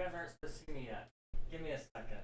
You guys aren't supposed to see me yet. Give me a second.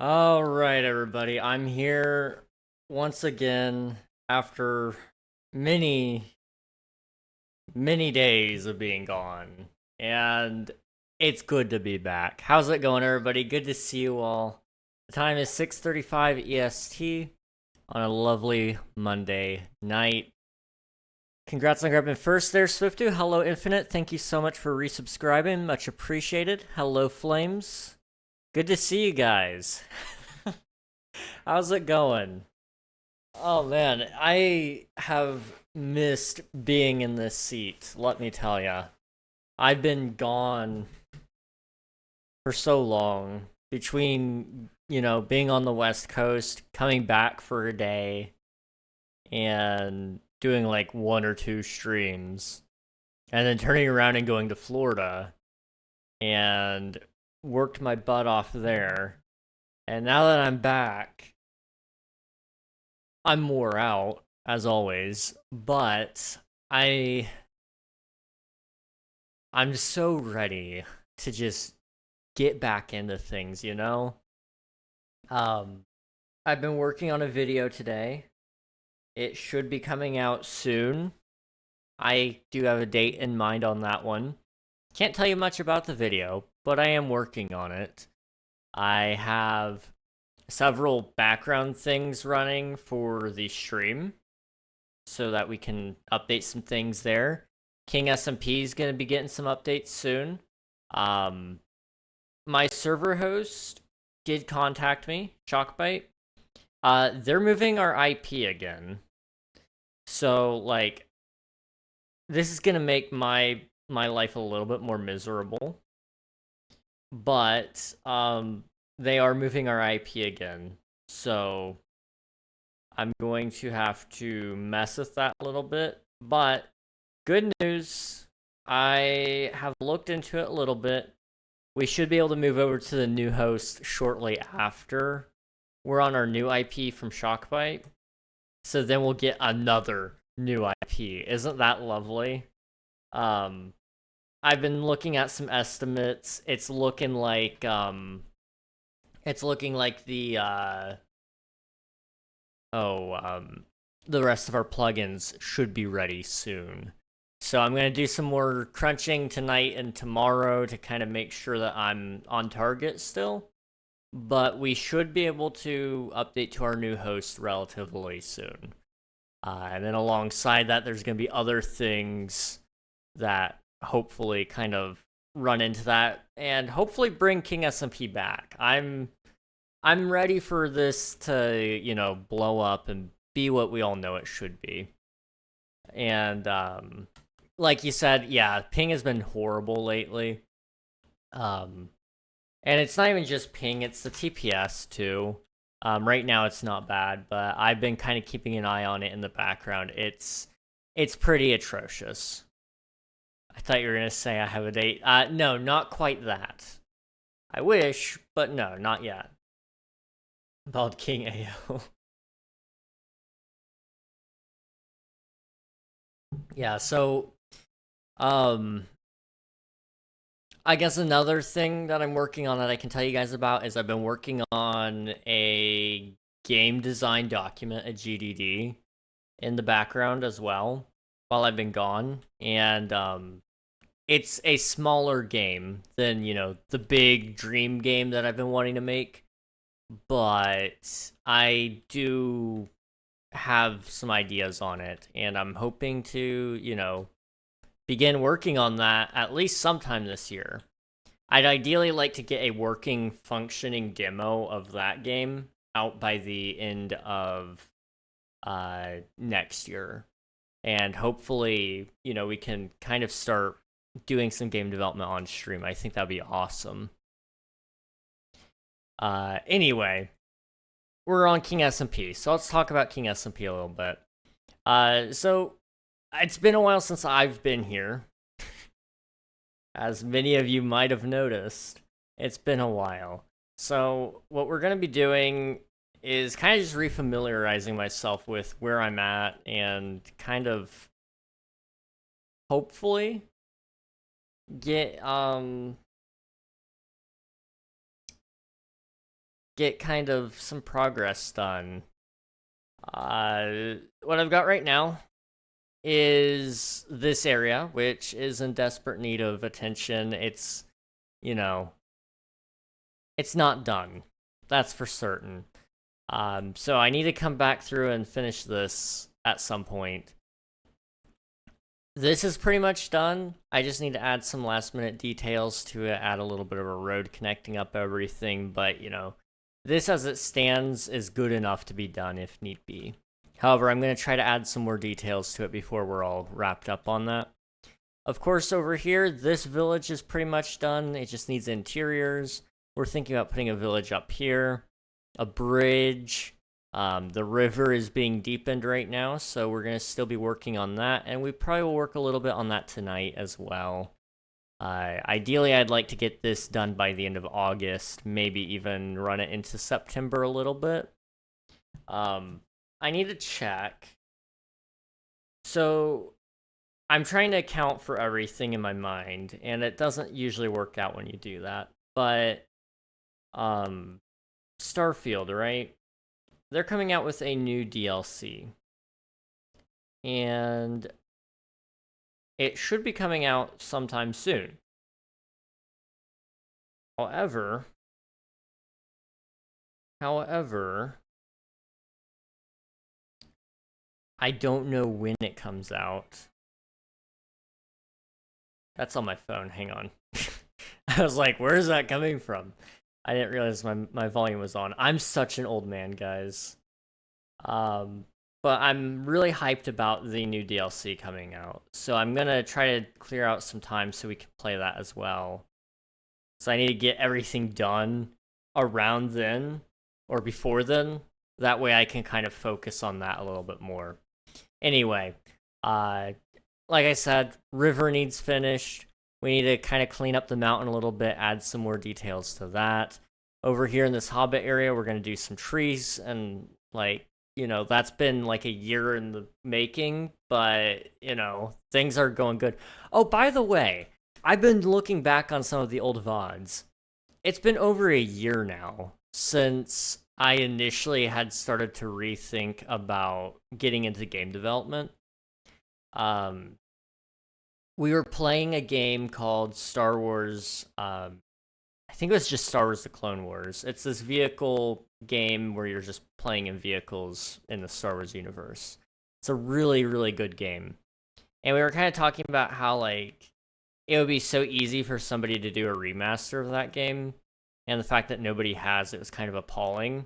All right, everybody. I'm here once again after many, many days of being gone. And it's good to be back. How's it going, everybody? Good to see you all. The time is 6:35 EST on a lovely Monday night. Congrats on grabbing first there, Swiftu. Hello, Infinite. Thank you so much for resubscribing. Much appreciated. Hello, Flames. Good to see you guys. How's it going? Oh man, I have missed being in this seat, let me tell ya. I've been gone for so long between, being on the West Coast, coming back for a day, and doing like one or two streams, and then turning around and going to Florida and worked my butt off there. And now that I'm back, I'm wore out as always, but I'm so ready to just get back into things, Um I've been working on a video today. It should be coming out soon. I do have a date in mind on that one. Can't tell you much about the video, but I am working on it. I have several background things running for the stream so that we can update some things there. King SMP is going to be getting some updates soon. My server host did contact me, Chalkbite. They're moving our IP again. So, like, this is going to make my life a little bit more miserable. But, they are moving our IP again. So, I'm going to have to mess with that a little bit. But, good news, I have looked into it a little bit. We should be able to move over to the new host shortly after we're on our new IP from Shockbite. So then we'll get another new IP. Isn't that lovely? I've been looking at some estimates. It's looking like the the rest of our plugins should be ready soon. So I'm going to do some more crunching tonight and tomorrow to kind of make sure that I'm on target still. But we should be able to update to our new host relatively soon. And then alongside that, there's going to be other things that hopefully kind of run into that and hopefully bring King SMP back. I'm ready for this to, blow up and be what we all know it should be. And like you said, yeah, ping has been horrible lately. And it's not even just ping, it's the TPS too. Right now it's not bad, but I've been kind of keeping an eye on it in the background. It's pretty atrocious. I thought you were going to say I have a date. No, not quite that. I wish, but no, not yet. Bald King AO. Yeah, so I guess another thing that I'm working on that I can tell you guys about is I've been working on a game design document at GDD in the background as well while I've been gone. And it's a smaller game than, the big dream game that I've been wanting to make. But I do have some ideas on it, and I'm hoping to, begin working on that at least sometime this year. I'd ideally like to get a working, functioning demo of that game out by the end of next year. And hopefully, we can kind of start doing some game development on stream. I think that'd be awesome. Anyway, we're on King SMP, so let's talk about King SMP a little bit. So it's been a while since I've been here. As many of you might have noticed, it's been a while. So what we're going to be doing is kind of just refamiliarizing myself with where I'm at and kind of hopefully get kind of some progress done. What I've got right now is this area, which is in desperate need of attention. It's, it's not done. That's for certain. So I need to come back through and finish this at some point. This is pretty much done. I just need to add some last minute details to it, add a little bit of a road connecting up everything, but, this as it stands is good enough to be done if need be. However, I'm going to try to add some more details to it before we're all wrapped up on that. Of course, over here, this village is pretty much done. It just needs interiors. We're thinking about putting a village up here, a bridge. The river is being deepened right now, so we're going to still be working on that, and we probably will work a little bit on that tonight as well. Ideally, I'd like to get this done by the end of August, maybe even run it into September a little bit. I need to check. So, I'm trying to account for everything in my mind, and it doesn't usually work out when you do that. But, Starfield, right? They're coming out with a new DLC. And it should be coming out sometime soon. However, I don't know when it comes out. That's on my phone. Hang on. I was like, where is that coming from? I didn't realize my volume was on. I'm such an old man, guys. But I'm really hyped about the new DLC coming out. So I'm gonna try to clear out some time so we can play that as well. So I need to get everything done around then, or before then. That way I can kind of focus on that a little bit more. Anyway, like I said, river needs finished. We need to kind of clean up the mountain a little bit, add some more details to that. Over here in this Hobbit area, we're going to do some trees, and, like, you know, that's been like a year in the making, but, you know, things are going good. Oh, by the way, I've been looking back on some of the old VODs. It's been over a year now since I initially had started to rethink about getting into game development. We were playing a game called Star Wars. I think it was just Star Wars: The Clone Wars. It's this vehicle game where you're just playing in vehicles in the Star Wars universe. It's a really, really good game. And we were kind of talking about how, like, it would be so easy for somebody to do a remaster of that game. And the fact that nobody has it was kind of appalling.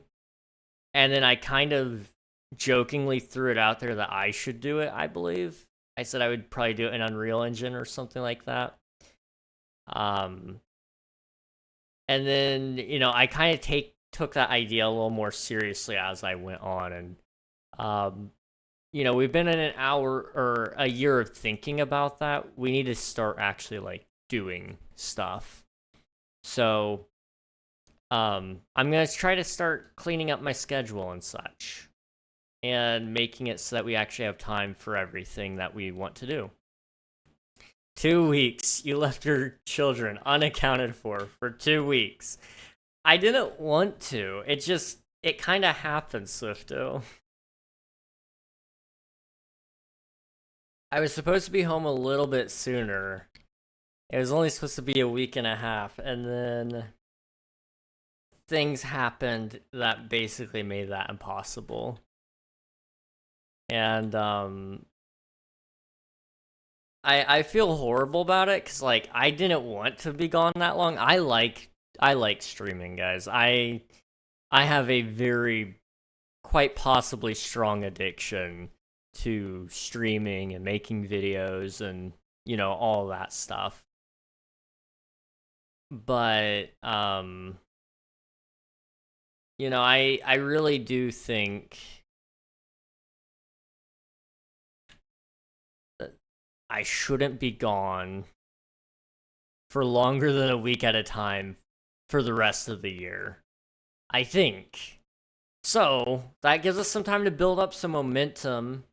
And then I kind of jokingly threw it out there that I should do it, I believe. I said I would probably do it in Unreal Engine or something like that. And then, you know, I kind of took that idea a little more seriously as I went on. And, you know, we've been in an hour or a year of thinking about that. We need to start actually, like, doing stuff. So, I'm going to try to start cleaning up my schedule and such, and making it so that we actually have time for everything that we want to do. 2 weeks. You left your children unaccounted for 2 weeks. I didn't want to. It kind of happened, Swifto. I was supposed to be home a little bit sooner. It was only supposed to be a week and a half, and then things happened that basically made that impossible. And I feel horrible about it because, like, I didn't want to be gone that long. I like streaming, guys. I have a very, quite possibly strong addiction to streaming and making videos and, you know, all that stuff. But you know, I really do think that I shouldn't be gone for longer than a week at a time for the rest of the year. I think. So, that gives us some time to build up some momentum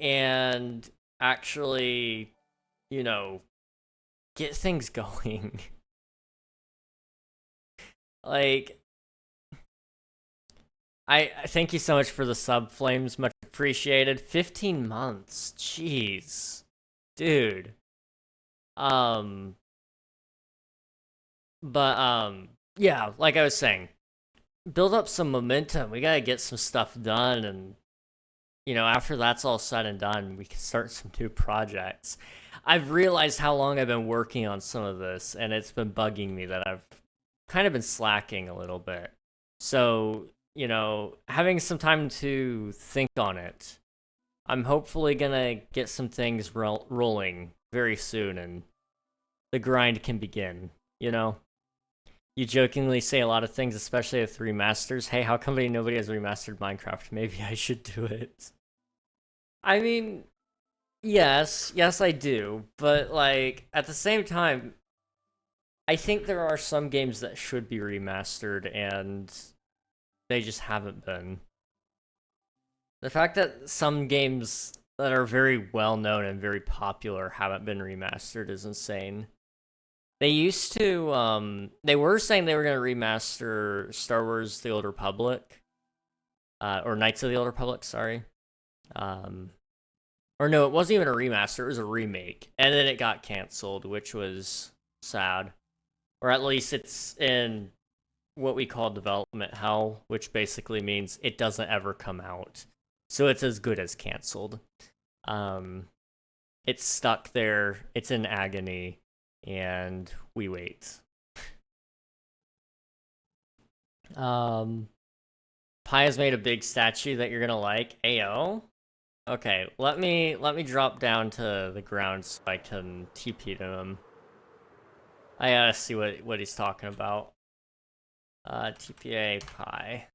and actually, you know, get things going. Like, I thank you so much for the sub, Flames. Much appreciated. 15 months. Jeez. Dude. Yeah, like I was saying, build up some momentum. We gotta get some stuff done, and, you know, after that's all said and done, we can start some new projects. I've realized how long I've been working on some of this, and it's been bugging me that I've kind of been slacking a little bit. So, you know, having some time to think on it, I'm hopefully gonna get some things rolling very soon, and the grind can begin, you know? You jokingly say a lot of things, especially with remasters. Hey, how come nobody has remastered Minecraft? Maybe I should do it. I mean, yes, I do, but like at the same time, I think there are some games that should be remastered and they just haven't been. The fact that some games that are very well known and very popular haven't been remastered is insane. They used to, they were saying they were going to remaster Star Wars The Old Republic, or Knights of the Old Republic, sorry. Or no, it wasn't even a remaster, it was a remake. And then it got canceled, which was sad. Or at least it's in what we call development hell, which basically means it doesn't ever come out. So it's as good as canceled. It's stuck there, it's in agony, and we wait. Pi has made a big statue that you're gonna like. Ayo. Okay, let me drop down to the ground so I can TP to him. I gotta see what he's talking about. TPA Pi.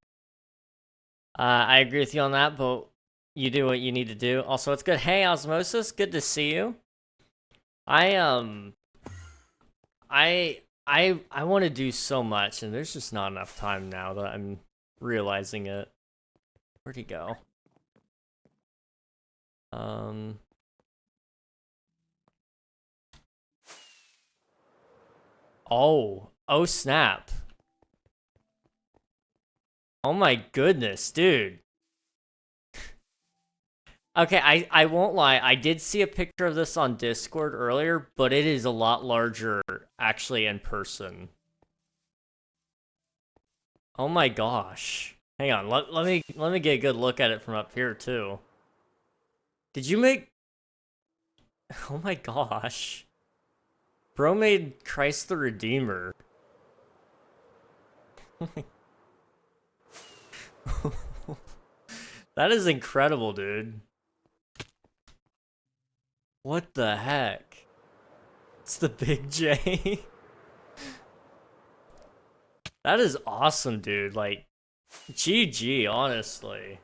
I agree with you on that, but you do what you need to do. Also, it's good. Hey, Osmosis, good to see you. I want to do so much, and there's just not enough time now that I'm realizing it. Where'd he go? Oh snap. Oh my goodness, dude. Okay, I won't lie. I did see a picture of this on Discord earlier, but it is a lot larger actually in person. Oh my gosh. Hang on, let me get a good look at it from up here too. Did you make... Oh my gosh. Bro made Christ the Redeemer. That is incredible, dude. What the heck? It's the Big J. That is awesome, dude. Like, GG, honestly.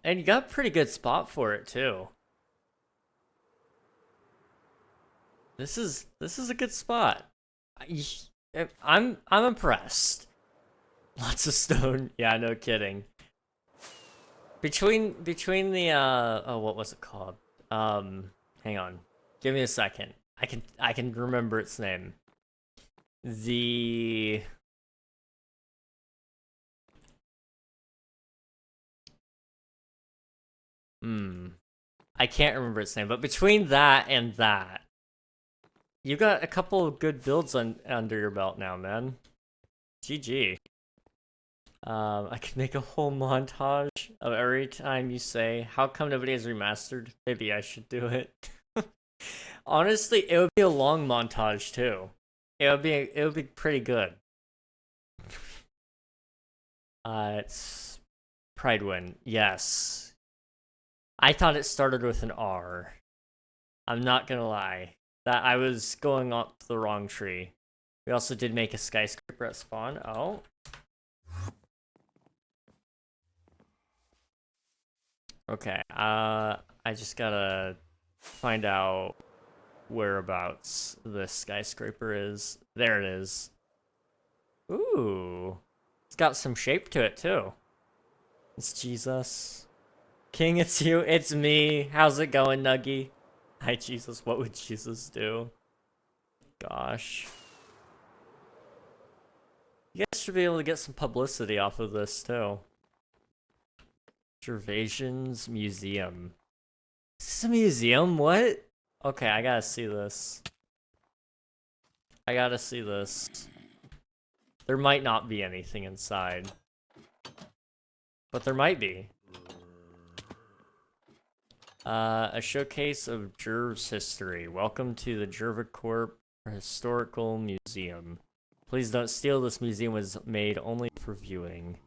And you got a pretty good spot for it, too. This is a good spot. I'm impressed. Lots of stone. Yeah, no kidding. Between the oh, what was it called? Hang on. Give me a second. I can remember its name. I can't remember its name, but between that and that, you got a couple of good builds under your belt now, man. GG. I could make a whole montage of every time you say, how come nobody has remastered? Maybe I should do it. Honestly, it would be a long montage too. It would be pretty good. It's Pridewind. Yes. I thought it started with an R. I'm not gonna lie. That I was going up the wrong tree. We also did make a skyscraper at spawn. Oh. Okay, I just gotta find out whereabouts this skyscraper is. There it is. Ooh. It's got some shape to it, too. It's Jesus. King, it's you. It's me. How's it going, Nuggy? Hi, Jesus. What would Jesus do? Gosh. You guys should be able to get some publicity off of this, too. Gervasion's Museum. Is this a museum? What? Okay, I gotta see this. I gotta see this. There might not be anything inside. But there might be. A showcase of Jerv's history. Welcome to the Jervicorp Historical Museum. Please don't steal. This museum was made only for viewing.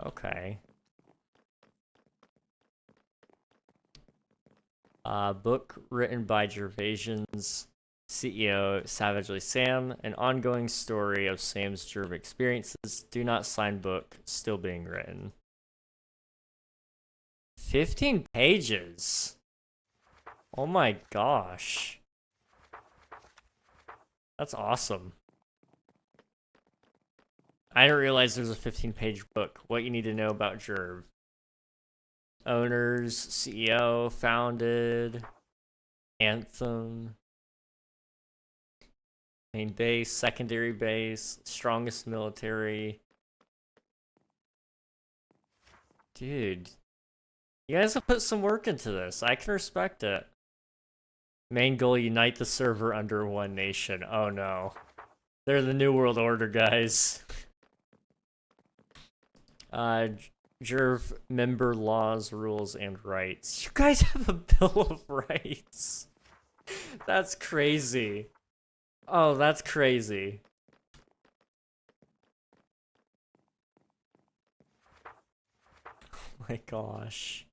Okay. Book written by Gervasion's CEO Savagely Sam, an ongoing story of Sam's Jerv experiences. Do not sign book, still being written. 15 pages. Oh my gosh. That's awesome. I didn't realize there's a 15-page book. What you need to know about Jerv. Owners, CEO, founded, anthem, main base, secondary base, strongest military. Dude, you guys have put some work into this. I can respect it. Main goal, unite the server under one nation. Oh no. They're the New World Order, guys. Jerv member laws, rules, and rights. You guys have a Bill of Rights. That's crazy. Oh, that's crazy. Oh my gosh.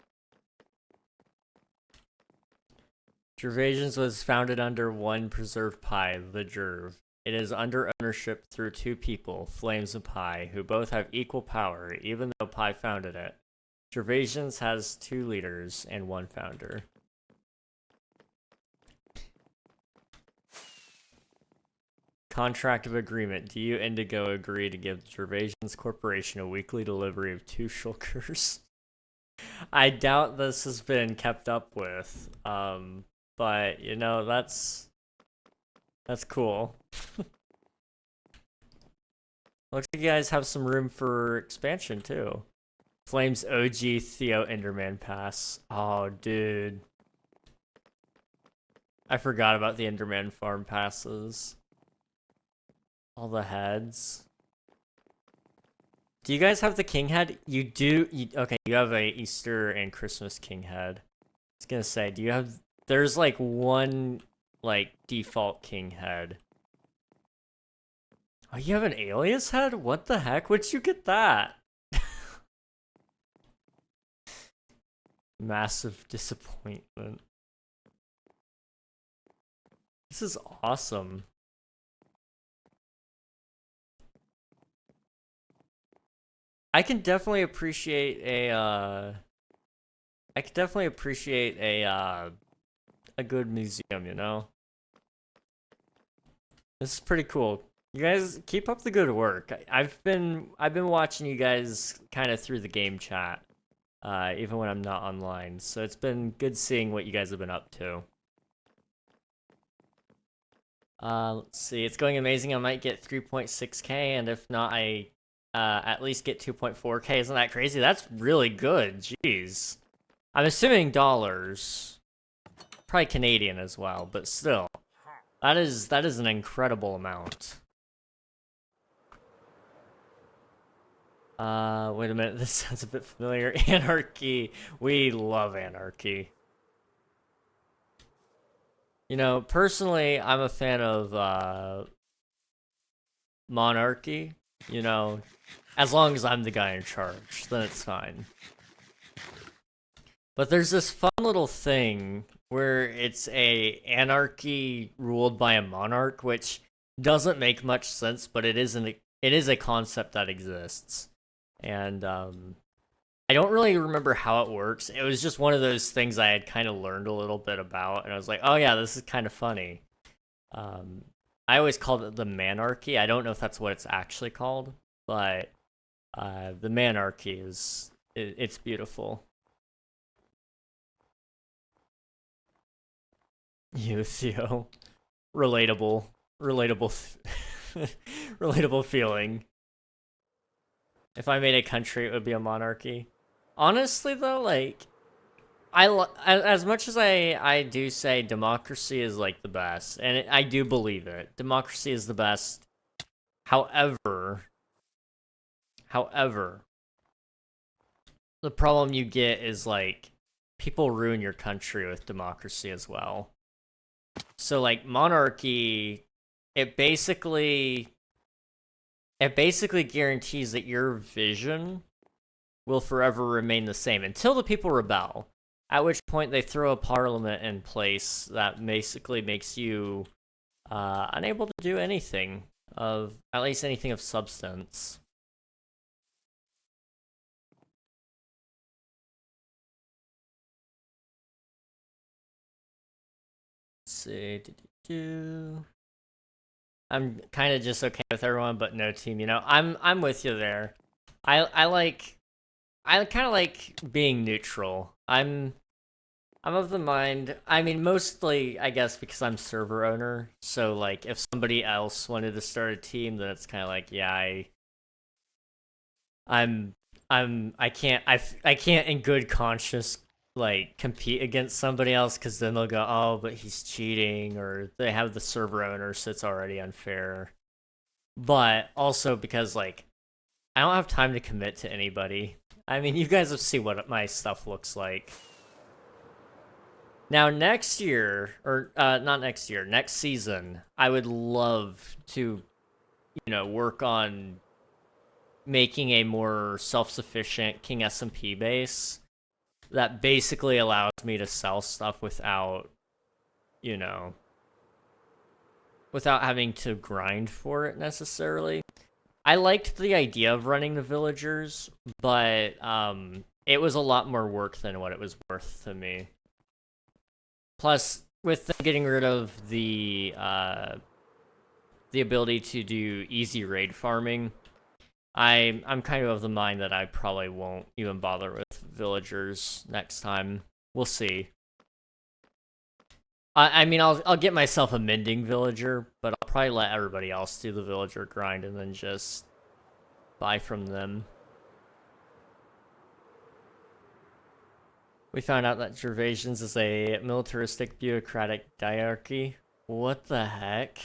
Jervations was founded under one preserved pie, the Jerv. It is under ownership through two people, Flames and Pi, who both have equal power, even though Pi founded it. Jervations has 2 leaders and 1 founder. Contract of agreement. Do you, Indigo, agree to give Jervations Corporation a weekly delivery of 2 shulkers? I doubt this has been kept up with, but, you know, that's cool. Looks like you guys have some room for expansion, too. Flames OG Theo Enderman Pass. Oh, dude. I forgot about the Enderman farm passes. All the heads. Do you guys have the king head? You do? Okay, you have a Easter and Christmas king head. I was gonna say, do you have... There's, like, one, like, default king head. Oh, you have an alias head? What the heck? Where'd you get that? Massive disappointment. This is awesome. I can definitely appreciate a good museum, you know? This is pretty cool. You guys keep up the good work. I've been watching you guys kind of through the game chat, even when I'm not online. So it's been good seeing what you guys have been up to. Let's see. It's going amazing. I might get 3.6k, and if not, I at least get 2.4k. Isn't that crazy? That's really good. Jeez. I'm assuming dollars. Probably Canadian as well, but still. That is an incredible amount. Wait a minute, this sounds a bit familiar. Anarchy. We love anarchy. You know, personally, I'm a fan of, monarchy. You know, as long as I'm the guy in charge, then it's fine. But there's this fun little thing where it's a anarchy ruled by a monarch, which doesn't make much sense, but it is a concept that exists. And I don't really remember how it works. It was just one of those things I had kind of learned a little bit about, and I was like, oh yeah, this is kind of funny. I always called it the manarchy. I don't know if that's what it's actually called, but the manarchy it's beautiful. You, Theo. Relatable. Relatable feeling. If I made a country, it would be a monarchy. Honestly, though, like, as much as I do say democracy is, like, the best, and I do believe it. Democracy is the best. However, the problem you get is, like, people ruin your country with democracy as well. So, like, monarchy, it basically guarantees that your vision will forever remain the same until the people rebel. At which point they throw a parliament in place that basically makes you unable to do anything at least anything of substance. Let's see. I'm kind of just okay with everyone, but no team. You know, I'm with you there. I kind of like being neutral. I'm of the mind. I mean, mostly I guess because I'm server owner. So like, if somebody else wanted to start a team, then it's kind of like, yeah, I'm I can't in good conscience like compete against somebody else because then they'll go, oh, but he's cheating, or they have the server owner, so it's already unfair. But also because like I don't have time to commit to anybody. I mean, you guys will see what my stuff looks like. Now, next year, or not next year, next season, I would love to, work on making a more self-sufficient King SMP base that basically allows me to sell stuff without, you know, without having to grind for it necessarily. I liked the idea of running the villagers, but it was a lot more work than what it was worth to me. Plus, with them getting rid of the ability to do easy raid farming, I'm kind of the mind that I probably won't even bother with villagers next time. We'll see. I mean, I'll get myself a mending villager, but I'll probably let everybody else do the villager grind and then just buy from them. We found out that Gervasians is a militaristic bureaucratic diarchy. What the heck?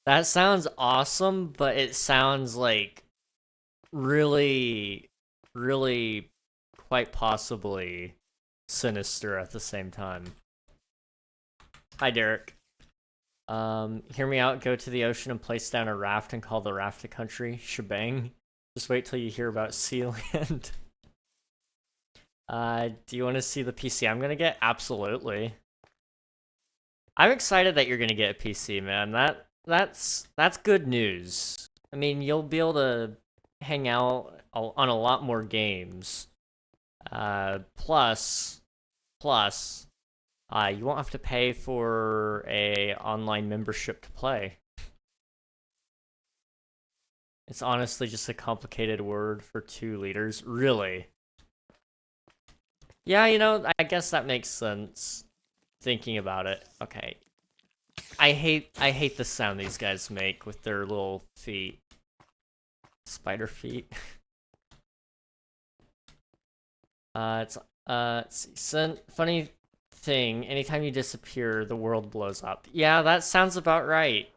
That sounds awesome, but it sounds like really, really quite possibly sinister at the same time. Hi, Derek. Hear me out. Go to the ocean and place down a raft and call the raft a country. Shebang. Just wait till you hear about Sealand. Do you want to see the PC I'm gonna get? Absolutely. I'm excited that you're gonna get a PC, man. That's good news. I mean, you'll be able to hang out on a lot more games. Plus, you won't have to pay for a online membership to play. It's honestly just a complicated word for 2 liters. Really? Yeah, I guess that makes sense. Thinking about it. Okay. I hate the sound these guys make with their little feet. Spider feet. Let's see. Funny thing, anytime you disappear, the world blows up. Yeah, that sounds about right.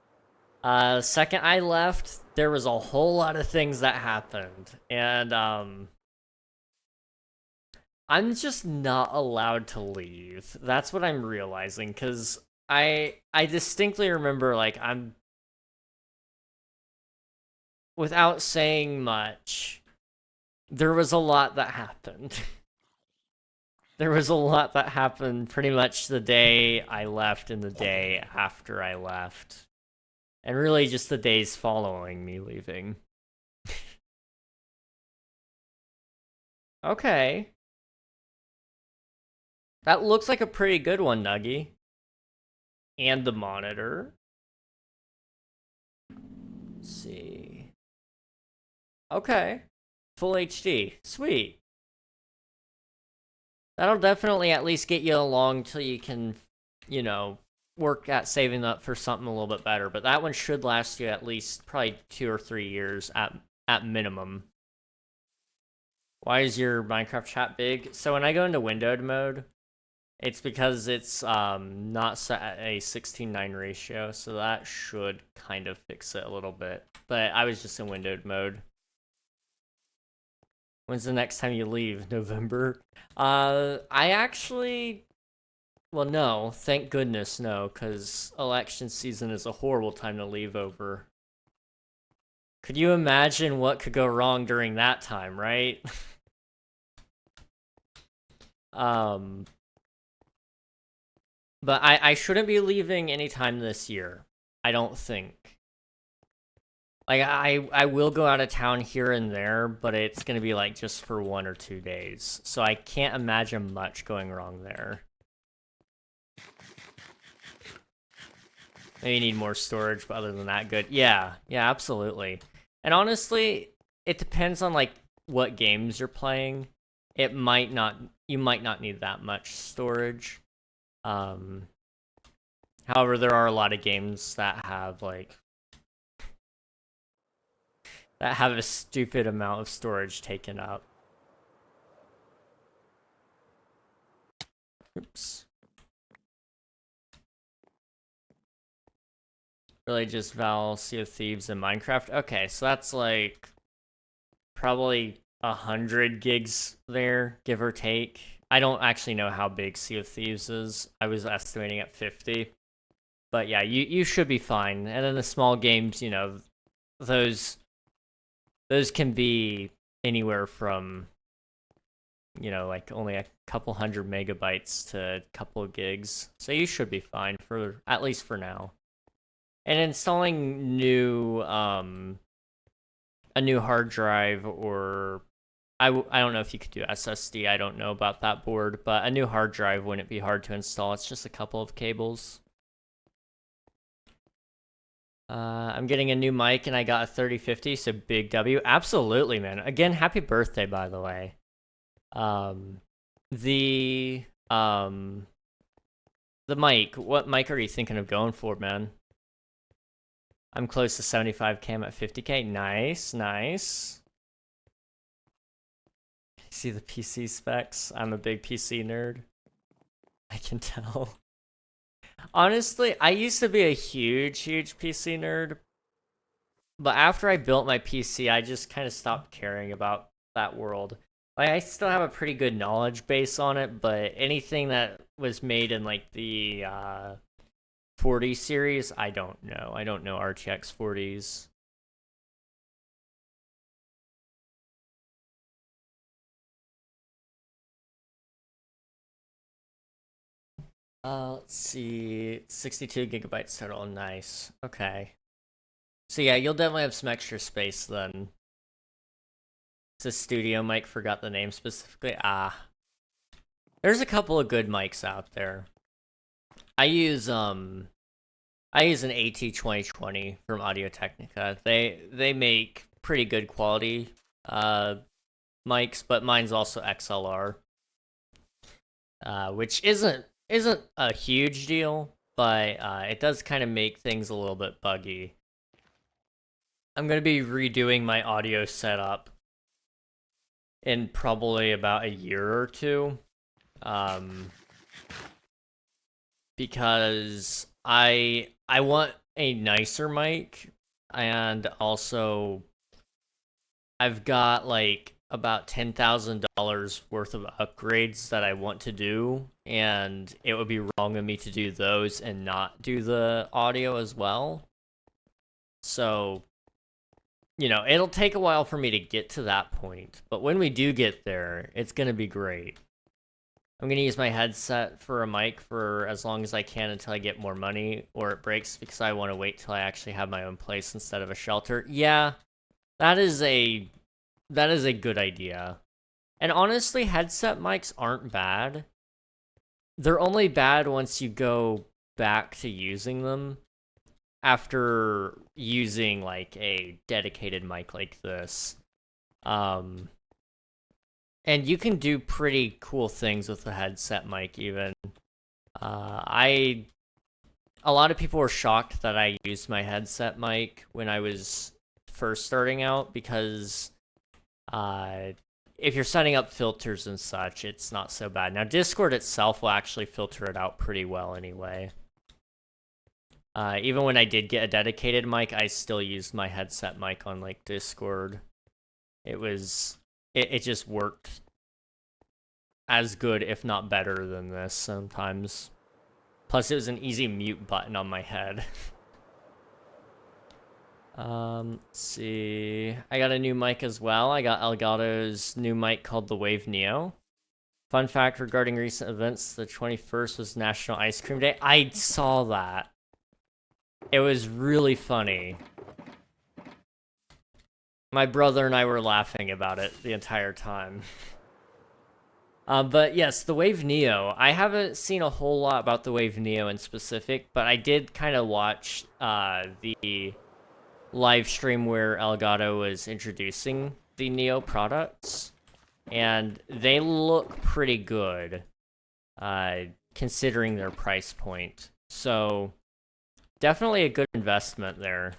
Second I left, there was a whole lot of things that happened, and I'm just not allowed to leave. That's what I'm realizing, because I distinctly remember, like, without saying much, there was a lot that happened. There was a lot that happened pretty much the day I left and the day after I left. And really just the days following me leaving. Okay. That looks like a pretty good one, Nuggy. And the monitor. Let's see. Okay. Full HD. Sweet. That'll definitely at least get you along till you can, work at saving up for something a little bit better. But that one should last you at least probably 2 or 3 years at minimum. Why is your Minecraft chat big? So when I go into windowed mode, it's because it's not set at a 16:9 ratio, so that should kind of fix it a little bit. But I was just in windowed mode. When's the next time you leave? November? I actually... Well, no. Thank goodness, no, because election season is a horrible time to leave over. Could you imagine what could go wrong during that time, right? But I shouldn't be leaving anytime this year. I don't think. Like, I will go out of town here and there, but it's gonna be, like, just for 1 or 2 days. So I can't imagine much going wrong there. Maybe you need more storage, but other than that, good. Yeah, absolutely. And honestly, it depends on, like, what games you're playing. You might not need that much storage. However, there are a lot of games that have, like, that have a stupid amount of storage taken up. Oops. Really just Val, Sea of Thieves, and Minecraft? Okay, so that's like probably 100 gigs there, give or take. I don't actually know how big Sea of Thieves is. I was estimating at 50. But yeah, you should be fine. And then the small games, you know, those can be anywhere from, you know, like only a couple 100 megabytes to a couple of gigs. So you should be fine for at least for now. And installing a new hard drive, or I don't know if you could do SSD. I don't know about that board, but a new hard drive wouldn't be hard to install. It's just a couple of cables. I'm getting a new mic, and I got a 3050, so big W. Absolutely, man. Again, happy birthday, by the way. The mic. What mic are you thinking of going for, man? I'm close to 75K. I'm at 50K. Nice, nice. See the PC specs? I'm a big PC nerd. I can tell. Honestly, I used to be a huge PC nerd. But after I built my PC, I just kind of stopped caring about that world. Like, I still have a pretty good knowledge base on it, but anything that was made in, like, the 40 series, I don't know. I don't know RTX 40s. Let's see. 62 gigabytes total. Nice. Okay. So yeah, you'll definitely have some extra space then. It's a studio mic, forgot the name specifically. There's a couple of good mics out there. I use an AT2020 from Audio-Technica. They make pretty good quality mics, but mine's also XLR. Which isn't a huge deal, but it does kind of make things a little bit buggy. I'm going to be redoing my audio setup in probably about a year or two. Because I want a nicer mic, and also I've got like about $10,000 worth of upgrades that I want to do, and it would be wrong of me to do those and not do the audio as well. So, you know, it'll take a while for me to get to that point, but when we do get there, it's gonna be great. I'm gonna use my headset for a mic for as long as I can until I get more money or it breaks, because I want to wait till I actually have my own place instead of a shelter. Yeah, that is a good idea. And honestly, headset mics aren't bad. They're only bad once you go back to using them after using like a dedicated mic like this. And you can do pretty cool things with the headset mic even. A lot of people were shocked that I used my headset mic when I was first starting out, because if you're setting up filters and such, it's not so bad. Now, Discord itself will actually filter it out pretty well anyway. Even when I did get a dedicated mic, I still used my headset mic on like Discord. It just worked as good, if not better, than this sometimes. Plus, it was an easy mute button on my head. Let's see. I got a new mic as well. I got Elgato's new mic called the Wave Neo. Fun fact regarding recent events, the 21st was National Ice Cream Day. I saw that. It was really funny. My brother and I were laughing about it the entire time. But yes, the Wave Neo. I haven't seen a whole lot about the Wave Neo in specific, but I did kind of watch the live stream where Elgato was introducing the Neo products, and they look pretty good, considering their price point. So, definitely a good investment there.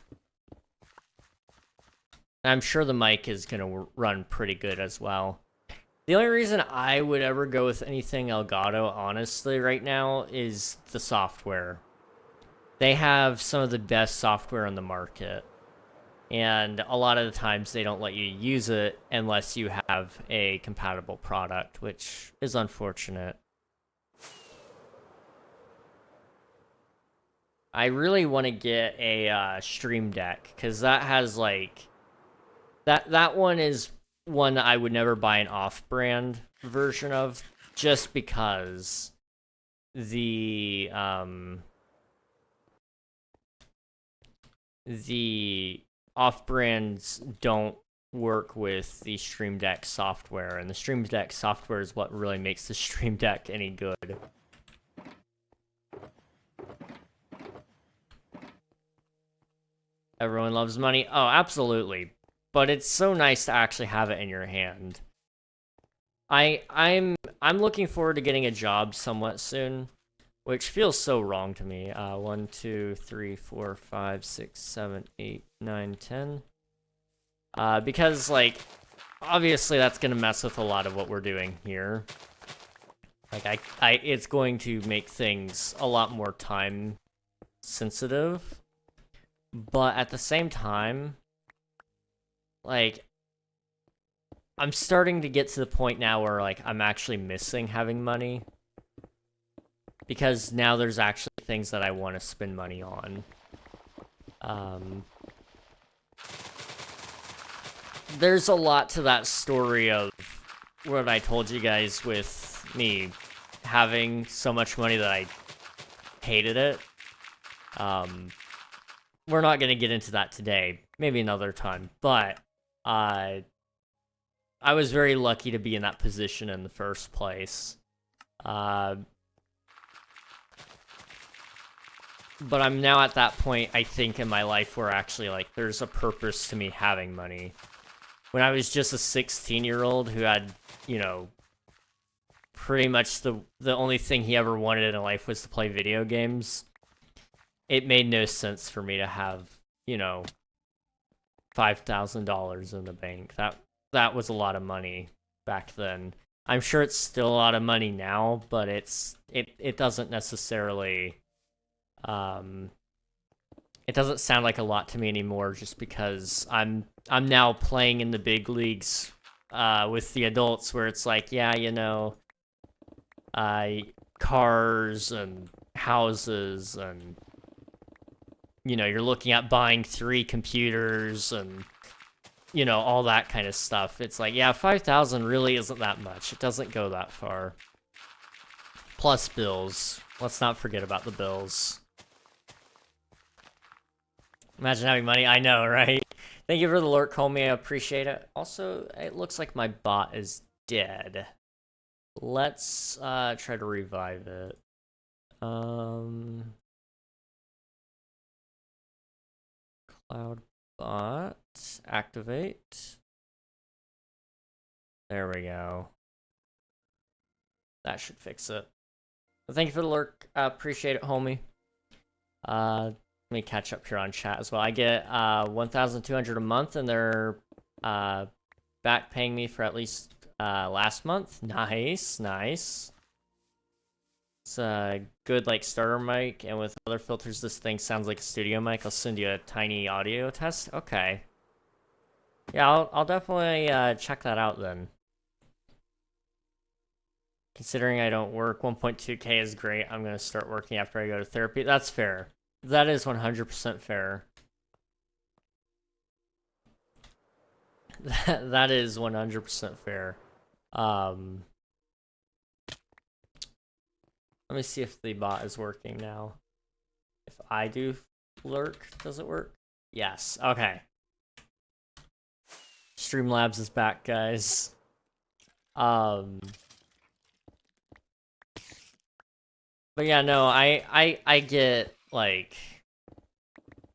I'm sure the mic is going to run pretty good as well. The only reason I would ever go with anything Elgato, honestly, right now, is the software. They have some of the best software on the market. And a lot of the times they don't let you use it unless you have a compatible product, which is unfortunate. I really want to get a Stream Deck, because that has, like... That one is one that I would never buy an off-brand version of, just because the off-brands don't work with the Stream Deck software, and the Stream Deck software is what really makes the Stream Deck any good. Everyone loves money. Oh, absolutely. But it's so nice to actually have it in your hand. I'm looking forward to getting a job somewhat soon, which feels so wrong to me. 1, 2, 3, 4, 5, 6, 7, 8, 9, 10. Because, like, obviously that's gonna mess with a lot of what we're doing here. Like, it's going to make things a lot more time sensitive. But at the same time, like, I'm starting to get to the point now where, like, I'm actually missing having money. Because now there's actually things that I want to spend money on. There's a lot to that story of what I told you guys with me having so much money that I hated it. We're not going to get into that today. Maybe another time. But I was very lucky to be in that position in the first place. But I'm now at that point, I think, in my life where actually, like, there's a purpose to me having money. When I was just a 16-year-old who had, you know, pretty much the only thing he ever wanted in life was to play video games, it made no sense for me to have, you know, $5,000 in the bank. That was a lot of money back then. I'm sure it's still a lot of money now, but it doesn't necessarily it doesn't sound like a lot to me anymore, just because I'm now playing in the big leagues with the adults, where it's like, yeah, you know, cars and houses, and, you know, you're looking at buying 3 computers and, you know, all that kind of stuff. It's like, yeah, 5,000 really isn't that much. It doesn't go that far. Plus bills. Let's not forget about the bills. Imagine having money. I know, right? Thank you for the lurk, homie. I appreciate it. Also, it looks like my bot is dead. Let's try to revive it. Cloud bot. Activate. There we go. That should fix it. Well, thank you for the lurk. Appreciate it, homie. Let me catch up here on chat as well. I get 1,200 a month, and they're back paying me for at least last month. Nice, nice. It's a good, like, starter mic, and with other filters, this thing sounds like a studio mic. I'll send you a tiny audio test. Okay. Yeah, I'll definitely check that out then. Considering I don't work, 1.2K is great. I'm gonna start working after I go to therapy. That's fair. That is 100% fair. That is 100% fair. Let me see if the bot is working now. If I do lurk, does it work? Yes, okay. Streamlabs is back, guys. But yeah, no, I get, like,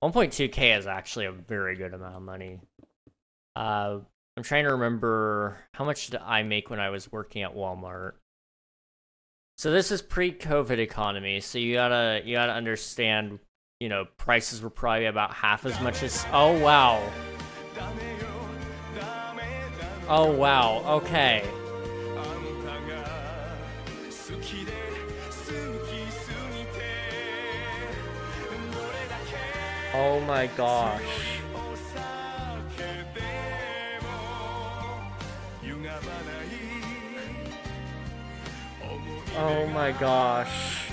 1.2k is actually a very good amount of money. I'm trying to remember how much did I make when I was working at Walmart. So this is pre-COVID economy, so you gotta understand, you know, prices were probably about half as much as. Oh wow. Oh wow. Okay. Oh my gosh. Oh my gosh.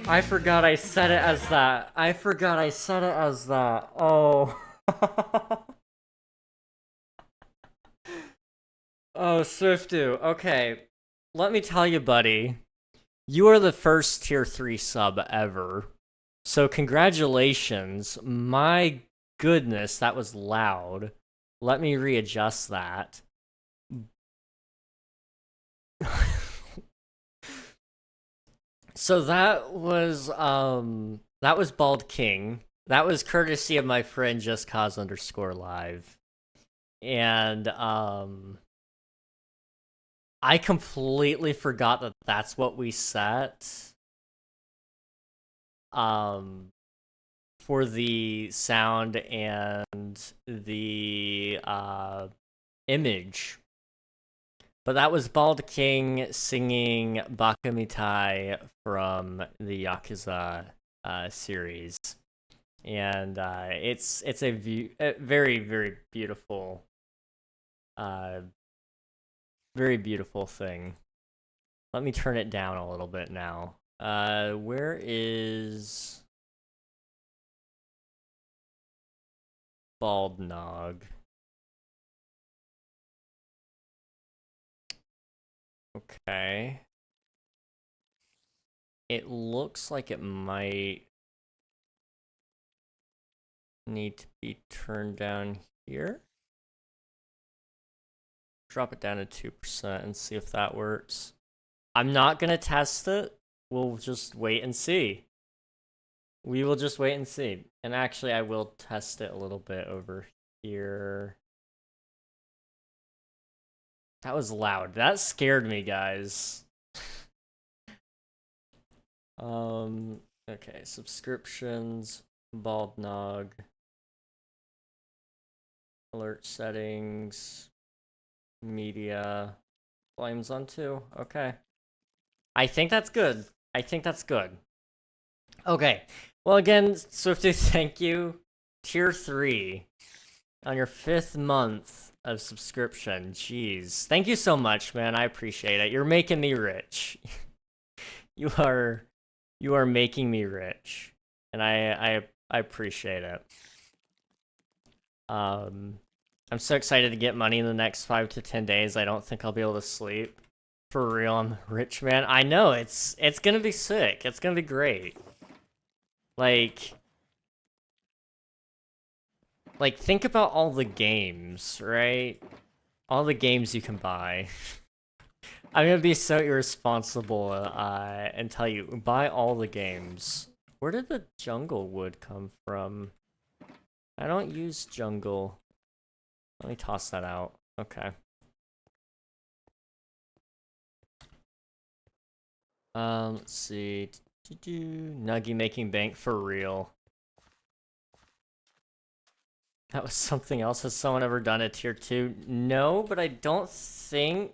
I forgot I said it as that. I forgot I said it as that. Oh. Oh, Swiftu. Okay. Let me tell you, buddy. You are the first tier 3 sub ever. So congratulations. My goodness, that was loud. Let me readjust that. So that was Bald King. That was courtesy of my friend JustCause_live. And I completely forgot that that's what we set. For the sound and the image. But that was Bald King singing Bakamitai from the Yakuza series. And it's a very, very beautiful thing. Let me turn it down a little bit now. Where is Bald Nog? Okay. It looks like it might need to be turned down here. Drop it down to 2% and see if that works. I'm not gonna test it. We'll just wait and see. We will just wait and see. And actually, I will test it a little bit over here. That was loud. That scared me, guys. Okay, subscriptions, Bald Nog, alert settings, media, volumes on 2. Okay. I think that's good. I think that's good. Okay. Well, again, Swifty, thank you. Tier 3 on your 5th month of subscription. Jeez. Thank you so much, man. I appreciate it. You're making me rich. You are making me rich. And I appreciate it. I'm so excited to get money in the next 5 to 10 days. I don't think I'll be able to sleep. For real, I'm rich, man. I know, it's gonna be sick. It's gonna be great. Like, think about all the games, right? All the games you can buy. I'm gonna be so irresponsible and tell you, buy all the games. Where did the jungle wood come from? I don't use jungle. Let me toss that out. Okay. Let's see. Nuggy making bank for real. That was something else. Has someone ever done a tier 2? No, but I don't think...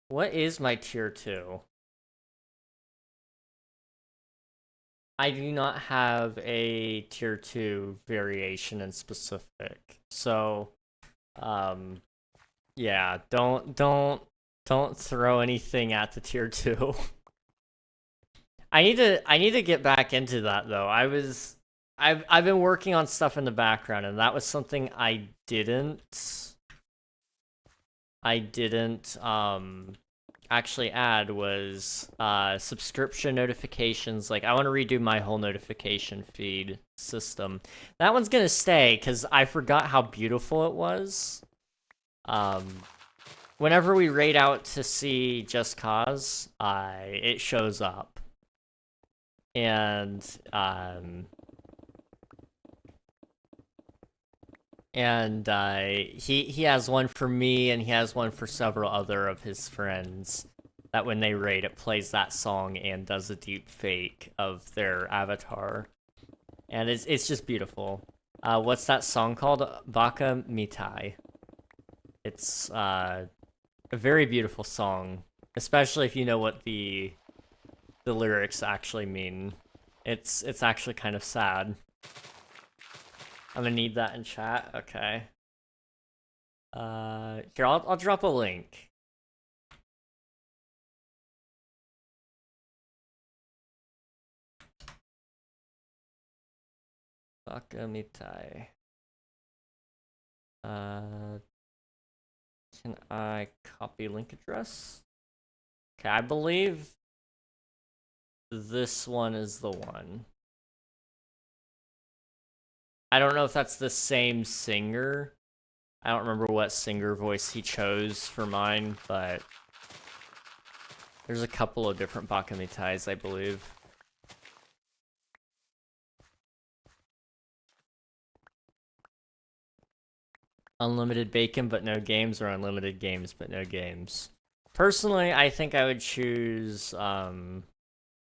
What is my tier 2? I do not have a tier 2 variation in specific. So, yeah, don't throw anything at the tier 2. I need to get back into that though. I've been working on stuff in the background, and that was something I didn't actually add was subscription notifications. Like, I want to redo my whole notification feed system. That one's gonna stay because I forgot how beautiful it was. Whenever we raid out to see Just Cause, it shows up. And he has one for me, and he has one for several other of his friends. That when they raid, it plays that song and does a deep fake of their avatar, and it's just beautiful. What's that song called? Baka Mitai. It's a very beautiful song, especially if you know what the lyrics actually mean. It's actually kind of sad. I'm gonna need that in chat. Okay. Here, I'll drop a link. Bakamitai. Can I copy link address? Okay, I believe this one is the one. I don't know if that's the same singer. I don't remember what singer voice he chose for mine, but there's a couple of different Bakamitais, I believe. Unlimited bacon but no games, or unlimited games but no games? Personally, I think I would choose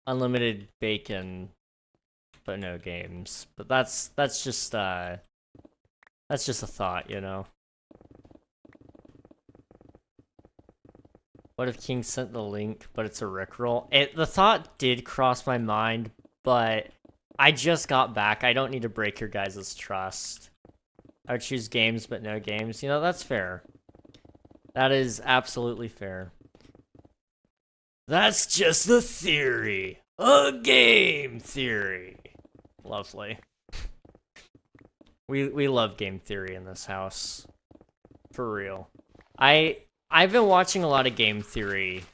unlimited bacon but no games. But that's just a thought, you know. What if King sent the link, but it's a rickroll? The thought did cross my mind, but I just got back. I don't need to break your guys' trust. I would choose games, but no games. You know, that's fair. That is absolutely fair. That's just the theory. A game theory. Lovely. We love game theory in this house. For real. I've been watching a lot of game theory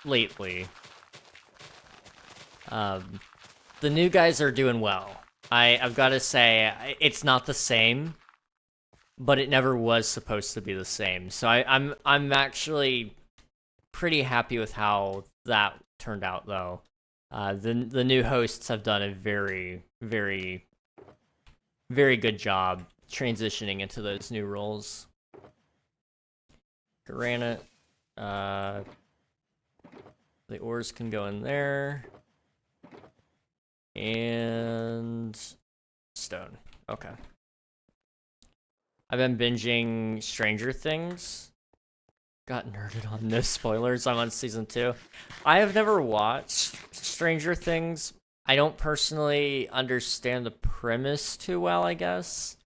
lately. The new guys are doing well. I've got to say, it's not the same, but it never was supposed to be the same. So I'm actually pretty happy with how that turned out, though. The new hosts have done a very, very, very good job transitioning into those new roles. Granite. The ores can go in there. And stone. Okay. I've been binging Stranger Things. Got nerded on no spoilers. I'm on season 2. I have never watched Stranger Things. I don't personally understand the premise too well, I guess.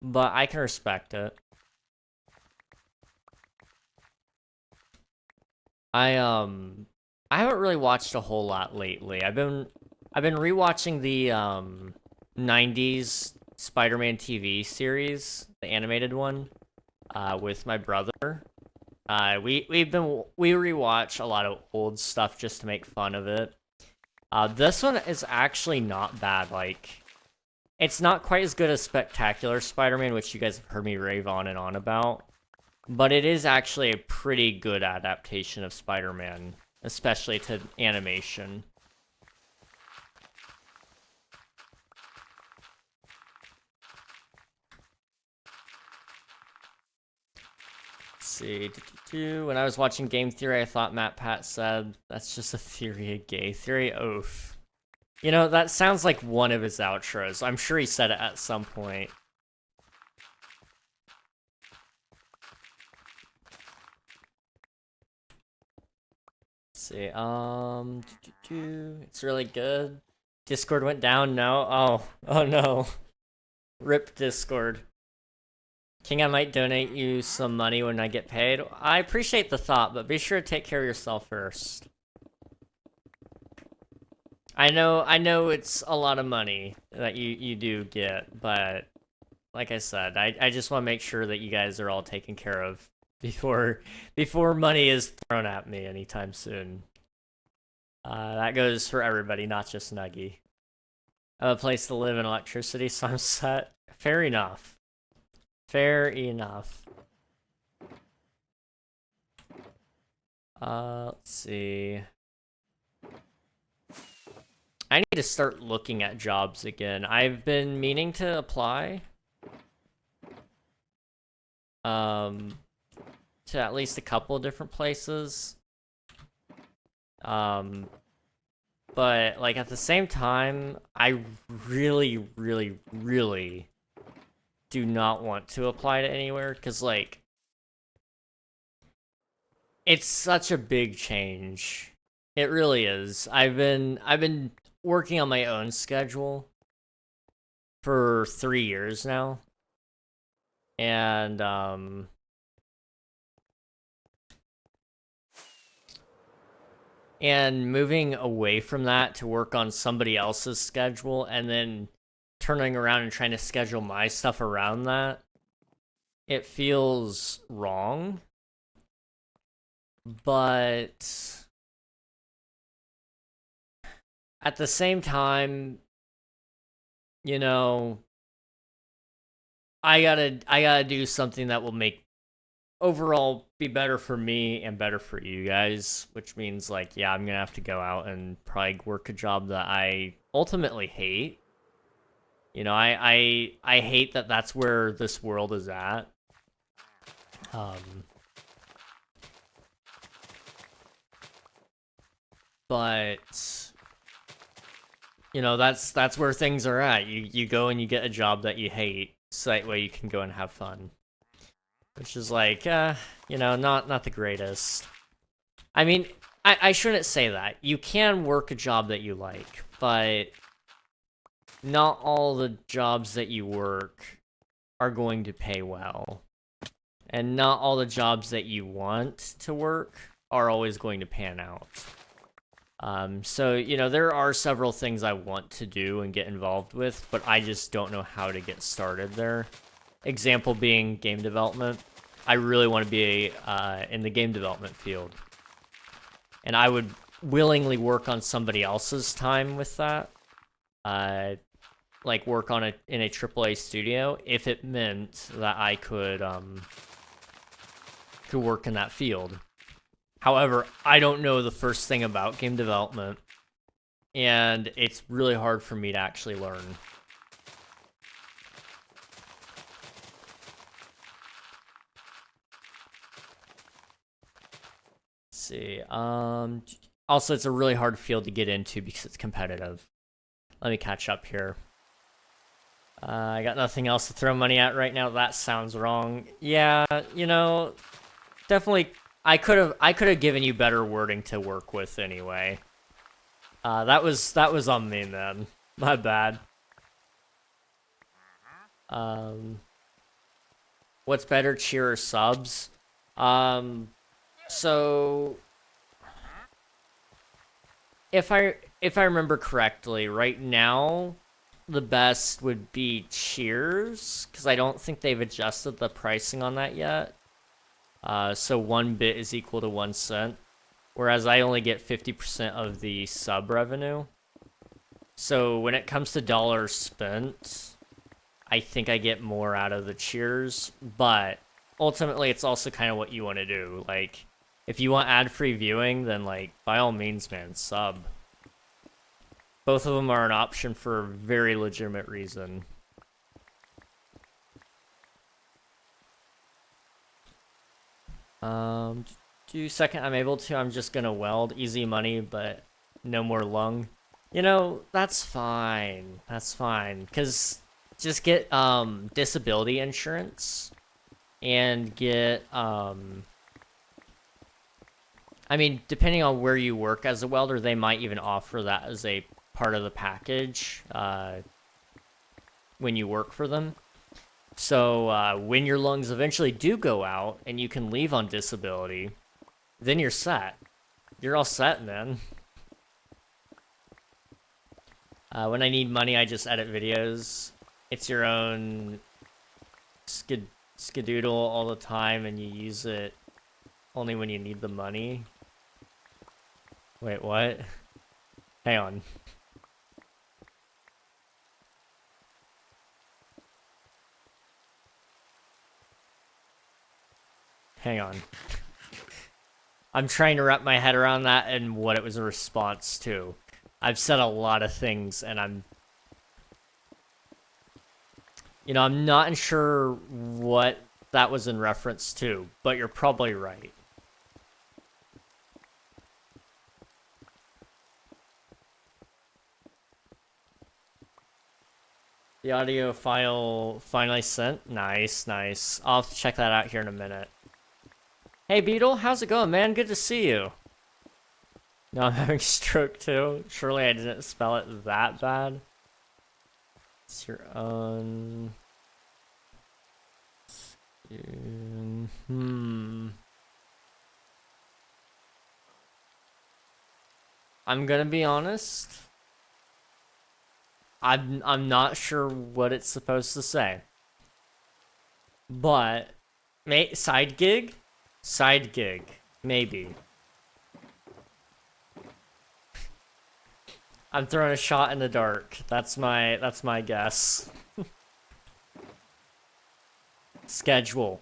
But I can respect it. I haven't really watched a whole lot lately. I've been rewatching the 90s Spider-Man TV series, the animated one, with my brother. We rewatch a lot of old stuff just to make fun of it. This one is actually not bad. Like, it's not quite as good as Spectacular Spider-Man, which you guys have heard me rave on and on about, but it is actually a pretty good adaptation of Spider-Man, especially to animation. See, when I was watching Game Theory, I thought Matt Pat said, that's just a theory, a gay theory. Oof. You know, that sounds like one of his outros. I'm sure he said it at some point. Let's see, it's really good. Discord went down, no? Oh no. Rip Discord. King, I might donate you some money when I get paid. I appreciate the thought, but be sure to take care of yourself first. I know it's a lot of money that you do get, but like I said, I just want to make sure that you guys are all taken care of. before money is thrown at me anytime soon. That goes for everybody, not just Nuggy. I have a place to live and electricity, so I'm set. Fair enough. Fair enough. Let's see. I need to start looking at jobs again. I've been meaning to apply. To at least a couple of different places. But, like, at the same time, I really, really, really do not want to apply to anywhere, because, like, it's such a big change. It really is. I've been working on my own schedule for 3 years now. And moving away from that to work on somebody else's schedule and then turning around and trying to schedule my stuff around that, it feels wrong. But at the same time, you know, I gotta do something that will make overall be better for me and better for you guys, which means, like, yeah, I'm gonna have to go out and probably work a job that I ultimately hate. You know, I hate that that's where this world is at. But you know, that's where things are at. You go and you get a job that you hate, so that way you can go and have fun. Which is like, you know, not the greatest. I mean, I shouldn't say that. You can work a job that you like, but not all the jobs that you work are going to pay well. And not all the jobs that you want to work are always going to pan out. So, you know, there are several things I want to do and get involved with, but I just don't know how to get started there. Example being game development. I really want to be in the game development field. And I would willingly work on somebody else's time with that. Like work on in a AAA studio if it meant that I could work in that field. However, I don't know the first thing about game development, and it's really hard for me to actually learn. Let's see. Also, it's a really hard field to get into because it's competitive. Let me catch up here. I got nothing else to throw money at right now. That sounds wrong. Yeah, you know, definitely. I could have given you better wording to work with anyway. That was on me then. My bad. What's better, cheer or subs? So if I remember correctly, right now the best would be cheers, because I don't think they've adjusted the pricing on that yet. So 1 bit is equal to 1 cent, whereas I only get 50% of the sub revenue. So when it comes to dollars spent, I think I get more out of the cheers, but ultimately it's also kind of what you want to do. Like, if you want ad-free viewing, then, like, by all means, man, sub. Both of them are an option for a very legitimate reason. Do second I'm able to, I'm just gonna weld. Easy money, but no more lung. You know, that's fine. That's fine. Because just get disability insurance and get I mean, depending on where you work as a welder, they might even offer that as a part of the package when you work for them. So when your lungs eventually do go out and you can leave on disability, then you're set. You're all set, man. When I need money, I just edit videos. It's your own skedoodle all the time and you use it only when you need the money. Wait, what? Hang on. Hang on. I'm trying to wrap my head around that and what it was a response to. I've said a lot of things and I'm not sure what that was in reference to, but you're probably right. The audio file finally sent. Nice, nice. I'll have to check that out here in a minute. Hey, Beetle, how's it going, man? Good to see you. No, I'm having a stroke too. Surely I didn't spell it that bad. It's your own... I'm gonna be honest. I'm not sure what it's supposed to say. But side gig? Side gig. Maybe. I'm throwing a shot in the dark. That's my guess. Schedule.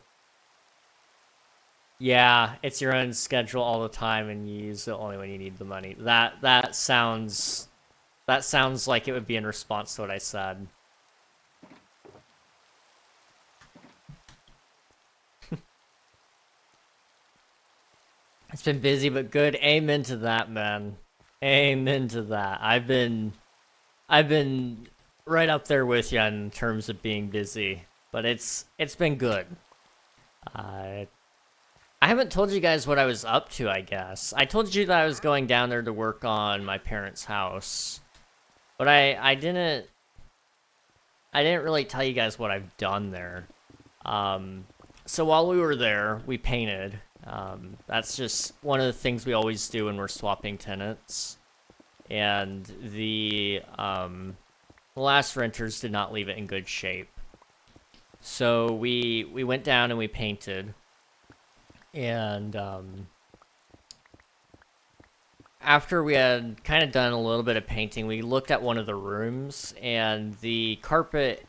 Yeah, it's your own schedule all the time and you use it only when you need the money. That sounds like it would be in response to what I said. It's been busy but good. Amen to that, man. Amen to that. I've been right up there with you in terms of being busy, but it's been good. I haven't told you guys what I was up to, I guess. I told you that I was going down there to work on my parents' house. But I didn't really tell you guys what I've done there. So while we were there, we painted. That's just one of the things we always do when we're swapping tenants. And the last renters did not leave it in good shape. So we went down and we painted. And after we had kind of done a little bit of painting, we looked at one of the rooms, and the carpet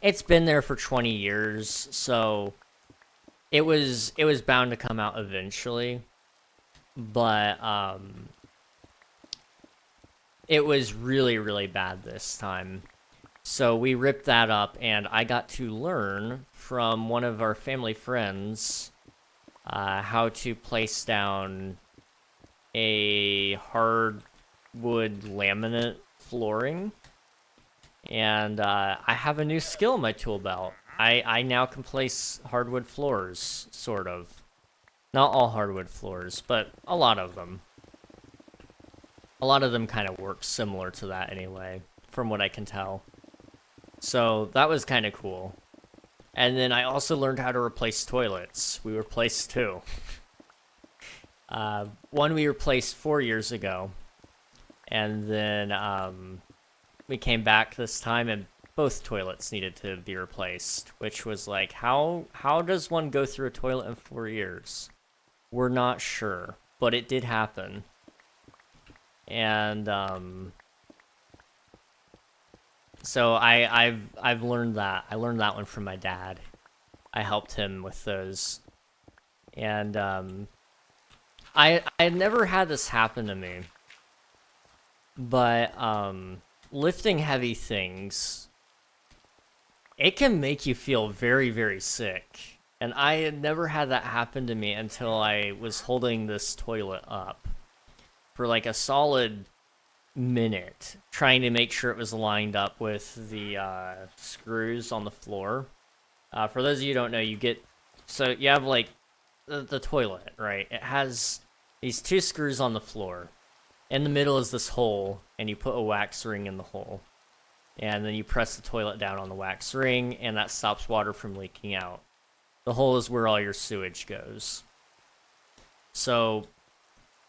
it's been there for 20 years, so it was bound to come out eventually. But it was really, really bad this time. So we ripped that up, and I got to learn from one of our family friends how to place down a hardwood laminate flooring. And I have a new skill in my tool belt. I now can place hardwood floors, sort of. Not all hardwood floors, but a lot of them. A lot of them kind of work similar to that anyway, from what I can tell. So that was kind of cool. And then I also learned how to replace toilets. We replaced two. One we replaced 4 years ago. And then we came back this time and both toilets needed to be replaced. Which was like, how does one go through a toilet in 4 years? We're not sure. But it did happen. And so I've learned that. I learned that one from my dad. I helped him with those. And I never had this happen to me. But lifting heavy things, it can make you feel very, very sick. And I had never had that happen to me until I was holding this toilet up for like a solid minute, trying to make sure it was lined up with the screws on the floor. For those of you who don't know, you have like the toilet, right? It has these two screws on the floor. In the middle is this hole, and you put a wax ring in the hole. And then you press the toilet down on the wax ring, and that stops water from leaking out. The hole is where all your sewage goes. So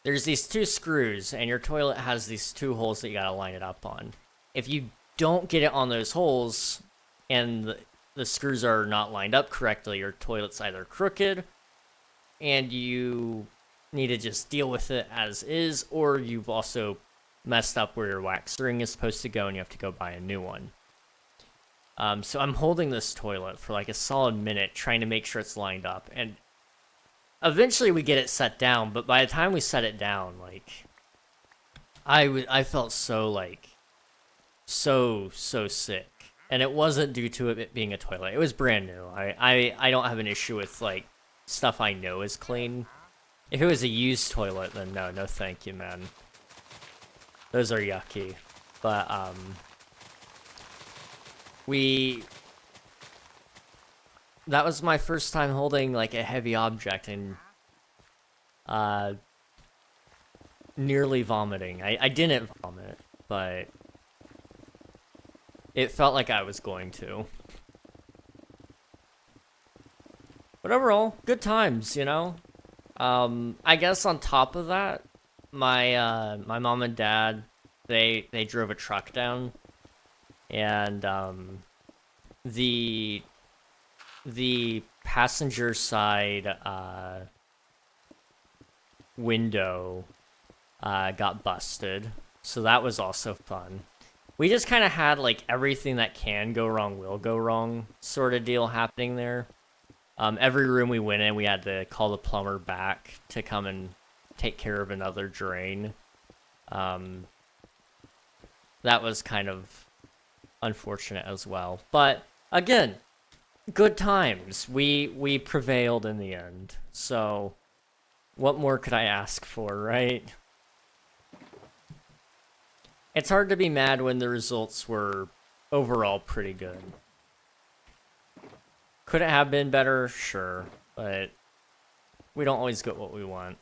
there's these two screws, and your toilet has these two holes that you gotta line it up on. If you don't get it on those holes, and the screws are not lined up correctly, your toilet's either crooked, and you need to just deal with it as is, or you've also messed up where your wax ring is supposed to go and you have to go buy a new one. So I'm holding this toilet for like a solid minute trying to make sure it's lined up, and eventually we get it set down, but by the time we set it down, like, I felt so, like, so sick. And it wasn't due to it being a toilet. It was brand new. I don't have an issue with, like, stuff I know is clean. If it was a used toilet, then no thank you, man. Those are yucky. But, that was my first time holding, like, a heavy object and, nearly vomiting. I didn't vomit, but it felt like I was going to. But overall, good times, you know? I guess on top of that, my mom and dad, they drove a truck down, and, the passenger side, window, got busted, so that was also fun. We just kind of had, like, everything that can go wrong will go wrong sort of deal happening there. Every room we went in, we had to call the plumber back to come and take care of another drain. That was kind of unfortunate as well. But, again, good times. We prevailed in the end. So, what more could I ask for, right? It's hard to be mad when the results were overall pretty good. Could it have been better? Sure, but we don't always get what we want.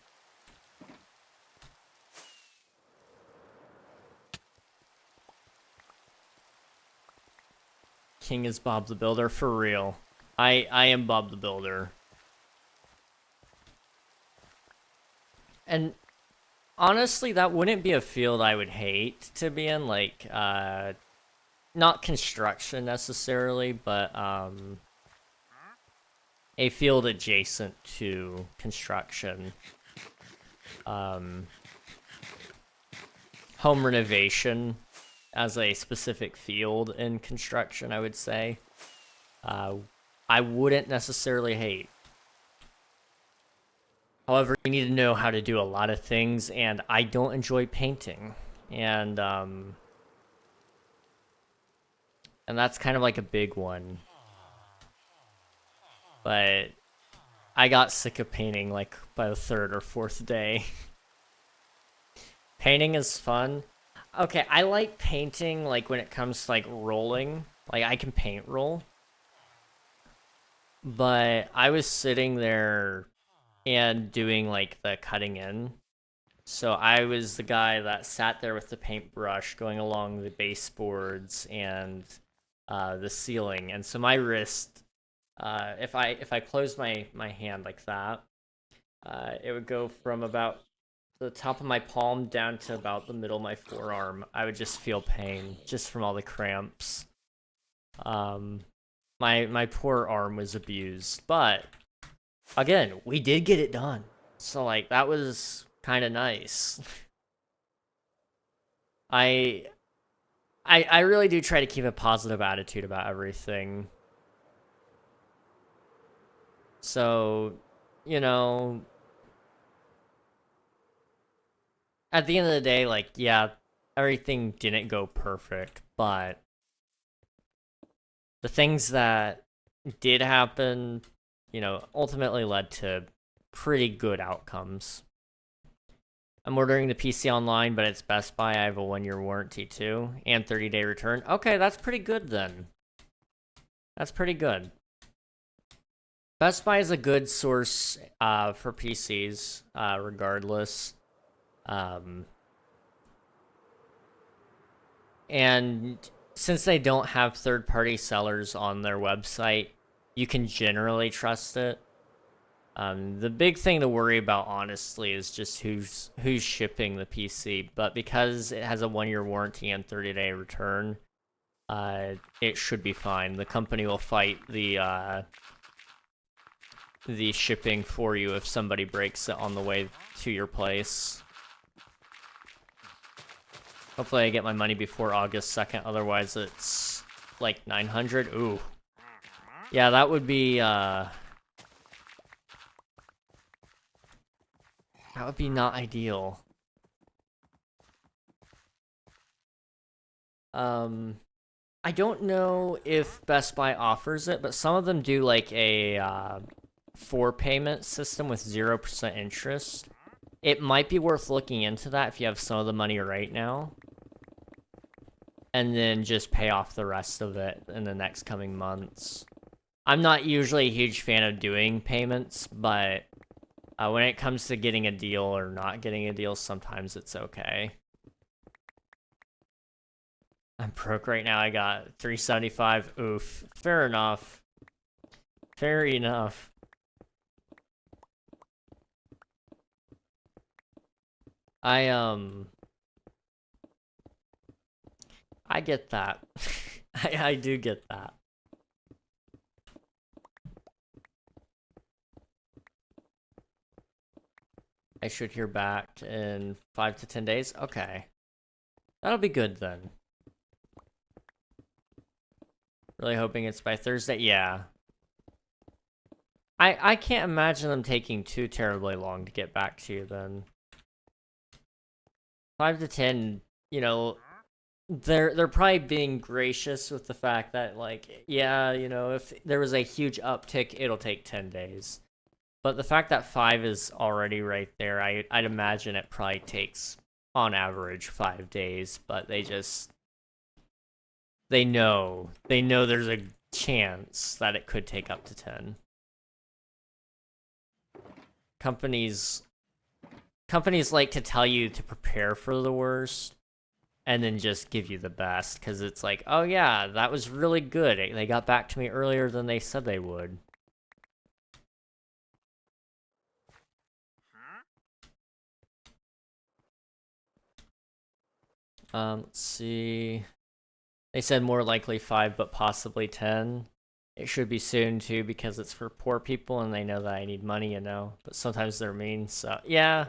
King is Bob the Builder, for real. I am Bob the Builder. And honestly, that wouldn't be a field I would hate to be in, like, not construction necessarily, but, a field adjacent to construction. Home renovation as a specific field in construction, I would say. I wouldn't necessarily hate. However, you need to know how to do a lot of things, and I don't enjoy painting. And that's kind of like a big one. But I got sick of painting, like, by the third or fourth day. Painting is fun. Okay, I like painting, like, when it comes to, like, rolling. Like, I can paint roll. But I was sitting there and doing, like, the cutting in. So I was the guy that sat there with the paintbrush going along the baseboards and the ceiling. And so my wrist, if I closed my hand like that, it would go from about the top of my palm down to about the middle of my forearm. I would just feel pain just from all the cramps. My poor arm was abused, but again, we did get it done. So, like, that was kind of nice. I really do try to keep a positive attitude about everything. So, you know, at the end of the day, like, yeah, everything didn't go perfect, but the things that did happen, you know, ultimately led to pretty good outcomes. I'm ordering the PC online, but it's Best Buy. I have a 1-year warranty too, and 30-day return. Okay, that's pretty good then. That's pretty good. Best Buy is a good source for PCs, regardless. And since they don't have third-party sellers on their website, you can generally trust it. The big thing to worry about, honestly, is just who's shipping the PC. But because it has a 1-year warranty and 30-day return, it should be fine. The company will fight the shipping for you if somebody breaks it on the way to your place. Hopefully I get my money before August 2nd, otherwise it's like 900. Ooh. Yeah, that would be not ideal. I don't know if Best Buy offers it, but some of them do like a 4-payment system with 0% interest. It might be worth looking into that if you have some of the money right now. And then just pay off the rest of it in the next coming months. I'm not usually a huge fan of doing payments, but when it comes to getting a deal or not getting a deal, sometimes it's okay. I'm broke right now. I got $375. Oof. Fair enough. Fair enough. I get that. I do get that. I should hear back in 5 to 10 days? Okay. That'll be good then. Really hoping it's by Thursday? Yeah. I can't imagine them taking too terribly long to get back to you then. 5 to 10, you know, they're probably being gracious with the fact that, like, yeah, you know, if there was a huge uptick, it'll take 10 days. But the fact that 5 is already right there, I'd imagine it probably takes, on average, 5 days. But they know there's a chance that it could take up to 10. Companies like to tell you to prepare for the worst and then just give you the best, because it's like, oh yeah, that was really good. They got back to me earlier than they said they would. Let's see. They said more likely 5, but possibly 10. It should be soon too, because it's for poor people and they know that I need money, you know. But sometimes they're mean, so yeah.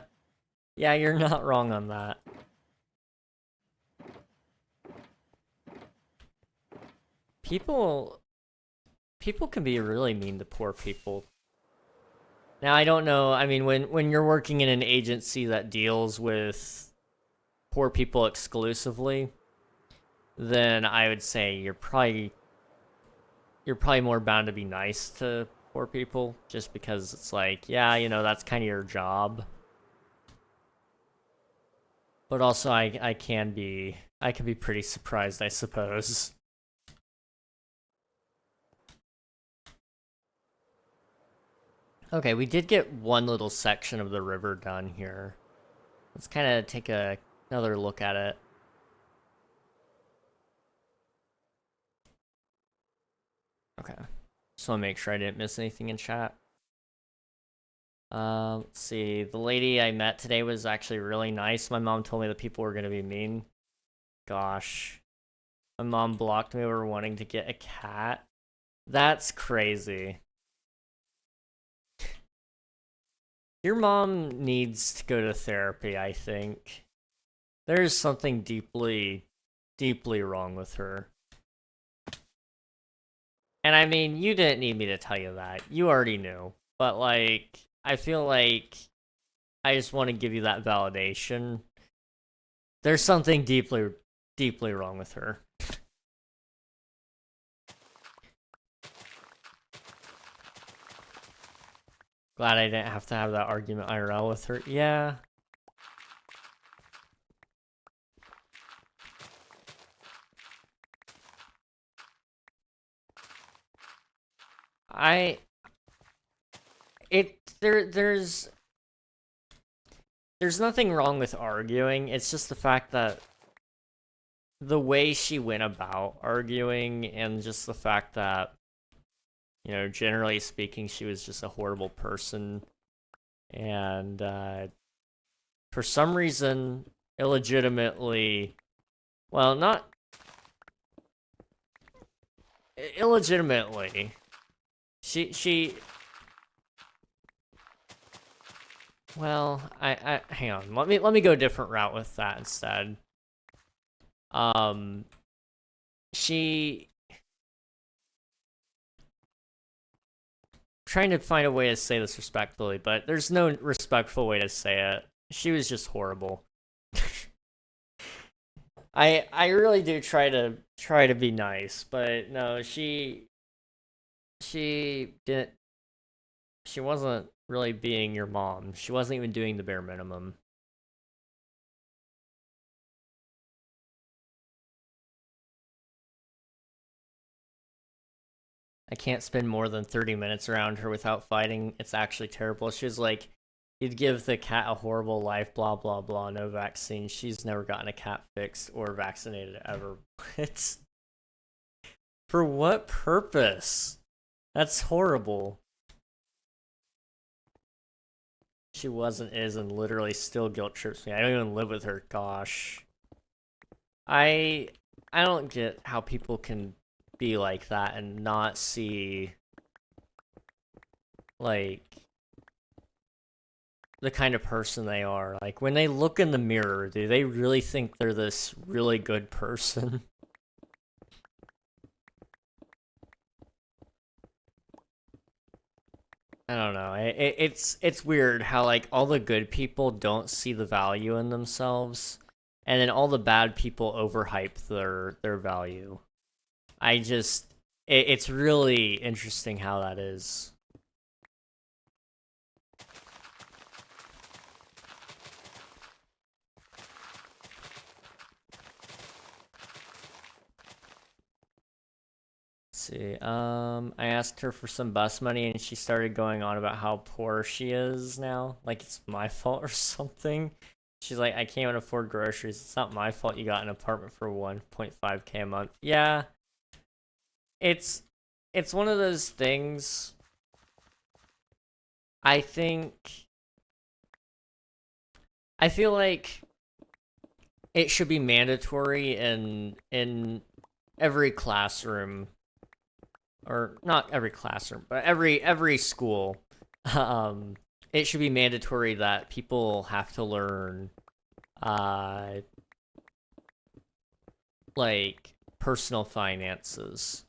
Yeah, you're not wrong on that. People can be really mean to poor people. Now, I don't know. I mean, when you're working in an agency that deals with poor people exclusively, then I would say you're probably more bound to be nice to poor people, just because it's like, yeah, you know, that's kind of your job. But also, I can be pretty surprised, I suppose. Okay, we did get one little section of the river done here. Let's kind of take another look at it. Okay. Just want to make sure I didn't miss anything in chat. Let's see. The lady I met today was actually really nice. My mom told me that people were going to be mean. Gosh. My mom blocked me over wanting to get a cat. That's crazy. Your mom needs to go to therapy, I think. There's something deeply, deeply wrong with her. And I mean, you didn't need me to tell you that. You already knew. But, like, I feel like I just want to give you that validation. There's something deeply, deeply wrong with her. Glad I didn't have to have that argument IRL with her. Yeah. There's nothing wrong with arguing. It's just the fact that the way she went about arguing, and just the fact that, you know, generally speaking, she was just a horrible person. And for some reason, illegitimately, well, not illegitimately. She... Well, hang on. Let me go a different route with that instead. She... Trying to find a way to say this respectfully, but there's no respectful way to say it. She was just horrible. I really do try to be nice, but no, she didn't. She wasn't really being your mom. She wasn't even doing the bare minimum. I can't spend more than 30 minutes around her without fighting. It's actually terrible. She was like, you'd give the cat a horrible life, blah, blah, blah, no vaccine. She's never gotten a cat fixed or vaccinated ever. It's... For what purpose? That's horrible. She wasn't, is, and literally still guilt trips me. I don't even live with her, gosh. I don't get how people can be like that and not see, like, the kind of person they are. Like, when they look in the mirror, do they really think they're this really good person? I don't know. It's weird how, like, all the good people don't see the value in themselves, and then all the bad people overhype their value. It's really interesting how that is. See, I asked her for some bus money and she started going on about how poor she is now. Like it's my fault or something. She's like, I can't even afford groceries. It's not my fault you got an apartment for 1.5K a month. Yeah. It's one of those things. I feel like it should be mandatory in every classroom, or not every classroom, but every school. It should be mandatory that people have to learn, like personal finances,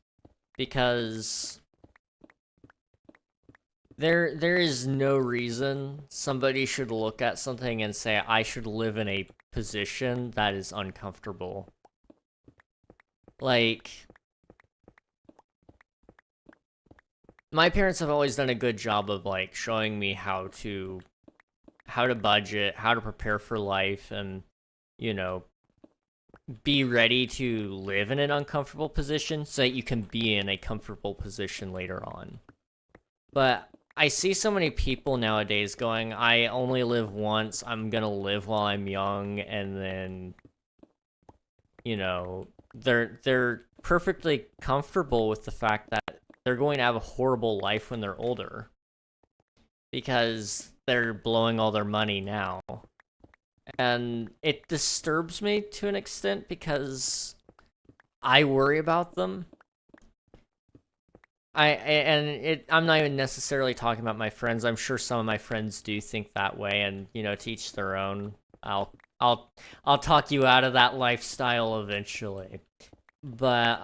because there is no reason somebody should look at something and say I should live in a position that is uncomfortable. Like, my parents have always done a good job of like showing me how to budget, how to prepare for life, and you know, be ready to live in an uncomfortable position so that you can be in a comfortable position later on. But I see so many people nowadays going, I only live once, I'm gonna live while I'm young, and then, you know, they're perfectly comfortable with the fact that they're going to have a horrible life when they're older because they're blowing all their money now. And it disturbs me to an extent because I worry about them. I'm not even necessarily talking about my friends. I'm sure some of my friends do think that way, and you know, to each their own. I'll talk you out of that lifestyle eventually. But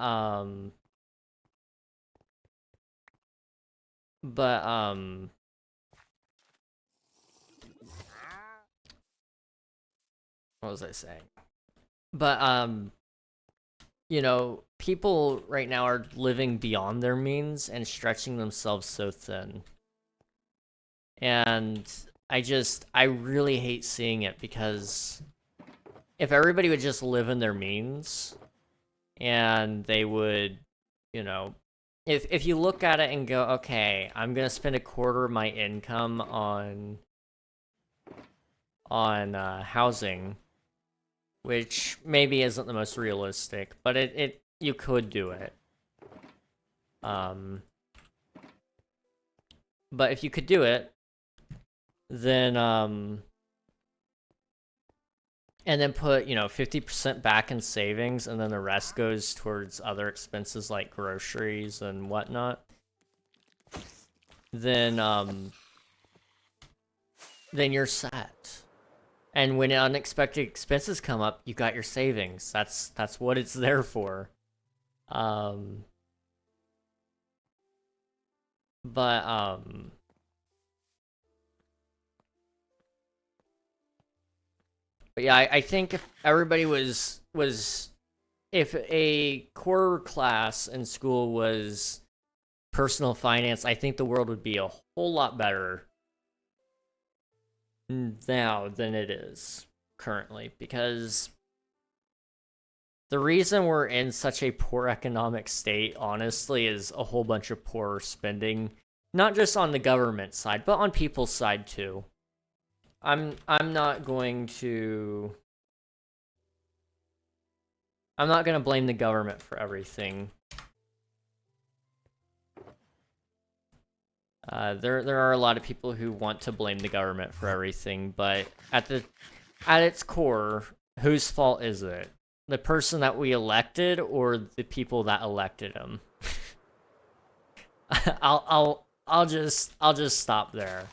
what was I saying? But you know, people right now are living beyond their means and stretching themselves so thin. And I really hate seeing it because if everybody would just live in their means and they would, you know, if you look at it and go, okay, I'm going to spend a quarter of my income on housing, which maybe isn't the most realistic, but it you could do it. But if you could do it, then and then put, 50% back in savings, and then the rest goes towards other expenses like groceries and whatnot, then you're set. And when unexpected expenses come up, you got your savings. That's what it's there for. Um, but yeah, I think if everybody was if a core class in school was personal finance, I think the world would be a whole lot better now than it is currently, because the reason we're in such a poor economic state, honestly, is a whole bunch of poor spending, not just on the government side, but on people's side too. I'm not going to blame the government for everything. There are a lot of people who want to blame the government for everything, but at its core, whose fault is it? The person that we elected, or the people that elected him? I'll just stop there.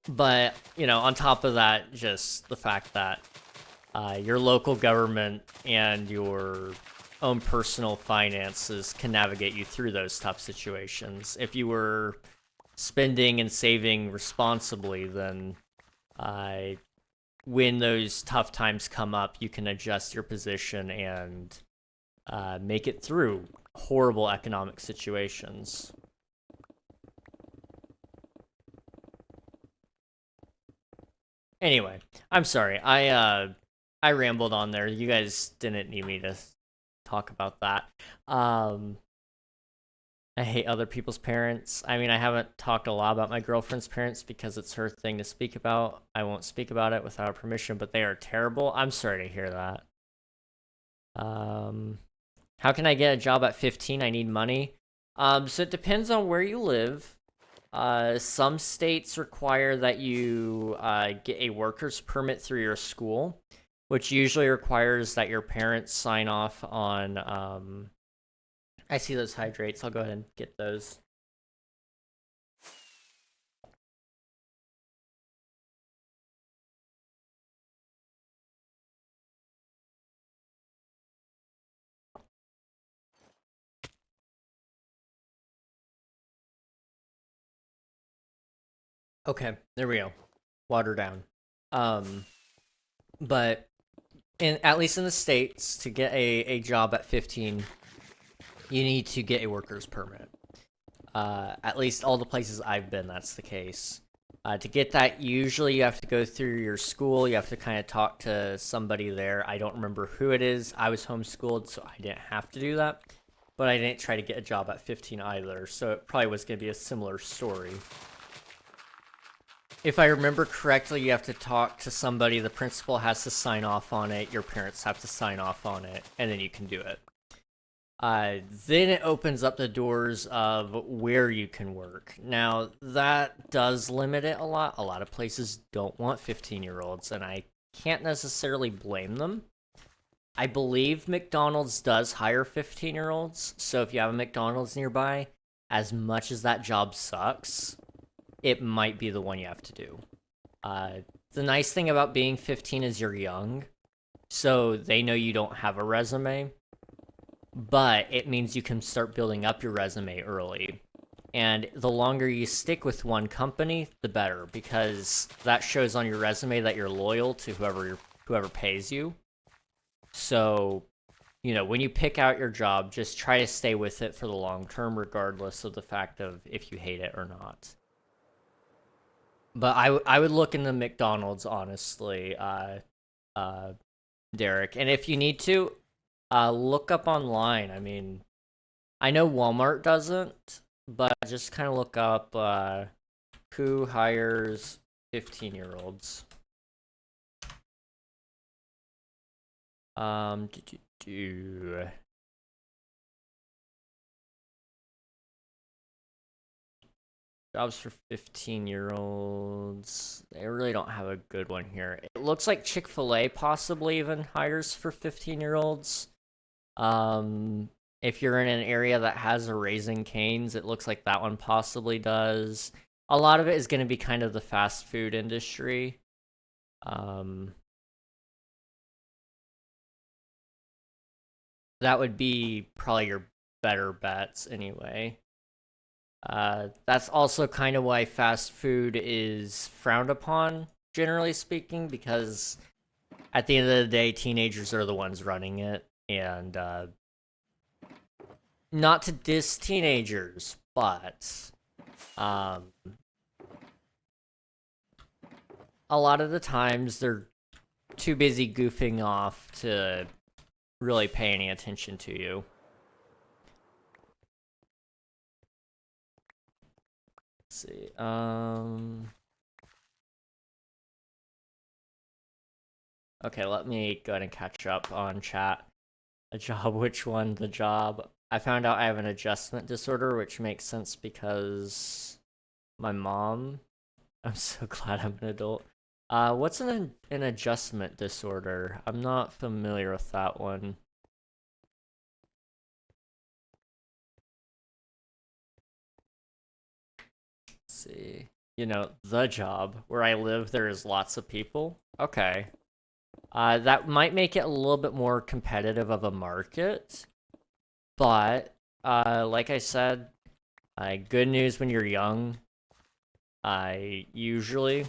But on top of that, just the fact that your local government and your own personal finances can navigate you through those tough situations. If you were spending and saving responsibly, then when those tough times come up, you can adjust your position and make it through horrible economic situations. Anyway, I'm sorry. I rambled on there. You guys didn't need me to talk about that. I hate other people's parents. I mean, I haven't talked a lot about my girlfriend's parents because it's her thing to speak about. I won't speak about it without her permission, but they are terrible. I'm sorry to hear that. How can I get a job at 15? I need money. So it depends on where you live. Some states require that you get a worker's permit through your school, which usually requires that your parents sign off on. I see those hydrates. I'll go ahead and get those. Okay, there we go. Water down. But at least in the States, to get a job at 15, you need to get a worker's permit. At least all the places I've been, that's the case. To get that, usually you have to go through your school. You have to kind of talk to somebody there. I don't remember who it is. I was homeschooled, so I didn't have to do that. But I didn't try to get a job at 15 either, so it probably was going to be a similar story. If I remember correctly, you have to talk to somebody. The principal has to sign off on it. Your parents have to sign off on it, and then you can do it. Then it opens up the doors of where you can work. Now, that does limit it a lot. A lot of places don't want 15-year-olds, and I can't necessarily blame them. I believe McDonald's does hire 15-year-olds, so if you have a McDonald's nearby, as much as that job sucks, it might be the one you have to do. The nice thing about being 15 is you're young, so they know you don't have a resume, but it means you can start building up your resume early. And the longer you stick with one company, the better, because that shows on your resume that you're loyal to whoever pays you. So, when you pick out your job, just try to stay with it for the long term, regardless of the fact of if you hate it or not. But I would look into McDonald's, honestly, Derek. And if you need to, look up online. I mean, I know Walmart doesn't, but just kind of look up who hires 15-year-olds. Do. Jobs for 15-year-olds. They really don't have a good one here. It looks like Chick-fil-A possibly even hires for 15-year-olds. If you're in an area that has a Raising Cane's, it looks like that one possibly does. A lot of it is going to be kind of the fast food industry. That would be probably your better bets anyway. That's also kind of why fast food is frowned upon, generally speaking, because at the end of the day, teenagers are the ones running it, and not to diss teenagers, but a lot of the times they're too busy goofing off to really pay any attention to you. Let's see. Okay, let me go ahead and catch up on chat. A job, which one? The job. I found out I have an adjustment disorder, which makes sense because my mom. I'm so glad I'm an adult. What's an adjustment disorder? I'm not familiar with that one. Let's see. You know, the job. Where I live, there is lots of people. Okay. That might make it a little bit more competitive of a market. But, like I said, good news when you're young. Usually,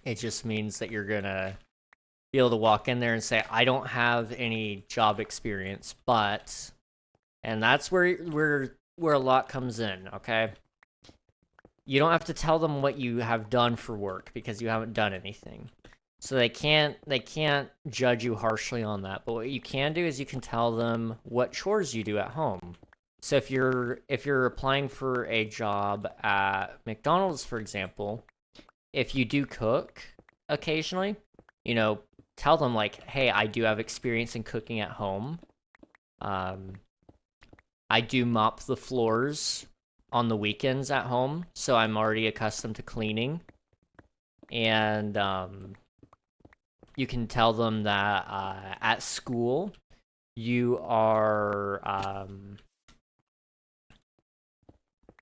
it just means that you're gonna be able to walk in there and say, I don't have any job experience, but... And that's where a lot comes in, okay? You don't have to tell them what you have done for work, because you haven't done anything. So they can't judge you harshly on that. But what you can do is you can tell them what chores you do at home. So if you're applying for a job at McDonald's, for example, if you do cook occasionally, you know, tell them like, hey, I do have experience in cooking at home. I do mop the floors on the weekends at home, so I'm already accustomed to cleaning. And you can tell them that at school you are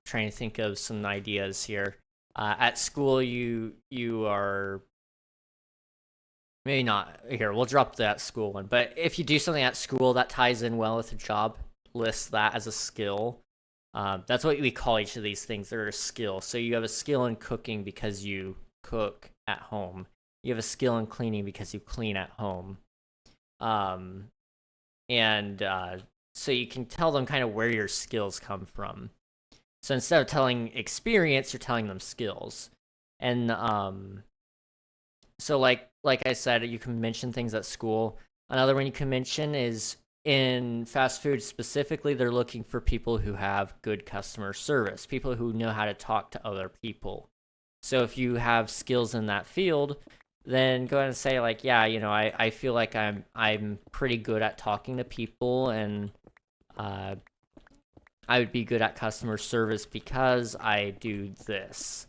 trying to think of some ideas here. At school you are maybe not here. We'll drop that school one, but if you do something at school that ties in well with the job, list that as a skill. That's what we call each of these things. They're a skill. So you have a skill in cooking because you cook at home. You have a skill in cleaning because you clean at home. So you can tell them kind of where your skills come from. So instead of telling experience, you're telling them skills. And so like I said, you can mention things at school. Another one you can mention is in fast food specifically, they're looking for people who have good customer service, people who know how to talk to other people. So if you have skills in that field, then go ahead and say like, yeah, you know, I feel like I'm pretty good at talking to people, and I would be good at customer service because I do this.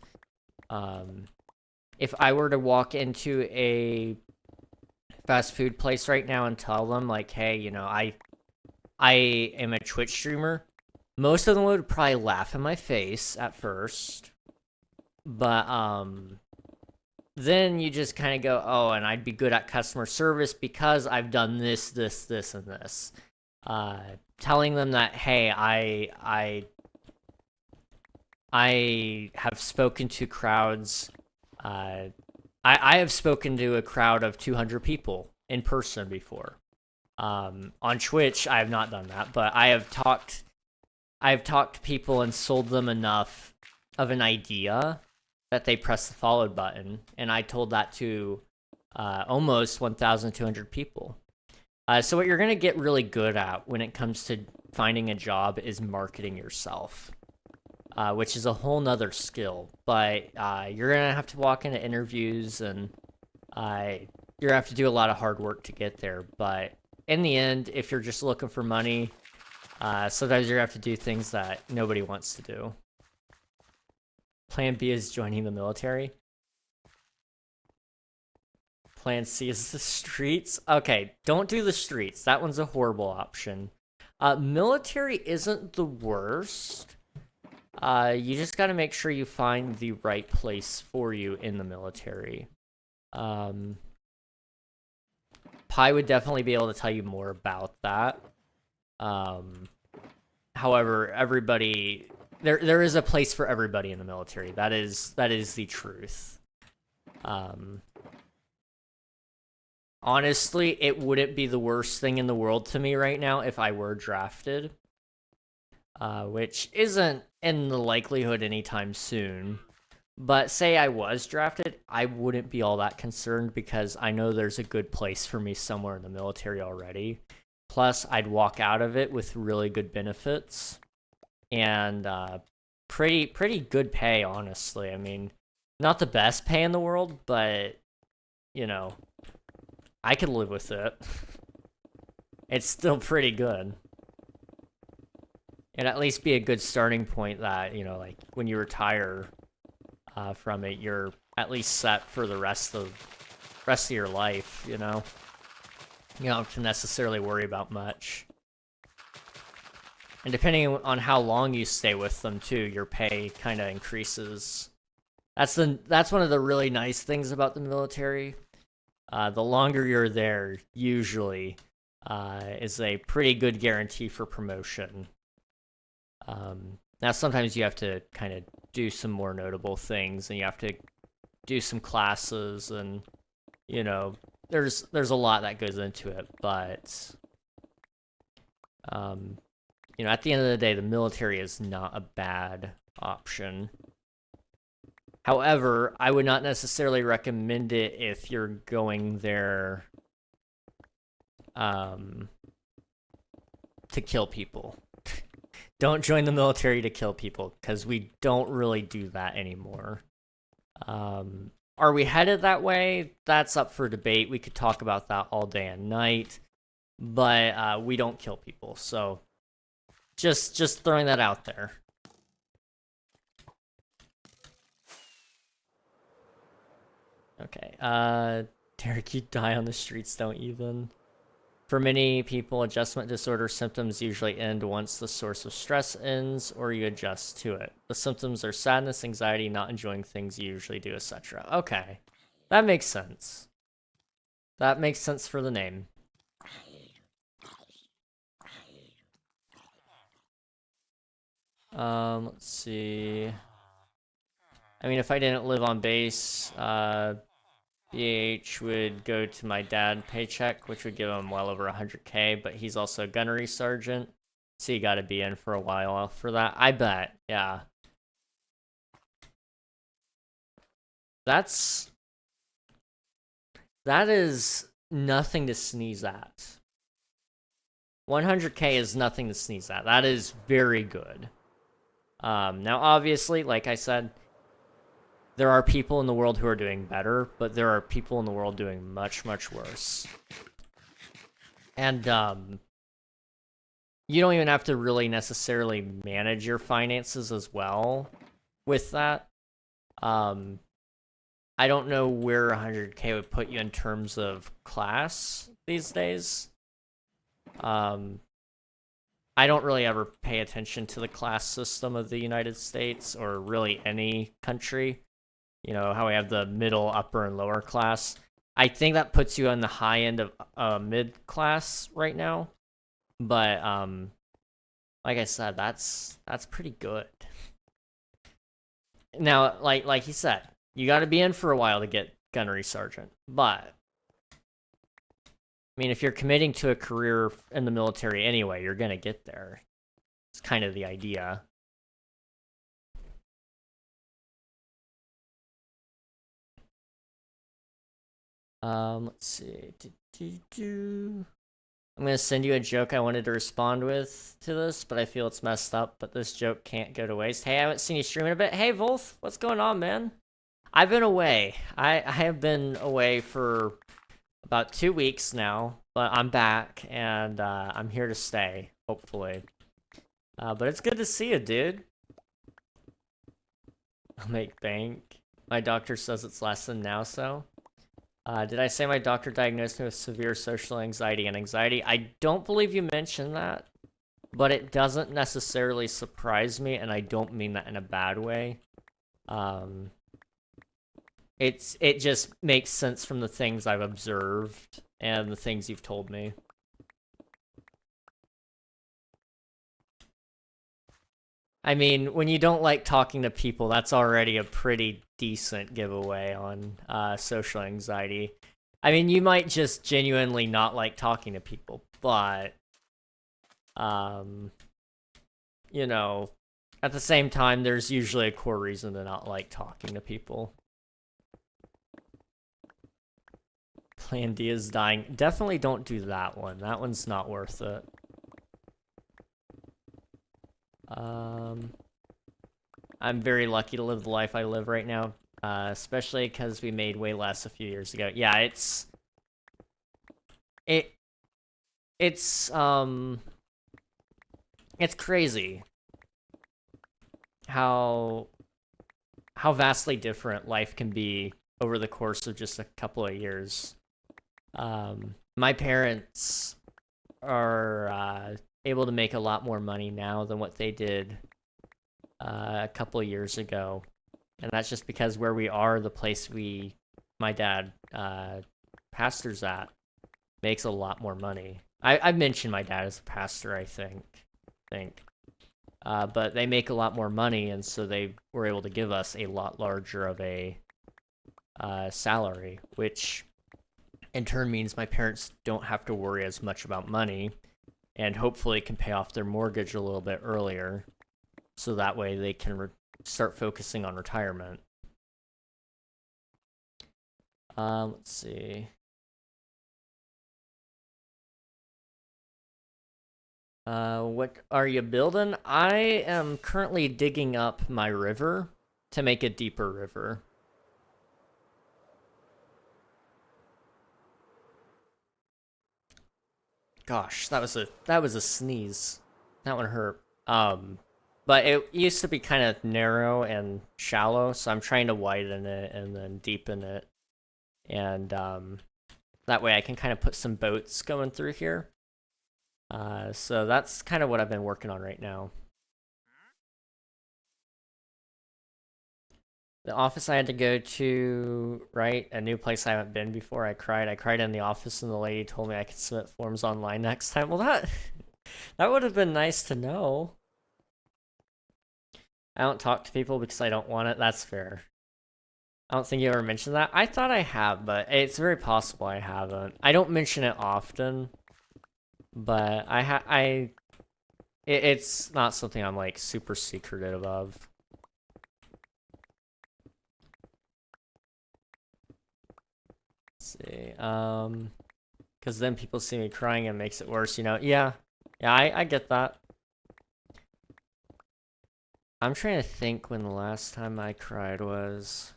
If I were to walk into a fast food place right now and tell them like, hey, you know, I am a Twitch streamer, most of them would probably laugh in my face at first, but then you just kind of go, oh, and I'd be good at customer service because I've done this, this, this, and this. Telling them that, hey, I have spoken to crowds. I have spoken to a crowd of 200 people in person before. On Twitch, I have not done that, but I have talked to people and sold them enough of an idea that they press the follow button, and I told that to almost 1,200 people. So what you're going to get really good at when it comes to finding a job is marketing yourself, which is a whole nother skill. But you're going to have to walk into interviews, and you're going to have to do a lot of hard work to get there. But in the end, if you're just looking for money, sometimes you're going to have to do things that nobody wants to do. Plan B is joining the military. Plan C is the streets. Okay, don't do the streets. That one's a horrible option. Military isn't the worst. You just gotta make sure you find the right place for you in the military. Pi would definitely be able to tell you more about that. However, everybody... There is a place for everybody in the military. That is the truth. Honestly, it wouldn't be the worst thing in the world to me right now if I were drafted. Which isn't in the likelihood anytime soon. But say I was drafted, I wouldn't be all that concerned because I know there's a good place for me somewhere in the military already. Plus, I'd walk out of it with really good benefits. And pretty good pay, honestly. I mean, not the best pay in the world, but, you know... I could live with it. It's still pretty good. It'd at least be a good starting point that, you know, like, when you retire from it, you're at least set for the rest of your life, you know? You don't have to necessarily worry about much. And depending on how long you stay with them, too, your pay kind of increases. That's one of the really nice things about the military. The longer you're there, usually, is a pretty good guarantee for promotion. Now, sometimes you have to kind of do some more notable things, and you have to do some classes, and, you know, there's a lot that goes into it, but, you know, at the end of the day, the military is not a bad option. However, I would not necessarily recommend it if you're going there to kill people. Don't join the military to kill people, because we don't really do that anymore. Are we headed that way? That's up for debate. We could talk about that all day and night, but we don't kill people, so just throwing that out there. Okay, Derek, you die on the streets, don't even. For many people, adjustment disorder symptoms usually end once the source of stress ends, or you adjust to it. The symptoms are sadness, anxiety, not enjoying things you usually do, etc. Okay, that makes sense. That makes sense for the name. Let's see. I mean, if I didn't live on base, BH would go to my dad paycheck, which would give him well over 100K, but he's also a gunnery sergeant, so you gotta be in for a while for that. I bet, yeah. That is nothing to sneeze at. 100K is nothing to sneeze at. That is very good. Now, obviously, like I said, there are people in the world who are doing better, but there are people in the world doing much, much worse. And, you don't even have to really necessarily manage your finances as well with that. I don't know where 100K would put you in terms of class these days. I don't really ever pay attention to the class system of the United States, or really any country. You know, how we have the middle, upper, and lower class. I think that puts you on the high end of mid-class right now. But, like I said, that's pretty good. Now, like he said, you gotta be in for a while to get gunnery sergeant. But, I mean, if you're committing to a career in the military anyway, you're gonna get there. It's kind of the idea. Let's see. I'm gonna send you a joke I wanted to respond with to this, but I feel it's messed up, but this joke can't go to waste. Hey, I haven't seen you stream in a bit. Hey, Wolf, what's going on, man? I've been away. I have been away for about 2 weeks now, but I'm back, and I'm here to stay, hopefully. But it's good to see you, dude. I'll make bank. My doctor says it's less than now, so. Did I say my doctor diagnosed me with severe social anxiety and anxiety? I don't believe you mentioned that, but it doesn't necessarily surprise me, and I don't mean that in a bad way. It just makes sense from the things I've observed and the things you've told me. I mean, when you don't like talking to people, that's already a pretty decent giveaway on social anxiety. I mean, you might just genuinely not like talking to people, but, you know, at the same time, there's usually a core reason to not like talking to people. Plan D is dying. Definitely don't do that one. That one's not worth it. I'm very lucky to live the life I live right now, especially because we made way less a few years ago. Yeah, it's crazy how vastly different life can be over the course of just a couple of years. My parents are able to make a lot more money now than what they did a couple of years ago, and that's just because where we are, the place my dad pastors at, makes a lot more money. I mentioned my dad as a pastor, I think, but they make a lot more money, and so they were able to give us a lot larger of a salary, which in turn means my parents don't have to worry as much about money, and hopefully can pay off their mortgage a little bit earlier, so that way they can start focusing on retirement. Let's see. What are you building? I am currently digging up my river to make a deeper river. Gosh, that was a sneeze. That one hurt. But it used to be kind of narrow and shallow, so I'm trying to widen it and then deepen it. And that way I can kind of put some boats going through here. So that's kind of what I've been working on right now. The office I had to go to, right? A new place I haven't been before. I cried in the office, and the lady told me I could submit forms online next time. Well, that would have been nice to know. I don't talk to people because I don't want it. That's fair. I don't think you ever mentioned that. I thought I have, but it's very possible I haven't. I don't mention it often, but it's not something I'm like super secretive of. Let's see, because then people see me crying and it makes it worse, you know? Yeah, I get that. I'm trying to think when the last time I cried was.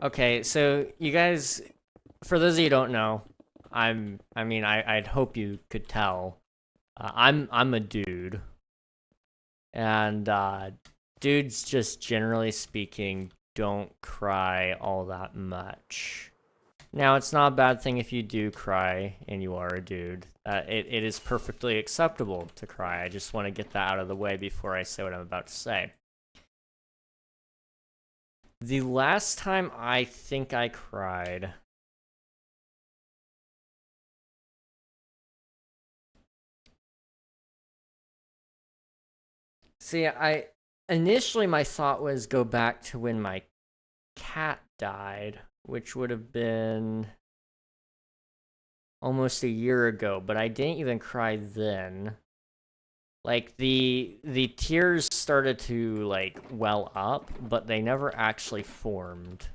Okay, so you guys, for those of you who don't know, I'd hope you could tell. I'm a dude, and dudes, just generally speaking, don't cry all that much. Now, it's not a bad thing if you do cry and you are a dude. It is perfectly acceptable to cry. I just want to get that out of the way before I say what I'm about to say. The last time I think I cried. See, initially my thought was go back to when my cat died, which would have been almost a year ago, but I didn't even cry then. Like, the tears started to, like, well up, but they never actually formed.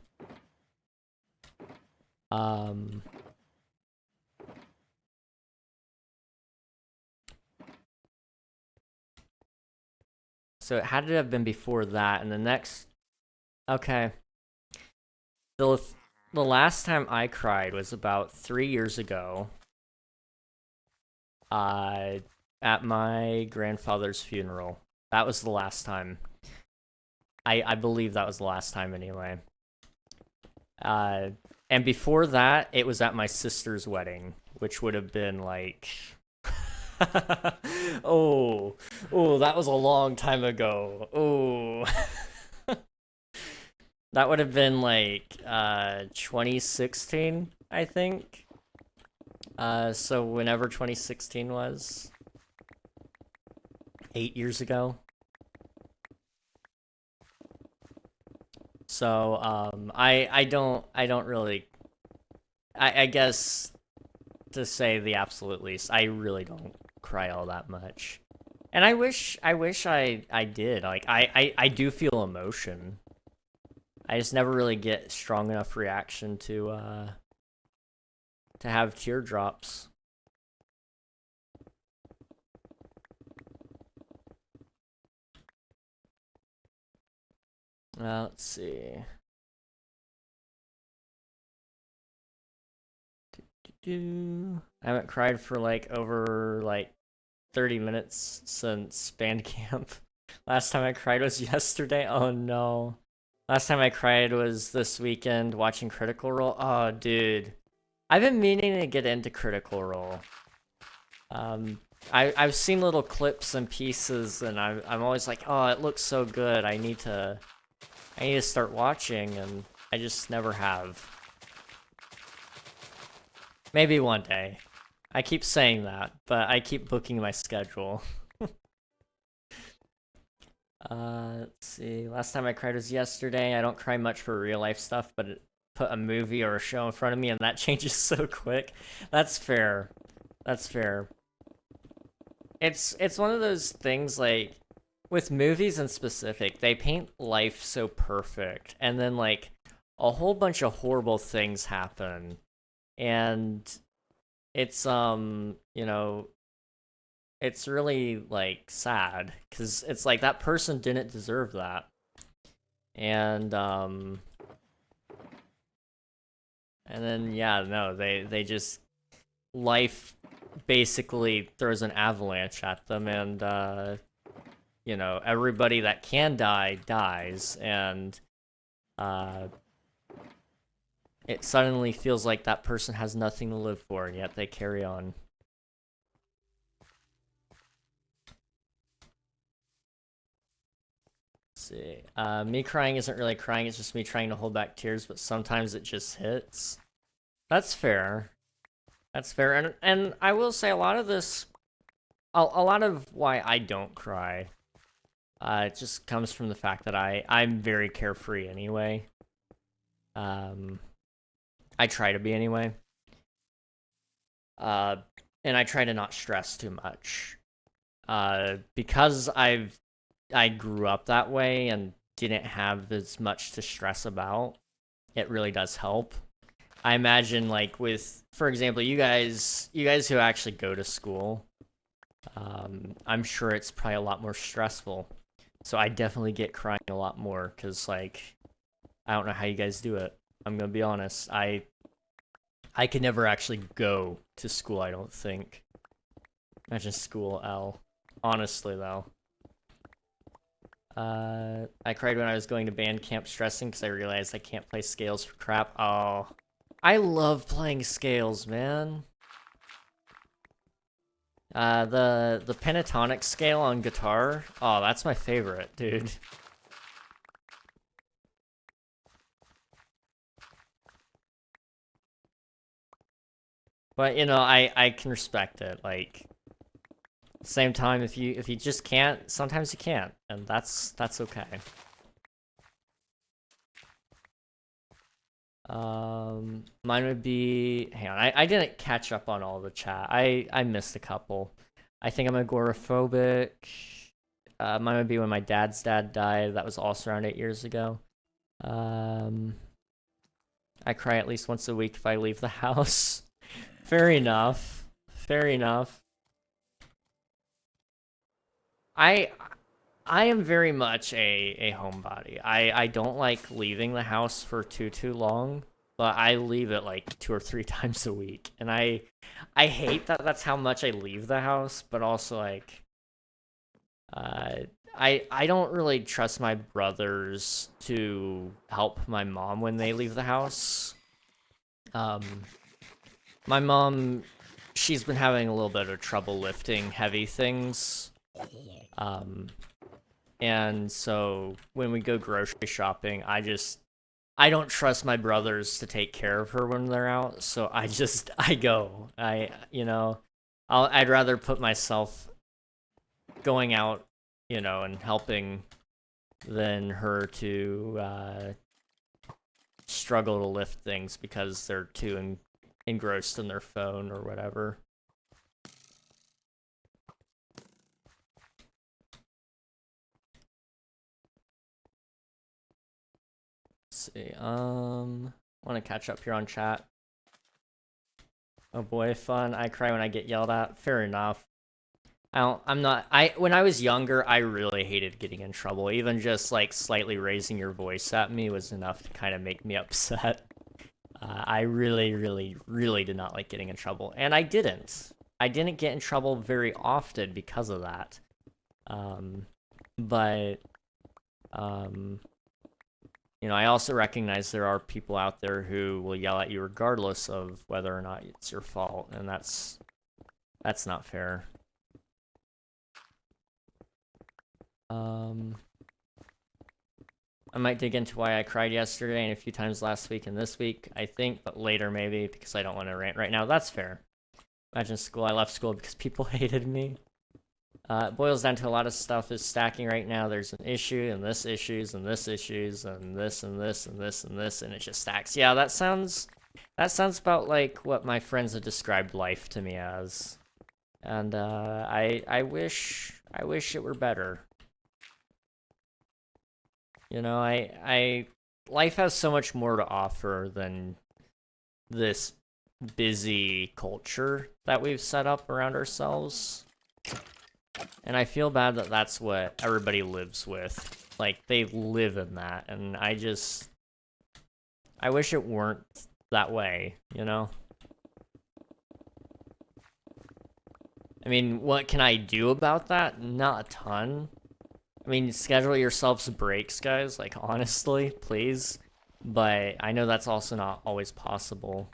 So it had to have been before that, and the next... Okay. the last time I cried was about 3 years ago. At my grandfather's funeral. That was the last time. I believe that was the last time anyway. And before that, it was at my sister's wedding, which would have been like... oh, that was a long time ago. Oh. That would have been like 2016, I think. So whenever 2016 was, 8 years ago. So I don't really, I guess, to say the absolute least, I really don't cry all that much. And I wish I did. Like I do feel emotion. I just never really get strong enough reaction to have teardrops. Let's see. I haven't cried for like over like 30 minutes since band camp. Last time I cried was yesterday. Oh no. Last time I cried was this weekend watching Critical Role. Oh dude. I've been meaning to get into Critical Role. I've seen little clips and pieces, and I'm always like, oh, it looks so good. I need to start watching, and I just never have. Maybe one day. I keep saying that, but I keep booking my schedule. Let's see. Last time I cried was yesterday. I don't cry much for real life stuff, but put a movie or a show in front of me and that changes so quick. That's fair. That's fair. It's one of those things, like, with movies in specific, they paint life so perfect, and then, like, a whole bunch of horrible things happen, and it's, you know, it's really, like, sad, because it's like, that person didn't deserve that, and then, yeah, no, they just, life basically throws an avalanche at them, and, you know, everybody that can die, dies, and, it suddenly feels like that person has nothing to live for, and yet they carry on. Let's see. Me crying isn't really crying, it's just me trying to hold back tears, but sometimes it just hits. That's fair. That's fair, and I will say a lot of this, a lot of why I don't cry, it just comes from the fact that I'm very carefree anyway. I try to be anyway. And I try to not stress too much. Because I grew up that way and didn't have as much to stress about, it really does help. I imagine, like, with, for example, you guys who actually go to school, I'm sure it's probably a lot more stressful. So I definitely get crying a lot more, because, like, I don't know how you guys do it. I'm gonna be honest. I could never actually go to school, I don't think. Imagine school, L. Honestly, though. I cried when I was going to band camp stressing because I realized I can't play scales for crap. Oh. I love playing scales, man. The pentatonic scale on guitar. Oh, that's my favorite, dude. But, you know, I can respect it. Like, at the same time, if you just can't, sometimes you can't, and that's okay. Mine would be, hang on, I didn't catch up on all the chat. I missed a couple. I think I'm agoraphobic. Mine would be when my dad's dad died. That was also around 8 years ago. I cry at least once a week if I leave the house. Fair enough. Fair enough. I am very much a homebody. I don't like leaving the house for too long. but I leave it like 2 or 3 times a week, and I hate that that's how much I leave the house, but also like I don't really trust my brothers to help my mom when they leave the house. My mom, she's been having a little bit of trouble lifting heavy things. And so when we go grocery shopping, I don't trust my brothers to take care of her when they're out, so I go. I'd rather put myself going out, and helping than her to struggle to lift things because they're too engrossed in their phone or whatever. Let's see. Want to catch up here on chat. Oh boy, fun. I cry when I get yelled at. Fair enough. When I was younger, I really hated getting in trouble. Even just like slightly raising your voice at me was enough to kind of make me upset. I really, really, really did not like getting in trouble. And I didn't get in trouble very often because of that. I also recognize there are people out there who will yell at you regardless of whether or not it's your fault, and that's not fair. I might dig into why I cried yesterday and a few times last week and this week, I think, but later maybe, because I don't want to rant right now. That's fair. Imagine school. I left school because people hated me. It boils down to a lot of stuff is stacking right now. There's an issue, and this issues, and this issues, and this, and this, and this, and this, and it just stacks. Yeah, that sounds about like what my friends have described life to me as. And I wish it were better. Life has so much more to offer than this busy culture that we've set up around ourselves. And I feel bad that that's what everybody lives with. Like, they live in that, and I wish it weren't that way, I mean, what can I do about that? Not a ton. I mean, schedule yourselves breaks, guys, like, honestly, please. But I know that's also not always possible.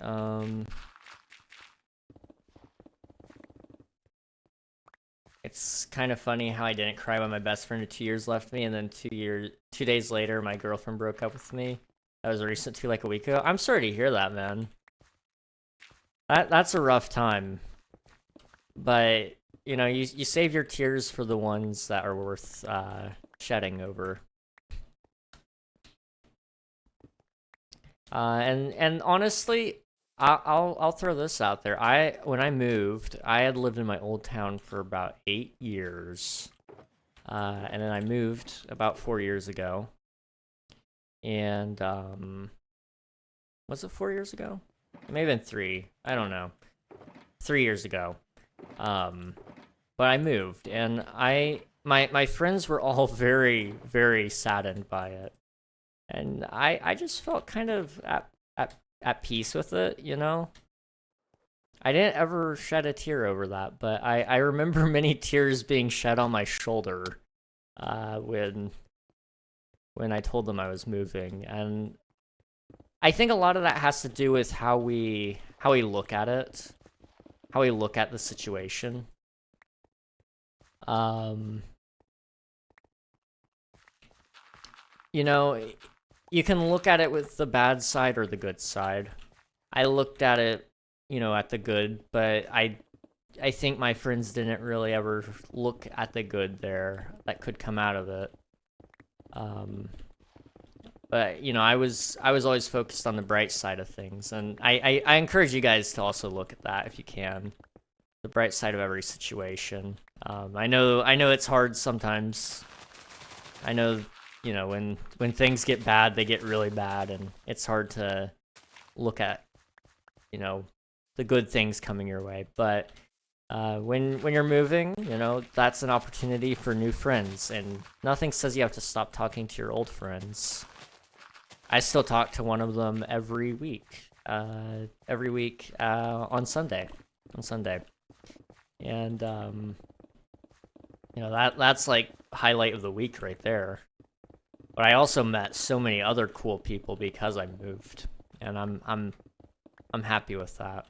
Okay, it's kind of funny how I didn't cry when my best friend of 2 years left me, and then 2 days later, my girlfriend broke up with me. That was recent too, like a week ago. I'm sorry to hear that, man. That's a rough time. But, you save your tears for the ones that are worth shedding over. And honestly, I'll throw this out there. When I moved, I had lived in my old town for about 8 years. And then I moved about 4 years ago. And, was it 4 years ago? It may have been 3. I don't know. 3 years ago. But I moved, and my friends were all very, very saddened by it. And I just felt kind of at peace with it, I didn't ever shed a tear over that, but I remember many tears being shed on my shoulder, when I told them I was moving. And I think a lot of that has to do with how we look at it, how we look at the situation. You can look at it with the bad side or the good side. I looked at it, at the good, but I think my friends didn't really ever look at the good there that could come out of it. But I was always focused on the bright side of things, and I encourage you guys to also look at that if you can, the bright side of every situation. I know it's hard sometimes. I know, when things get bad, they get really bad, and it's hard to look at, the good things coming your way. But When you're moving, you know, that's an opportunity for new friends, and nothing says you have to stop talking to your old friends. I still talk to one of them every week. On Sunday. And you know, that's like highlight of the week right there. But I also met so many other cool people because I moved, and I'm happy with that.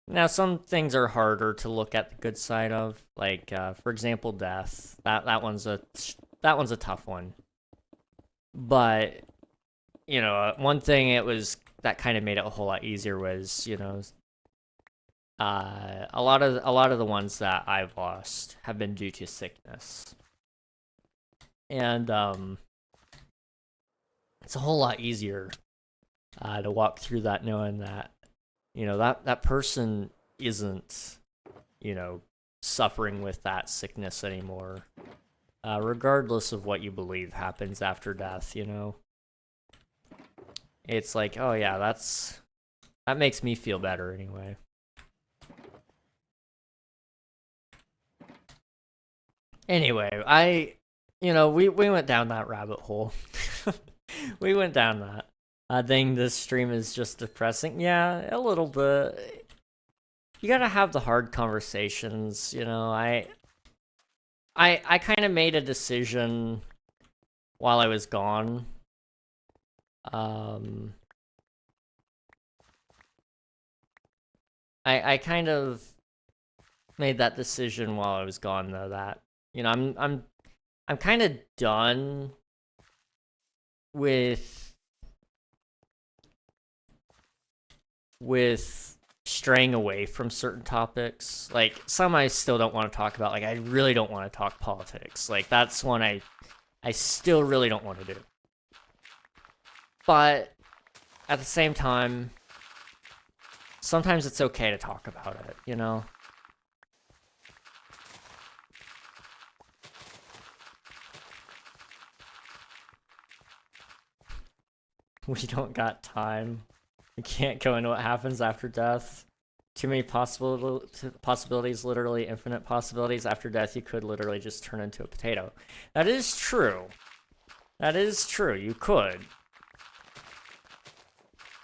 Now, some things are harder to look at the good side of, like for example, death. That one's a tough one. But you know, one thing that kind of made it a whole lot easier was, you know, a lot of the ones that I've lost have been due to sickness, and it's a whole lot easier to walk through that knowing that, you know, that person isn't, you know, suffering with that sickness anymore, regardless of what you believe happens after death. You know, it's like, oh yeah, that makes me feel better anyway. Anyway, you know, we went down that rabbit hole. We went down that. I think this stream is just depressing. Yeah, a little bit. You gotta have the hard conversations, you know. I kind of made a decision while I was gone. I kind of made that decision while I was gone, though, that, you know, I'm kind of done with straying away from certain topics. Like, some I still don't want to talk about. Like, I really don't want to talk politics. Like, that's one I still really don't want to do. But at the same time, sometimes it's okay to talk about it, you know? We don't got time. We can't go into what happens after death. Too many possibilities, literally infinite possibilities. After death, you could literally just turn into a potato. That is true. That is true. You could.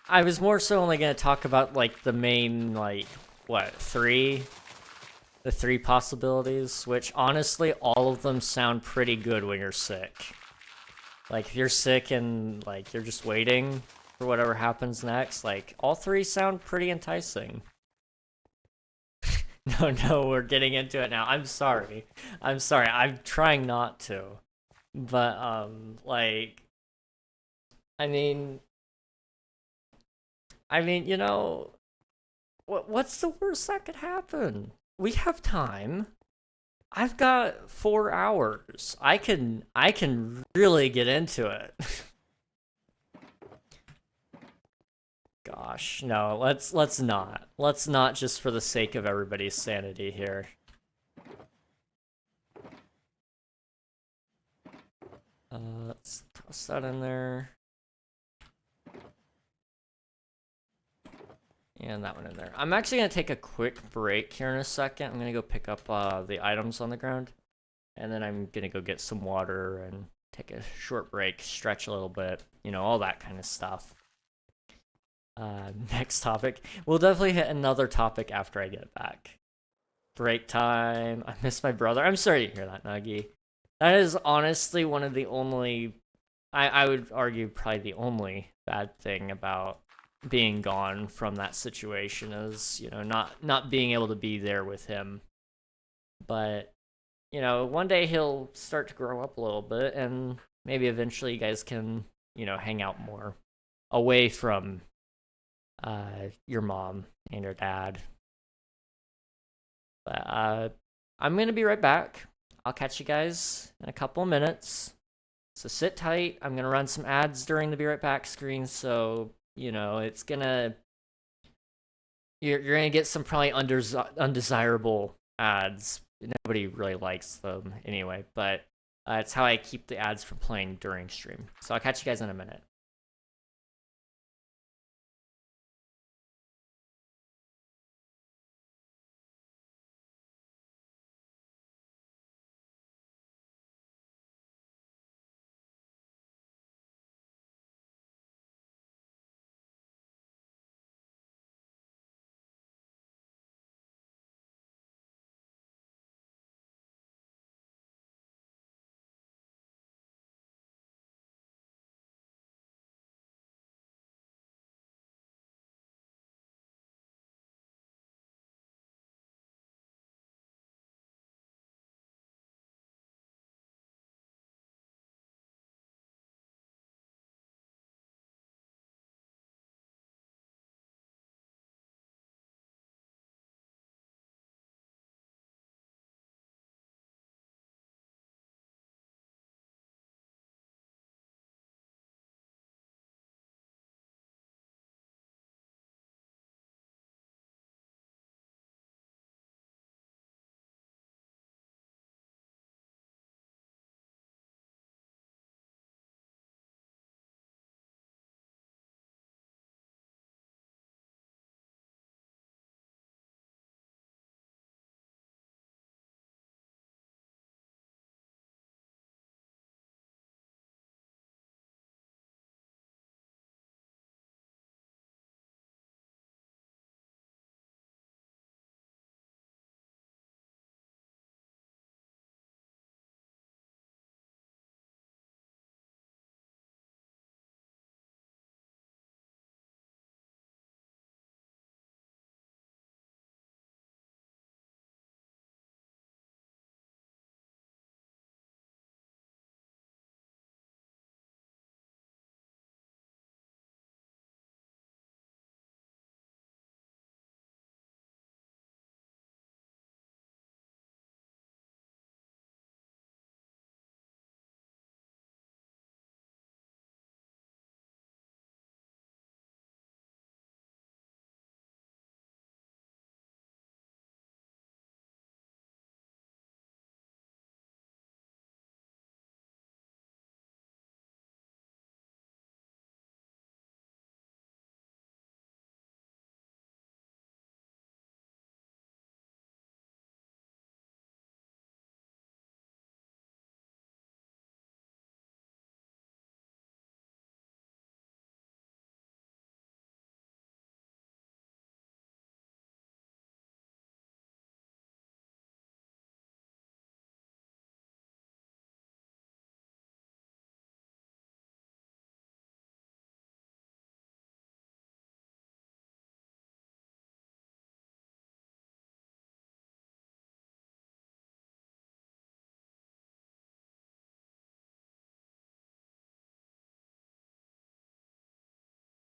I was more so only going to talk about, like, the main, like, what, three? The three possibilities, which, honestly, all of them sound pretty good when you're sick. Like, if you're sick and, like, you're just waiting for whatever happens next, like, all three sound pretty enticing. No, we're getting into it now. I'm sorry. I'm trying not to. But, like, I mean, you know, what's the worst that could happen? We have time. I've got 4 hours. I can really get into it. Gosh, no, let's not. Let's not, just for the sake of everybody's sanity here. Let's toss that in there. And that one in there. I'm actually going to take a quick break here in a second. I'm going to go pick up the items on the ground. And then I'm going to go get some water and take a short break, stretch a little bit, you know, all that kind of stuff. Next topic. We'll definitely hit another topic after I get back. Break time. I miss my brother. I'm sorry to hear that, Nuggy. That is honestly one of the only, I would argue probably the only bad thing about being gone from that situation is, you know, not being able to be there with him. But, you know, one day he'll start to grow up a little bit, and maybe eventually you guys can, you know, hang out more away from your mom and your dad. But I'm gonna be right back. I'll catch you guys in a couple of minutes. So sit tight. I'm gonna run some ads during the be right back screen, so you know it's gonna you're gonna get some probably undesirable ads. Nobody really likes them anyway, but it's how I keep the ads from playing during stream. So I'll catch you guys in a minute.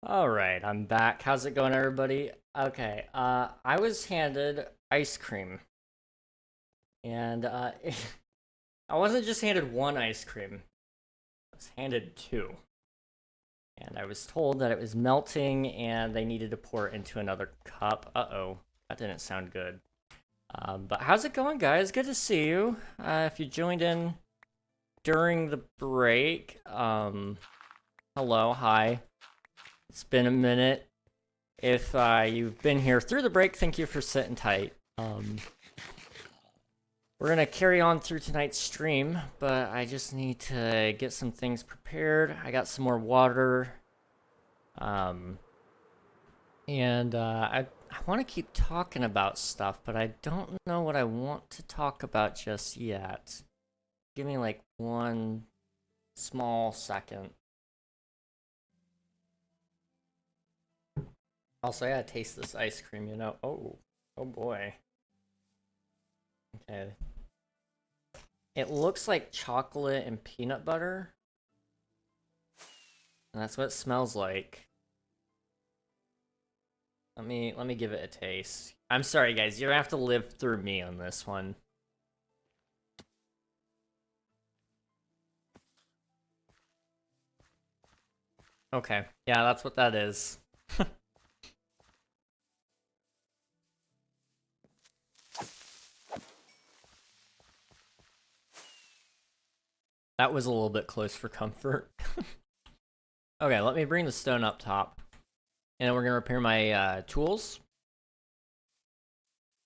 Alright, I'm back. How's it going, everybody? Okay, I was handed ice cream. And, I wasn't just handed one ice cream. I was handed two. And I was told that it was melting and they needed to pour it into another cup. Uh-oh, that didn't sound good. But how's it going, guys? Good to see you. If you joined in during the break, hello, hi. It's been a minute. If you've been here through the break, thank you for sitting tight. We're gonna carry on through tonight's stream, but I just need to get some things prepared. I got some more water. And I want to keep talking about stuff, but I don't know what I want to talk about just yet. Give me like one small second. Also, I gotta taste this ice cream, you know. Oh boy. Okay. It looks like chocolate and peanut butter. And that's what it smells like. Let me give it a taste. I'm sorry, guys. You're gonna have to live through me on this one. Okay. Yeah, that's what that is. That was a little bit close for comfort. Okay, let me bring the stone up top. And then we're going to repair my tools.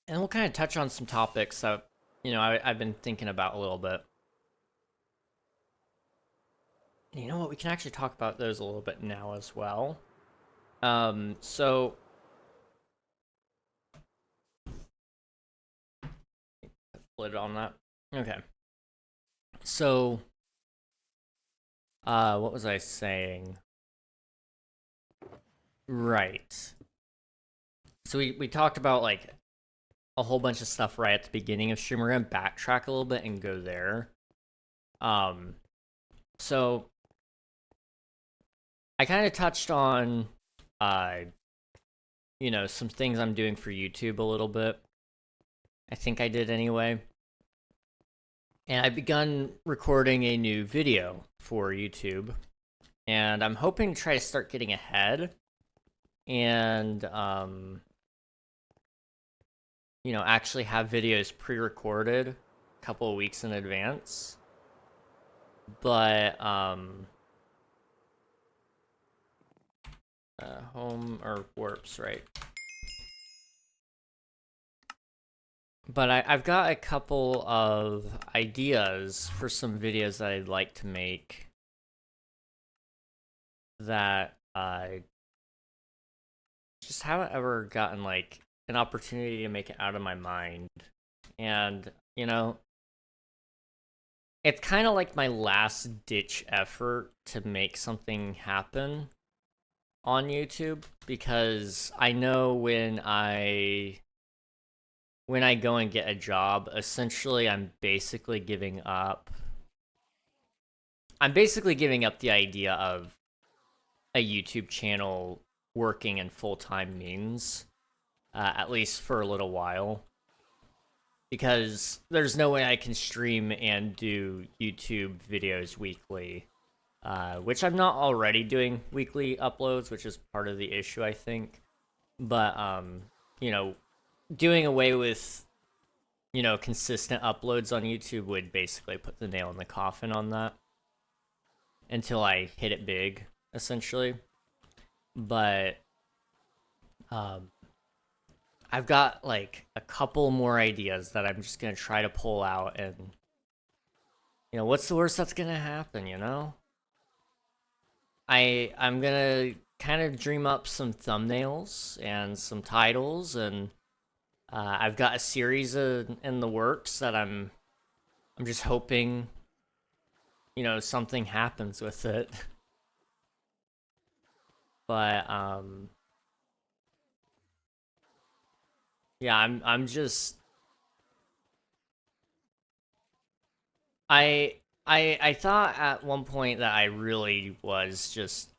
And we'll kind of touch on some topics that, I've been thinking about a little bit. And you know what? We can actually talk about those a little bit now as well. So... Lid on that. Okay. So... what was I saying? Right. So we talked about, like, a whole bunch of stuff right at the beginning of stream. We're gonna backtrack a little bit and go there. So I kind of touched on, some things I'm doing for YouTube a little bit. I think I did anyway. And I've begun recording a new video for YouTube. And I'm hoping to try to start getting ahead. And, actually have videos pre-recorded a couple of weeks in advance. But, home or warps, right? But I've got a couple of ideas for some videos that I'd like to make that I just haven't ever gotten, like, an opportunity to make it out of my mind. And, it's kind of like my last-ditch effort to make something happen on YouTube, because I know when I go and get a job, essentially I'm basically giving up the idea of a YouTube channel working in full-time means, at least for a little while, because there's no way I can stream and do YouTube videos weekly, which I'm not already doing weekly uploads, which is part of the issue, I think. But, doing away with, consistent uploads on YouTube would basically put the nail in the coffin on that until I hit it big, essentially. But, I've got, like, a couple more ideas that I'm just gonna try to pull out, and, what's the worst that's gonna happen, I'm gonna kind of dream up some thumbnails and some titles, and I've got a series in the works that I'm just hoping, something happens with it. But yeah, I'm just I thought at one point that I really was just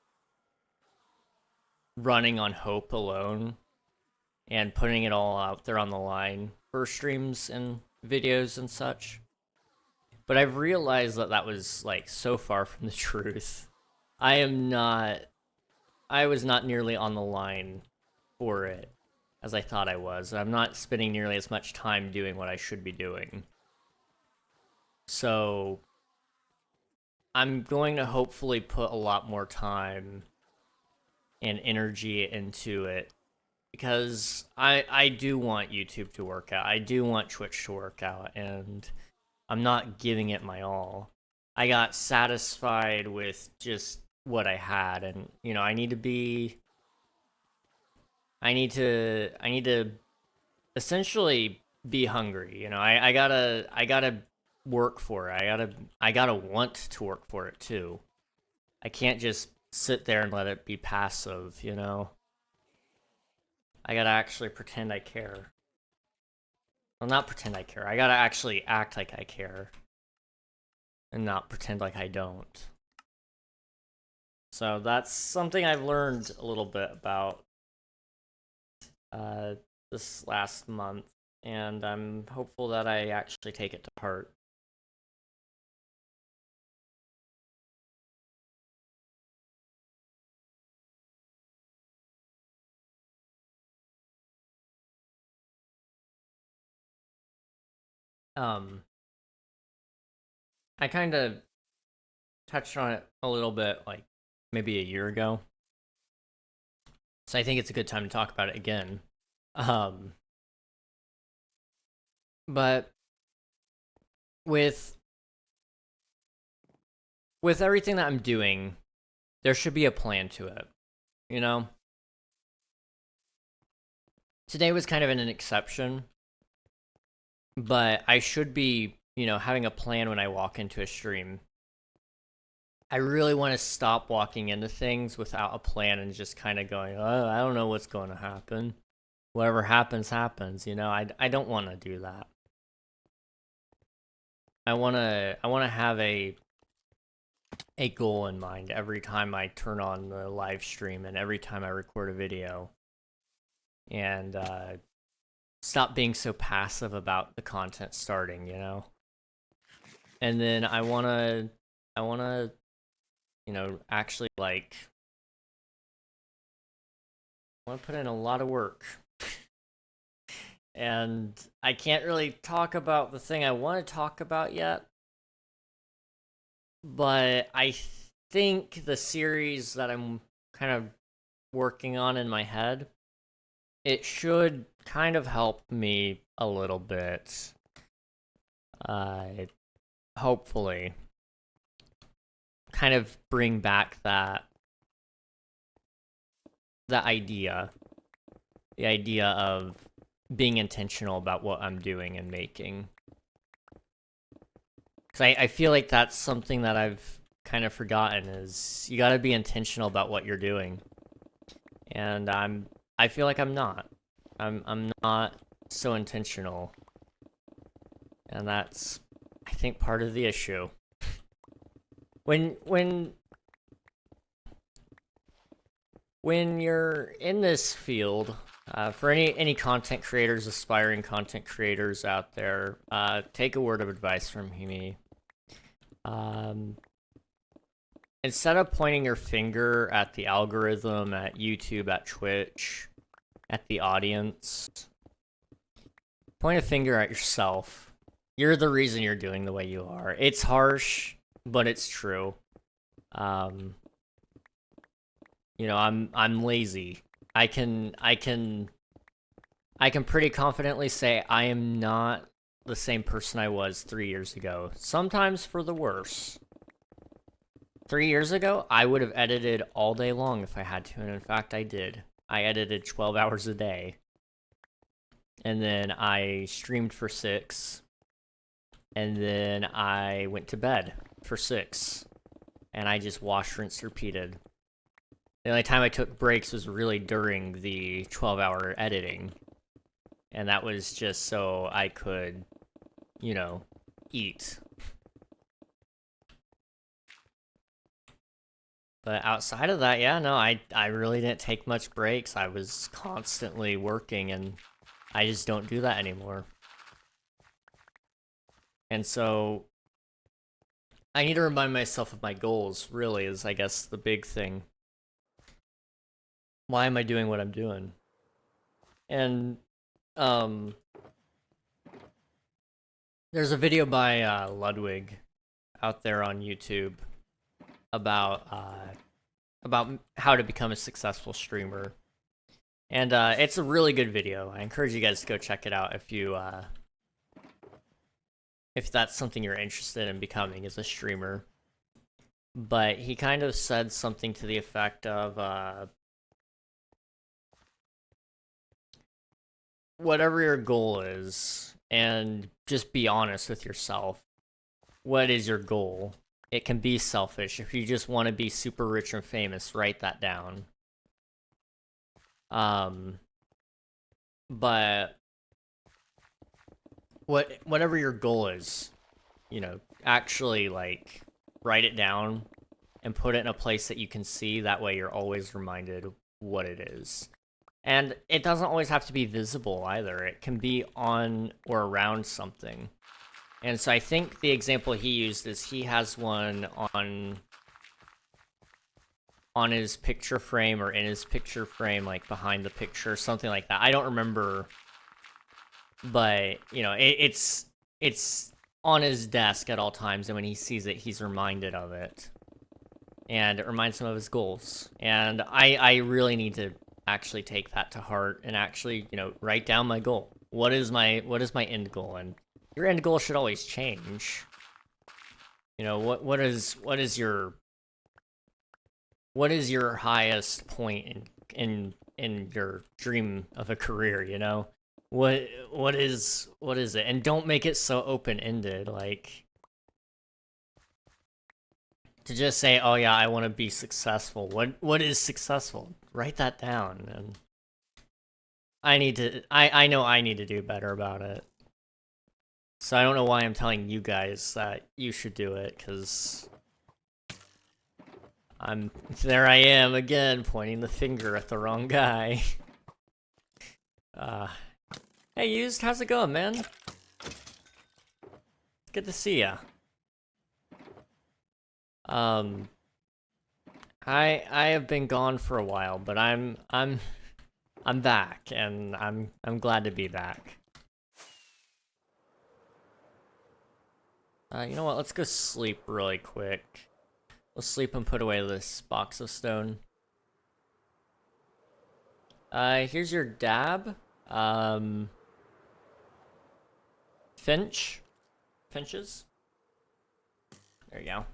running on hope alone and putting it all out there on the line for streams and videos and such. But I've realized that that was like so far from the truth. I was not nearly on the line for it as I thought I was. I'm not spending nearly as much time doing what I should be doing. So I'm going to hopefully put a lot more time and energy into it, because I do want YouTube to work out. I do want Twitch to work out, and I'm not giving it my all. I got satisfied with just what I had, and you know, I need to essentially be hungry. You know, I gotta work for it. I gotta want to work for it too. I can't just sit there and let it be passive, you know? I gotta actually pretend I care. Well, not pretend I care. I gotta actually act like I care. And not pretend like I don't. So that's something I've learned a little bit about this last month. And I'm hopeful that I actually take it to heart. I kind of touched on it a little bit, like maybe a year ago. So I think it's a good time to talk about it again. But with everything that I'm doing, there should be a plan to it, you know? Today was kind of an exception, but I should be, you know, having a plan when I walk into a stream. I really want to stop walking into things without a plan and just kind of going, oh, I don't know what's going to happen. Whatever happens, happens, you know? I don't want to do that. I want to have a goal in mind every time I turn on the live stream and every time I record a video. And stop being so passive about the content starting, you know? And then I want to, you know, actually, like, I want to put in a lot of work. And I can't really talk about the thing I want to talk about yet. But I think the series that I'm kind of working on in my head, it should kind of help me a little bit. Hopefully. Kind of bring back that idea. The idea of being intentional about what I'm doing and making. Because I feel like that's something that I've kind of forgotten, is you gotta be intentional about what you're doing. And I feel like I'm not. I'm not so intentional. And that's, I think, part of the issue. When you're in this field, for any content creators, aspiring content creators out there, take a word of advice from me. Instead of pointing your finger at the algorithm, at YouTube, at Twitch, at the audience, point a finger at yourself. You're the reason you're doing the way you are. It's harsh, but it's true. You know, I'm lazy. I can pretty confidently say I am not the same person I was 3 years ago. Sometimes for the worse. 3 years ago, I would have edited all day long if I had to, and in fact, I did. I edited 12 hours a day. And then I streamed for 6. And then I went to bed for 6. And I just washed, rinse, repeated. The only time I took breaks was really during the 12-hour editing. And that was just so I could, you know, eat. But outside of that, yeah, no, I really didn't take much breaks. I was constantly working, and I just don't do that anymore. And so I need to remind myself of my goals, really, is I guess the big thing. Why am I doing what I'm doing? And there's a video by Ludwig out there on YouTube about how to become a successful streamer. And it's a really good video. I encourage you guys to go check it out if that's something you're interested in becoming as a streamer. But he kind of said something to the effect of whatever your goal is, and just be honest with yourself. What is your goal? It can be selfish. If you just want to be super rich and famous, write that down. But whatever your goal is, you know, actually like write it down and put it in a place that you can see. That way you're always reminded what it is. And it doesn't always have to be visible either. It can be on or around something. And so I think the example he used is he has one on his picture frame or in his picture frame, like behind the picture, something like that. I don't remember, but you know, it's on his desk at all times, and when he sees it, he's reminded of it, and it reminds him of his goals. And I really need to actually take that to heart and actually, you know, write down my goal. What is my end goal? And your end goal should always change. You know, what is your highest point in your dream of a career, you know? What is it? And don't make it so open-ended, like to just say, "Oh yeah, I want to be successful." What is successful? Write that down. And I know I need to do better about it. So I don't know why I'm telling you guys that you should do it, cuz there I am again, pointing the finger at the wrong guy. Hey, Used, how's it going, man? Good to see ya. I have been gone for a while, but I'm back, and I'm glad to be back. You know what? Let's go sleep really quick. Let's sleep and put away this box of stone. Here's your dab. Finches. There you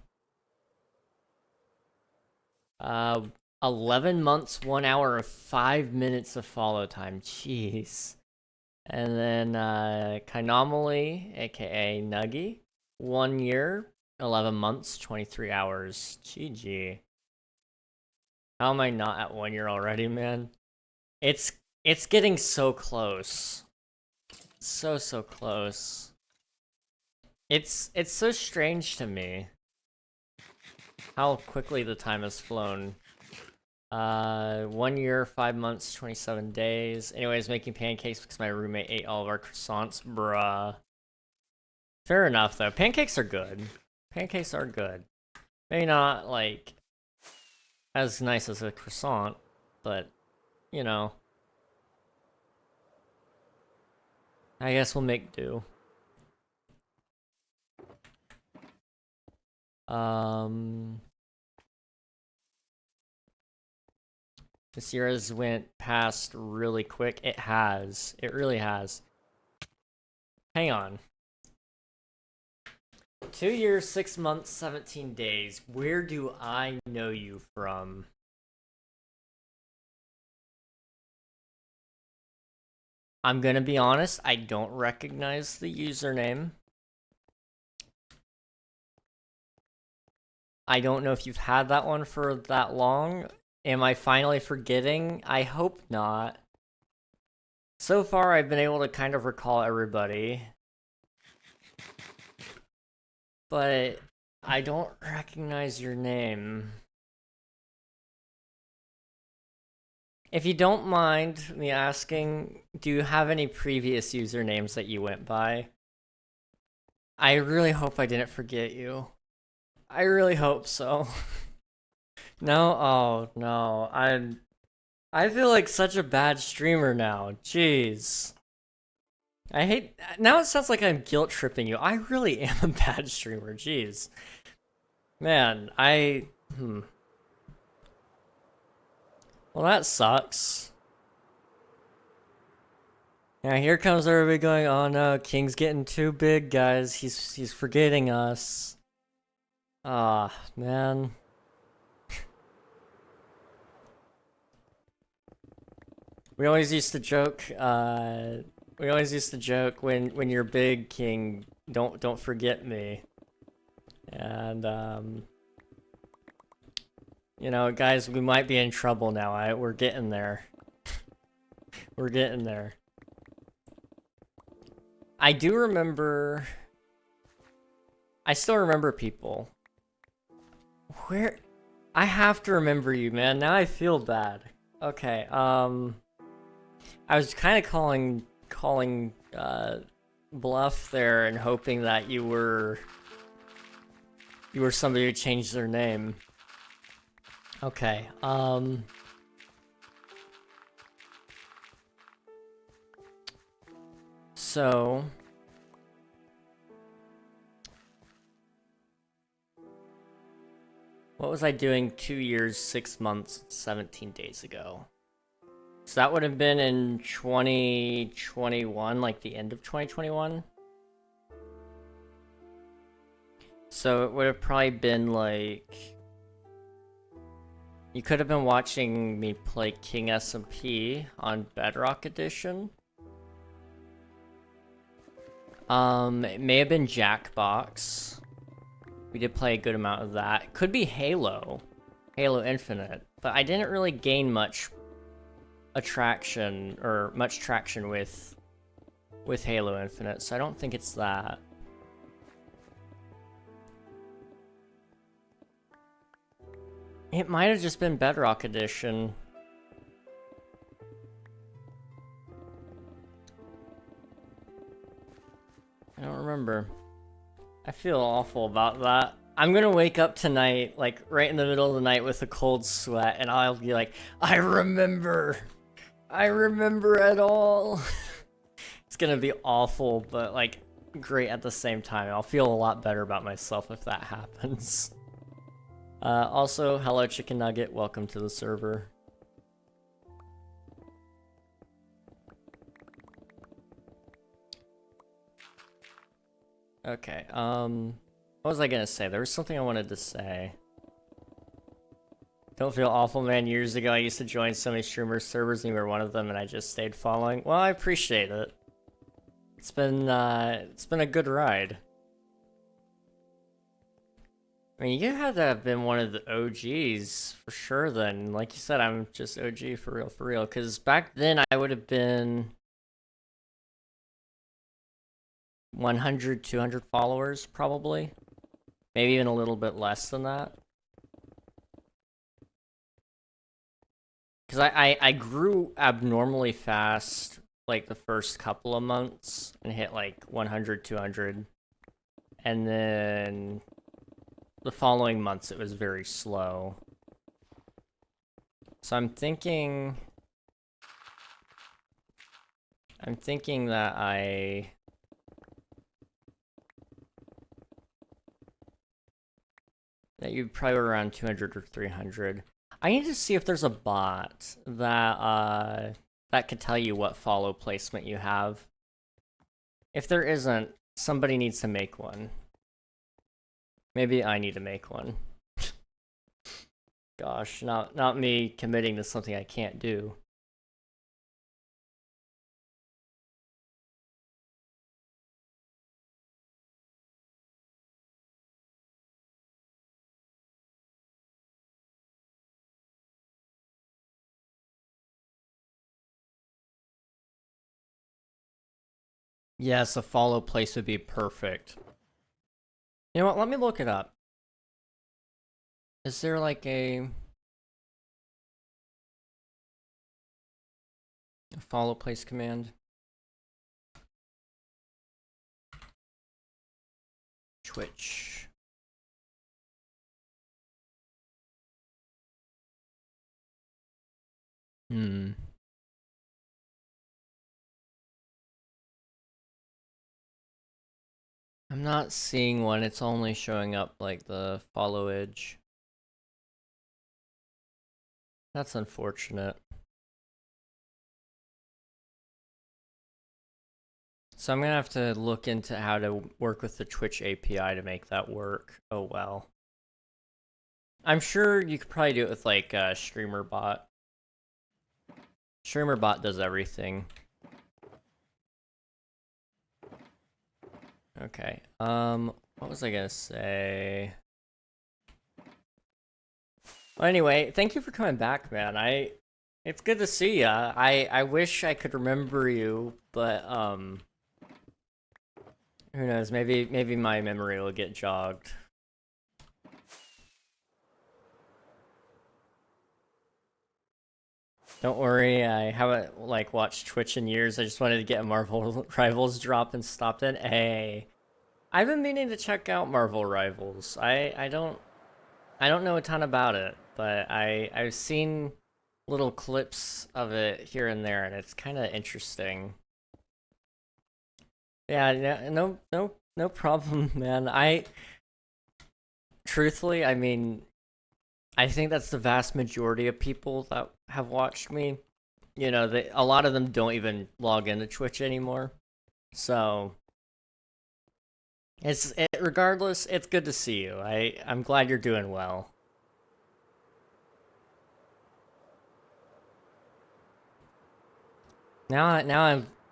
go. 11 months, 1 hour, 5 minutes of follow time. Jeez. And then, Kinomaly, aka Nuggy. 1 year, 11 months, 23 hours. GG. How am I not at 1 year already, man? It's getting so close. So close. It's so strange to me how quickly the time has flown. 1 year, 5 months, 27 days. Anyways, making pancakes because my roommate ate all of our croissants. Bruh. Fair enough, though. Pancakes are good. Pancakes are good. Maybe not, like, as nice as a croissant, but, you know. I guess we'll make do. This year has went past really quick. It has. It really has. Hang on. 2 years, 6 months, 17 days. Where do I know you from? I'm gonna be honest, I don't recognize the username. I don't know if you've had that one for that long. Am I finally forgetting? I hope not. So far, I've been able to kind of recall everybody. But I don't recognize your name. If you don't mind me asking, do you have any previous usernames that you went by? I really hope I didn't forget you. I really hope so. No? Oh, no. I feel like such a bad streamer now. Jeez. I hate... Now it sounds like I'm guilt tripping you. I really am a bad streamer. Jeez. Man, Well, that sucks. Now here comes everybody going, oh no, King's getting too big, guys. He's forgetting us. Ah, man. We always used to joke, when you're big, King, don't forget me. And you know, guys, we might be in trouble now. We're getting there. We're getting there. I do remember... I still remember people. Where... I have to remember you, man. Now I feel bad. Okay, I was kind of calling bluff there and hoping that you were somebody who changed their name. Okay, so what was I doing 2 years, 6 months, 17 days ago? So that would have been in 2021, like the end of 2021. So it would have probably been like... You could have been watching me play King SMP on Bedrock Edition. It may have been Jackbox. We did play a good amount of that. Could be Halo Infinite, but I didn't really gain much traction with Halo Infinite, so I don't think it's that. It might have just been Bedrock Edition. I don't remember. I feel awful about that. I'm gonna wake up tonight, like, right in the middle of the night with a cold sweat, and I'll be like, I remember it all. It's gonna be awful, but, like, great at the same time. I'll feel a lot better about myself if that happens. Also, hello Chicken Nugget, welcome to the server. Okay, what was I gonna say? There was something I wanted to say. Don't feel awful, man. Years ago, I used to join so many streamers' servers, and you were one of them, and I just stayed following. Well, I appreciate it. It's been a good ride. I mean, you had to have been one of the OGs for sure then. Like you said, I'm just OG for real. Because back then, I would have been 100, 200 followers, probably. Maybe even a little bit less than that. Because I grew abnormally fast, like, the first couple of months, and hit, like, 100, 200. And then... the following months, it was very slow. So I'm thinking that you probably were around 200 or 300. I need to see if there's a bot that could tell you what follow placement you have. If there isn't, somebody needs to make one. Maybe I need to make one. Gosh, not me committing to something I can't do. Yes, a follow place would be perfect. You know what, let me look it up. Is there like a... follow place command. Twitch. I'm not seeing one, it's only showing up like the follow edge. That's unfortunate. So I'm gonna have to look into how to work with the Twitch API to make that work. Oh well. I'm sure you could probably do it with like StreamerBot. StreamerBot does everything. Okay. What was I gonna say? Well, anyway, thank you for coming back, man. It's good to see ya. I wish I could remember you, but who knows? Maybe my memory will get jogged. Don't worry, I haven't like watched Twitch in years. I just wanted to get a Marvel Rivals drop and stopped in. Hey, I've been meaning to check out Marvel Rivals. I don't know a ton about it, but I've seen little clips of it here and there, and it's kind of interesting. Yeah, no problem, man. Truthfully, I mean, I think that's the vast majority of people that have watched me. You know, a lot of them don't even log into Twitch anymore. So regardless, it's good to see you. I'm glad you're doing well. Now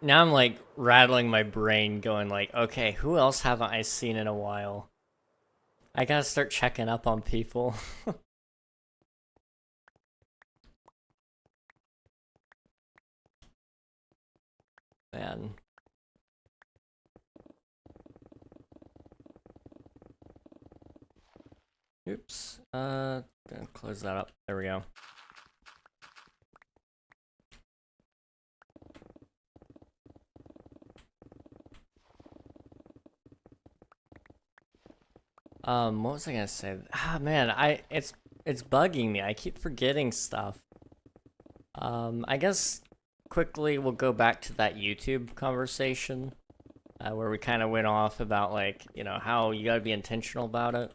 I'm like rattling my brain, going like, okay, who else haven't I seen in a while? I gotta start checking up on people. Man. Oops. Gonna close that up. There we go. What was I gonna say? Ah, man, it's bugging me. I keep forgetting stuff. I guess quickly we'll go back to that YouTube conversation, where we kind of went off about like, you know, how you gotta be intentional about it.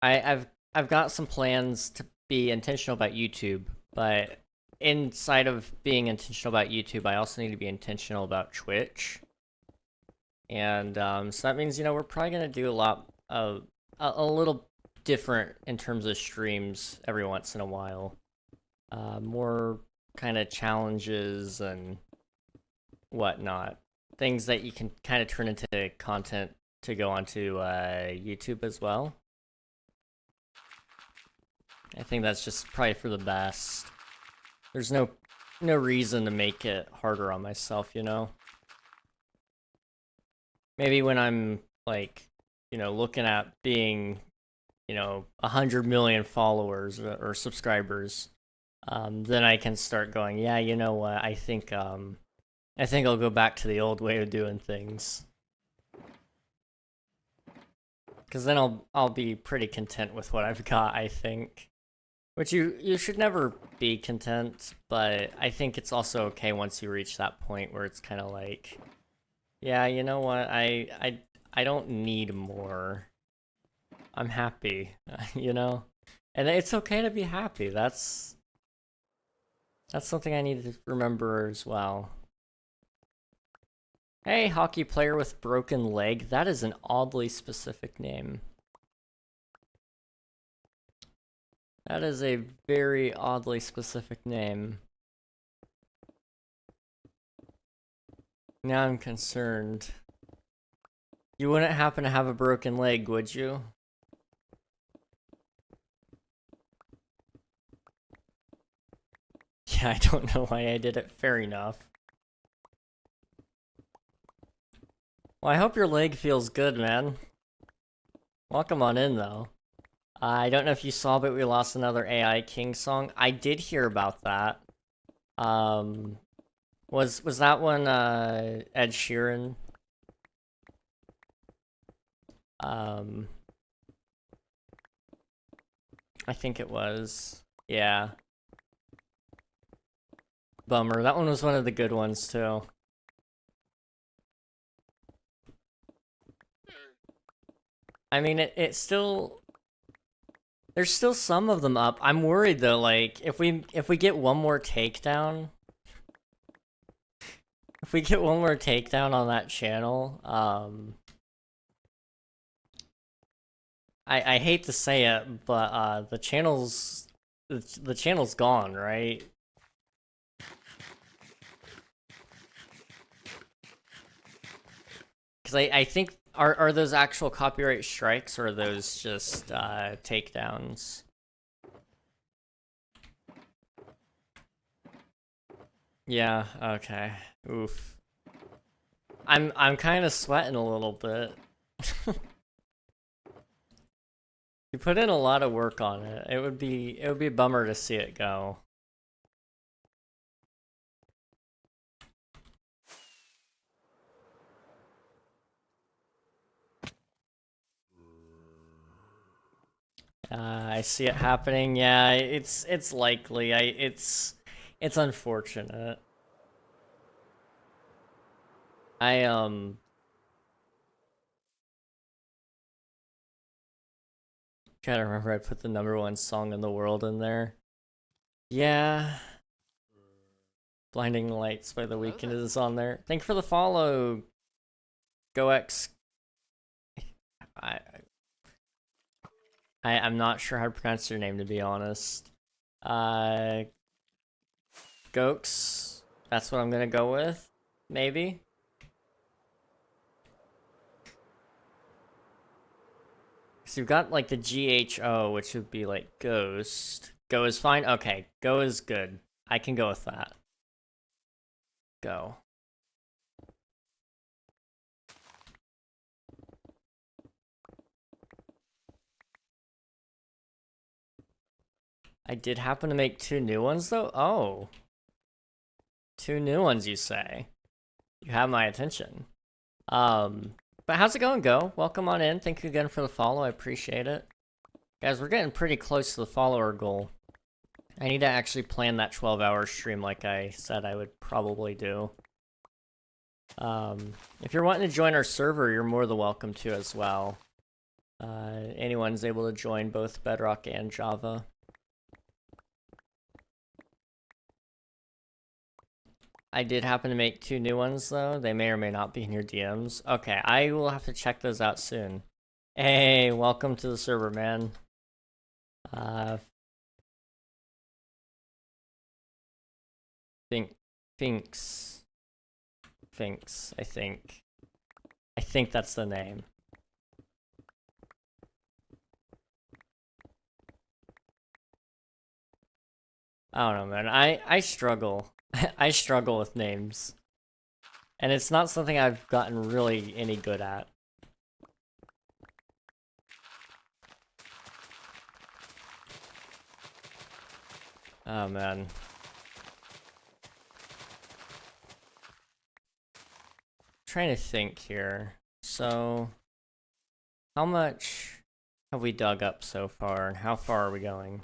I've got some plans to be intentional about YouTube, but inside of being intentional about YouTube, I also need to be intentional about Twitch. And so that means, you know, we're probably gonna do a lot of a little different in terms of streams every once in a while. More kind of challenges and whatnot, things that you can kind of turn into content to go onto YouTube as well. I think that's just probably for the best. There's no reason to make it harder on myself, you know? Maybe when I'm like, you know, looking at being, you know, 100 million followers or subscribers, then I can start going, yeah, you know what, I think I'll go back to the old way of doing things. Because then I'll be pretty content with what I've got, I think. Which you should never be content, but I think it's also okay once you reach that point where it's kind of like, yeah, you know what, I don't need more. I'm happy, you know? And it's okay to be happy. That's something I need to remember as well. Hey, hockey player with broken leg. That is an oddly specific name. That is a very oddly specific name. Now I'm concerned. You wouldn't happen to have a broken leg, would you? Yeah, I don't know why I did it. Fair enough. Well, I hope your leg feels good, man. Welcome on in, though. I don't know if you saw, but we lost another AI King song. I did hear about that. Was that one Ed Sheeran? I think it was. Yeah. Bummer. That one was one of the good ones too. I mean, it still. There's still some of them up. I'm worried though. Like if we get one more takedown. If we get one more takedown on that channel, I hate to say it, but the channel's gone, right? Because I think are those actual copyright strikes or are those just takedowns? Yeah. Okay. Oof. I'm kind of sweating a little bit. You put in a lot of work on it. It would be a bummer to see it go. I see it happening. Yeah, it's likely. It's unfortunate. I trying to remember I put the #1 song in the world in there. Yeah. Blinding Lights by The Weeknd is on there. Thank you for the follow. GoX. I'm not sure how to pronounce your name to be honest. Gox. That's what I'm gonna go with. Maybe. So you've got like the GHO, which would be like ghost. Go is fine? Okay, go is good. I can go with that. Go. I did happen to make 2 new ones though? Oh. 2 new ones, you say? You have my attention. But how's it going, Go? Welcome on in. Thank you again for the follow. I appreciate it. Guys, we're getting pretty close to the follower goal. I need to actually plan that 12-hour stream like I said I would probably do. If you're wanting to join our server, you're more than welcome to as well. Anyone's able to join both Bedrock and Java. I did happen to make 2 new ones, though. They may or may not be in your DMs. Okay, I will have to check those out soon. Hey, welcome to the server, man. Finks, I think. I think that's the name. I don't know, man. I struggle. I struggle with names. And it's not something I've gotten really any good at. Oh, man. Trying to think here. So, how much have we dug up so far, and how far are we going?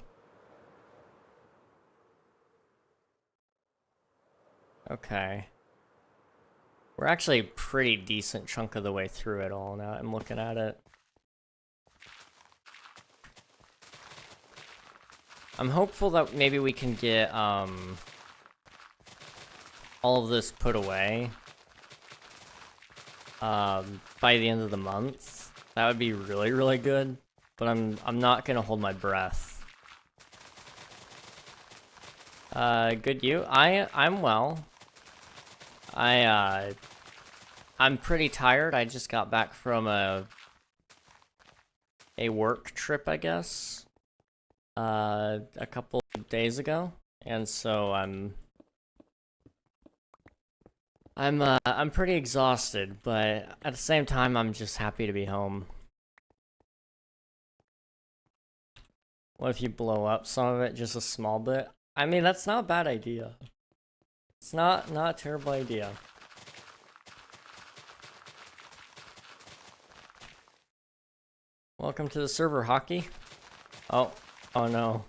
Okay. We're actually a pretty decent chunk of the way through it all now. I'm looking at it. I'm hopeful that maybe we can get all of this put away by the end of the month. That would be really, really good. But I'm not gonna hold my breath. Good you? I'm well. I'm pretty tired. I just got back from a work trip, I guess. A couple days ago, and so I'm pretty exhausted, but at the same time, I'm just happy to be home. What if you blow up some of it just a small bit? I mean, that's not a bad idea. It's not a terrible idea. Welcome to the server, Hockey. Oh no.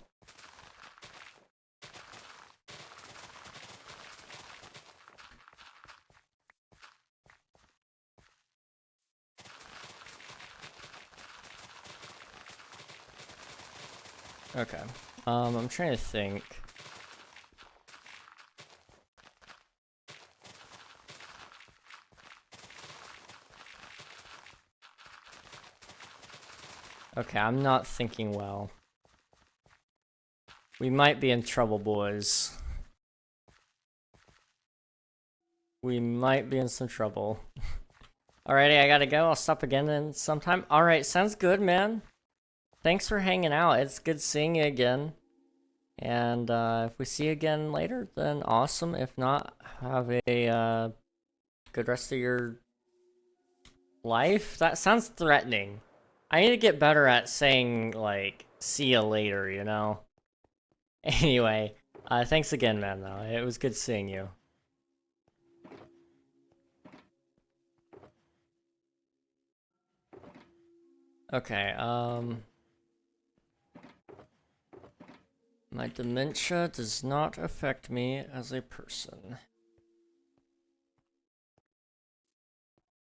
Okay. I'm trying to think. Okay, I'm not thinking well. We might be in trouble, boys. We might be in some trouble. Alrighty, I gotta go. I'll stop again in sometime. Alright, sounds good, man. Thanks for hanging out. It's good seeing you again. And if we see you again later, then awesome. If not, have a good rest of your life. That sounds threatening. I need to get better at saying, like, see you later, you know? Anyway, thanks again, man, though. It was good seeing you. Okay, my dementia does not affect me as a person.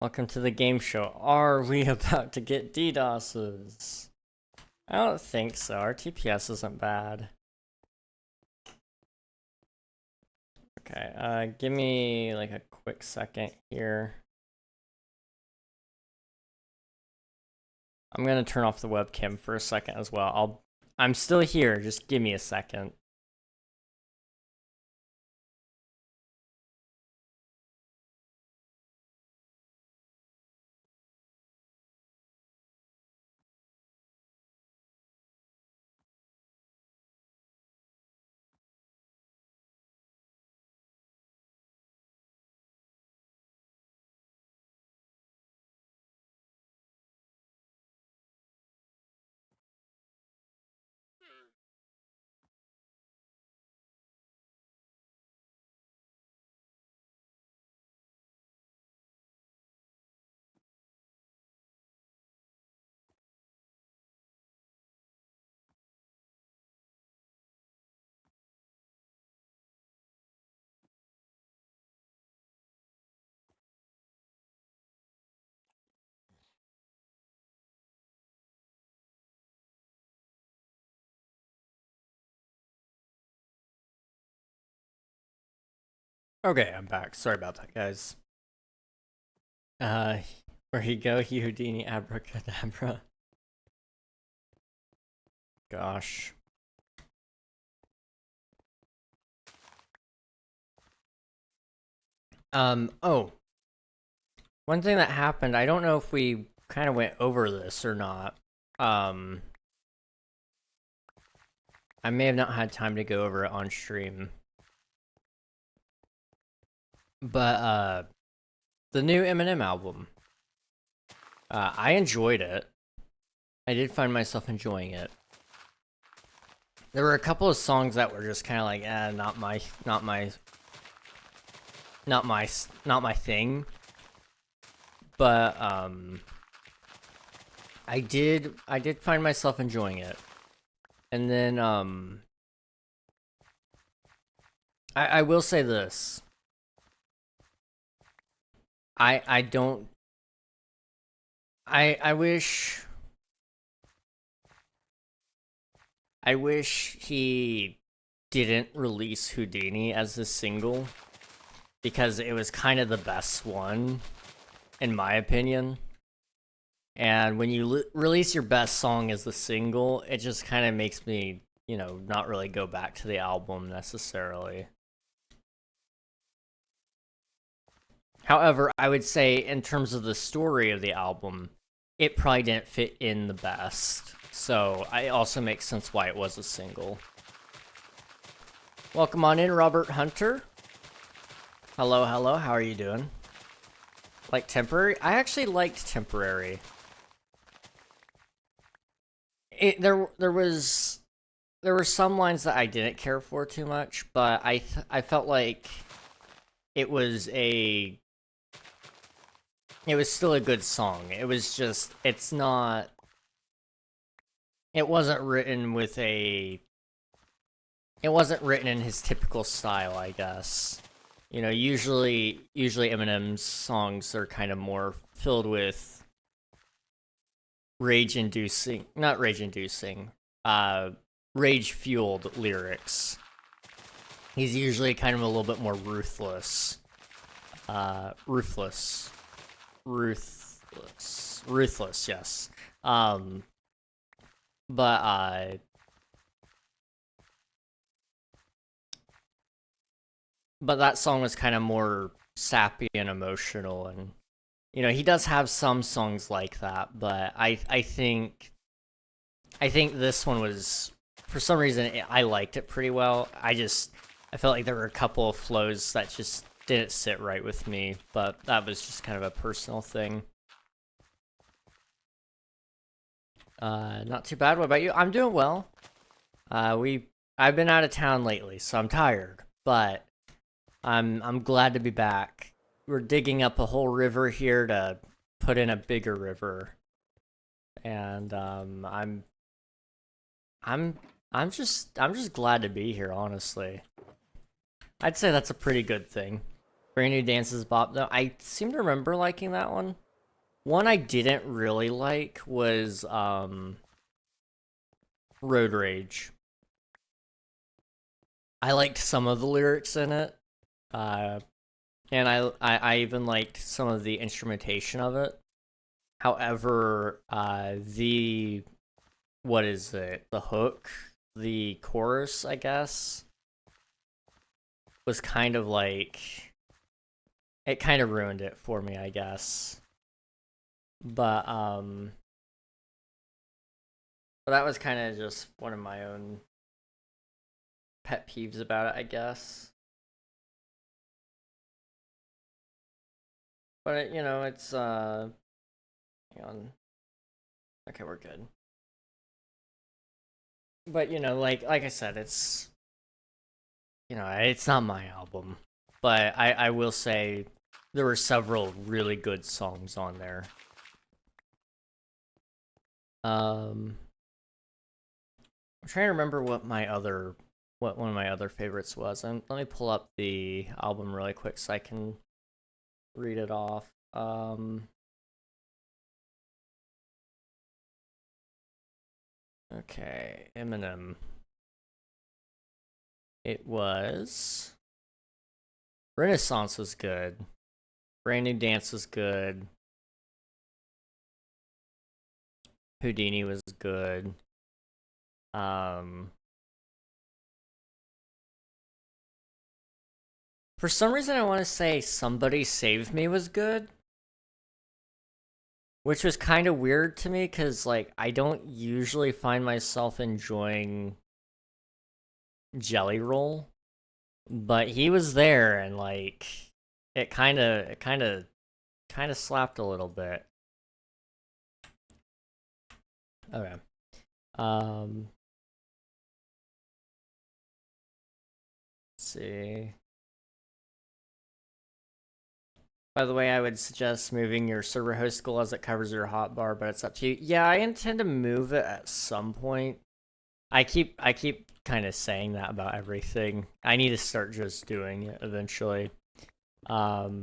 Welcome to the game show. Are we about to get DDoSes? I don't think so. Our TPS isn't bad. Okay, give me like a quick second here. I'm gonna turn off the webcam for a second as well. I'm still here, just give me a second. Okay, I'm back. Sorry about that, guys. Where you go, Houdini Abracadabra. Gosh. Oh. One thing that happened, I don't know if we kind of went over this or not. I may have not had time to go over it on stream. But, the new Eminem album. I enjoyed it. I did find myself enjoying it. There were a couple of songs that were just kind of like, not my thing. But I did find myself enjoying it. And then I will say this. I wish he didn't release Houdini as a single, because it was kind of the best one, in my opinion. And when you release your best song as the single, it just kind of makes me, you know, not really go back to the album necessarily. However, I would say in terms of the story of the album, it probably didn't fit in the best. So it also makes sense why it was a single. Welcome on in, Robert Hunter. Hello, how are you doing? Like Temporary? I actually liked Temporary. There was there were some lines that I didn't care for too much, but I felt like it was still a good song. It was just, it's not, it wasn't written with a, it wasn't written in his typical style, I guess. You know, usually Eminem's songs are kind of more filled with rage-fueled lyrics. He's usually kind of a little bit more ruthless. Ruthless, yes. But that song was kind of more sappy and emotional, and you know, he does have some songs like that, but I think this one was, for some reason, I liked it pretty well. I felt like there were a couple of flows that just didn't sit right with me, but that was just kind of a personal thing. Not too bad. What about you? I'm doing well. I've been out of town lately, so I'm tired, but I'm glad to be back. We're digging up a whole river here to put in a bigger river, and I'm just glad to be here, honestly. I'd say that's a pretty good thing. Brand New Dances Bop, though, I seem to remember liking that one. One I didn't really like was Road Rage. I liked some of the lyrics in it. And I even liked some of the instrumentation of it. However, what is it? The hook, the chorus, I guess, was kind of like, it kind of ruined it for me, I guess. But that was kind of just one of my own pet peeves about it, I guess. But you know, it's hang on. Okay, we're good. But you know, like I said, it's, you know, it's not my album, but I will say there were several really good songs on there. I'm trying to remember what one of my other favorites was. And let me pull up the album really quick so I can read it off. Okay, Eminem. It was Renaissance was good. Brand New Dance was good. Houdini was good. For some reason, I want to say Somebody Save Me was good. Which was kind of weird to me, because, like, I don't usually find myself enjoying Jelly Roll. But he was there, and, like, it kind of slapped a little bit. Okay. Let's see. By the way, I would suggest moving your server host goal as it covers your hotbar, but it's up to you. Yeah, I intend to move it at some point. I keep kind of saying that about everything. I need to start just doing it eventually. But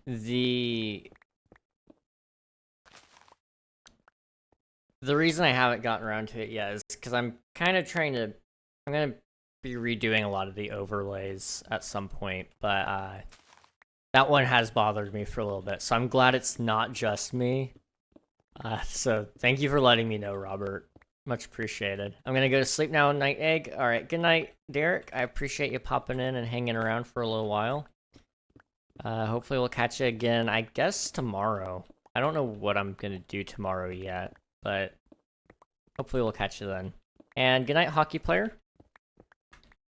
the reason I haven't gotten around to it yet is because I'm kind of I'm gonna be redoing a lot of the overlays at some point, but that one has bothered me for a little bit, so I'm glad it's not just me. So thank you for letting me know, Robert. Much appreciated. I'm gonna go to sleep now, Night Egg. All right, good night, Derek. I appreciate you popping in and hanging around for a little while. Hopefully we'll catch you again, I guess, tomorrow. I don't know what I'm gonna do tomorrow yet, but hopefully we'll catch you then. And good night, hockey player.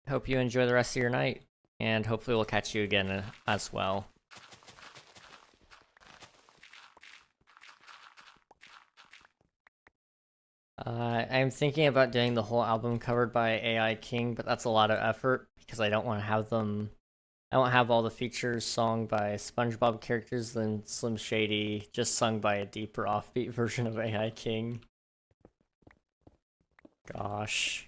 Hope you enjoy the rest of your night, and hopefully we'll catch you again as well. I'm thinking about doing the whole album covered by AI King, but that's a lot of effort because I don't want to have them. I won't have all the features sung by SpongeBob characters, then Slim Shady just sung by a deeper offbeat version of AI King. Gosh.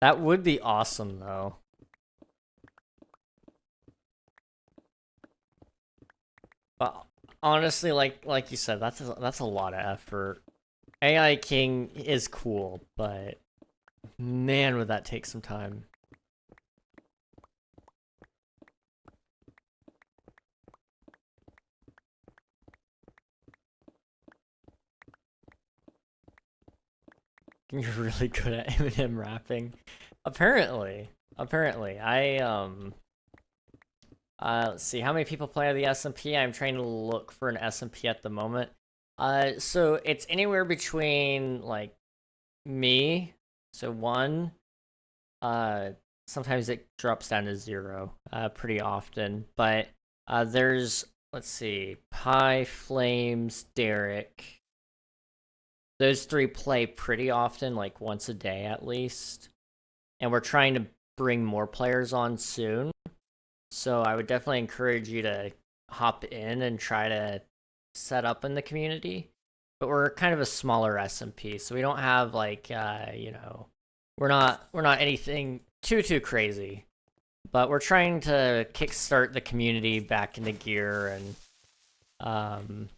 That would be awesome, though. But honestly, like you said, that's a lot of effort. AI King is cool, but man, would that take some time. You're really good at Eminem rapping. Apparently. Let's see, how many people play the SMP? I'm trying to look for an SMP at the moment. So it's anywhere between, like, me, so 1, sometimes it drops down to 0, pretty often, but, there's, let's see, Pie, Flames, Derek. Those 3 play pretty often, like once a day at least. And we're trying to bring more players on soon. So I would definitely encourage you to hop in and try to set up in the community. But we're kind of a smaller SMP, so we don't have like we're not anything too crazy. But we're trying to kickstart the community back into gear, and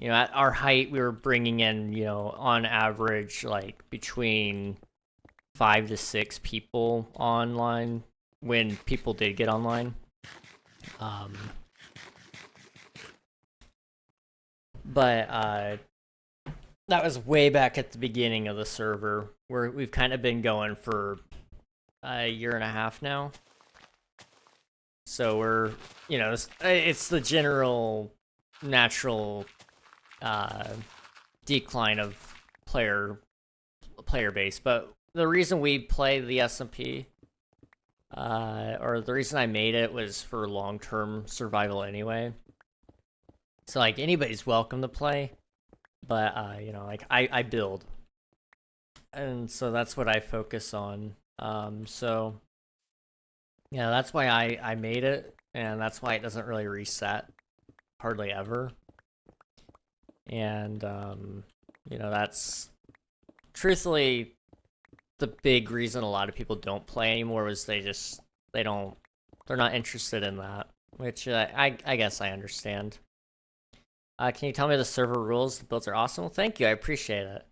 at our height, we were bringing in, on average, like between 5 to 6 people online when people did get online. But that was way back at the beginning of the server, where we've kind of been going for a year and a half now. So we're, it's the general natural decline of player base. But the reason we play the SMP, or the reason I made it, was for long-term survival anyway. So like anybody's welcome to play, but like I build, and so that's what I focus on. So yeah, that's why I made it, and that's why it doesn't really reset hardly ever. And that's truthfully the big reason a lot of people don't play anymore, was they're not interested in that, which I guess I understand. Can you tell me the server rules? The builds are awesome. Well, thank you, I appreciate it.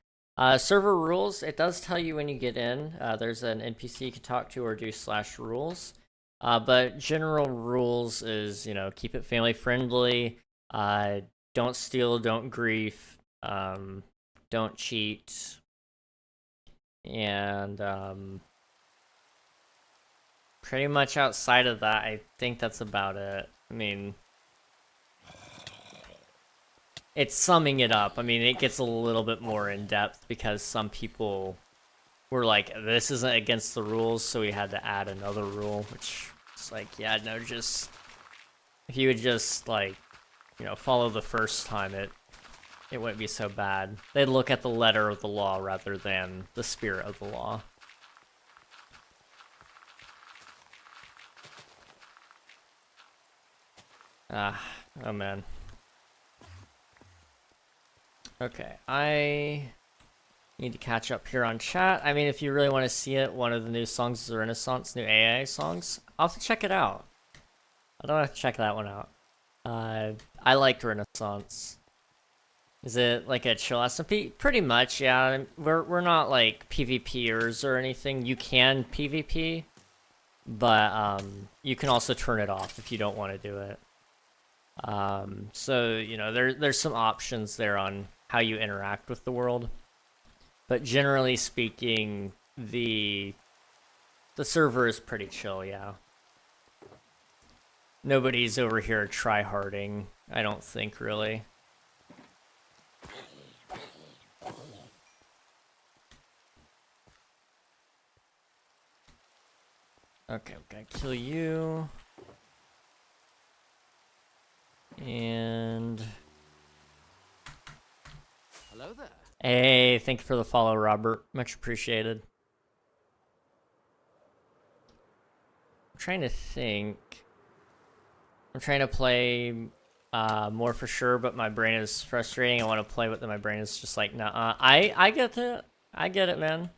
Server rules, it does tell you when you get in. There's an NPC you can talk to or do /rules. But general rules is, keep it family friendly. Don't steal, don't grief, don't cheat, and pretty much outside of that, I think that's about it. I mean, it's summing it up. I mean, it gets a little bit more in depth because some people were like, this isn't against the rules, so we had to add another rule, which is like, yeah, no, just if you would just like, follow the first time, it wouldn't be so bad. They'd look at the letter of the law rather than the spirit of the law. Oh man. Okay, I need to catch up here on chat. I mean, if you really want to see it, one of the new songs is Renaissance, new AI songs. I'll have to check it out. I don't have to check that one out. I liked Renaissance. Is it like a chill SMP? Pretty much, yeah. We're not like PvPers or anything. You can PvP, but you can also turn it off if you don't want to do it. So there's some options there on how you interact with the world, but generally speaking, the server is pretty chill. Yeah. Nobody's over here tryharding, I don't think, really. Okay, I'm gonna kill you. And Hey, thank you for the follow, Robert. Much appreciated. I'm trying to think. I'm trying to play more for sure, but my brain is frustrating. I want to play, but then my brain is just like, nah. I get it. I get it, man.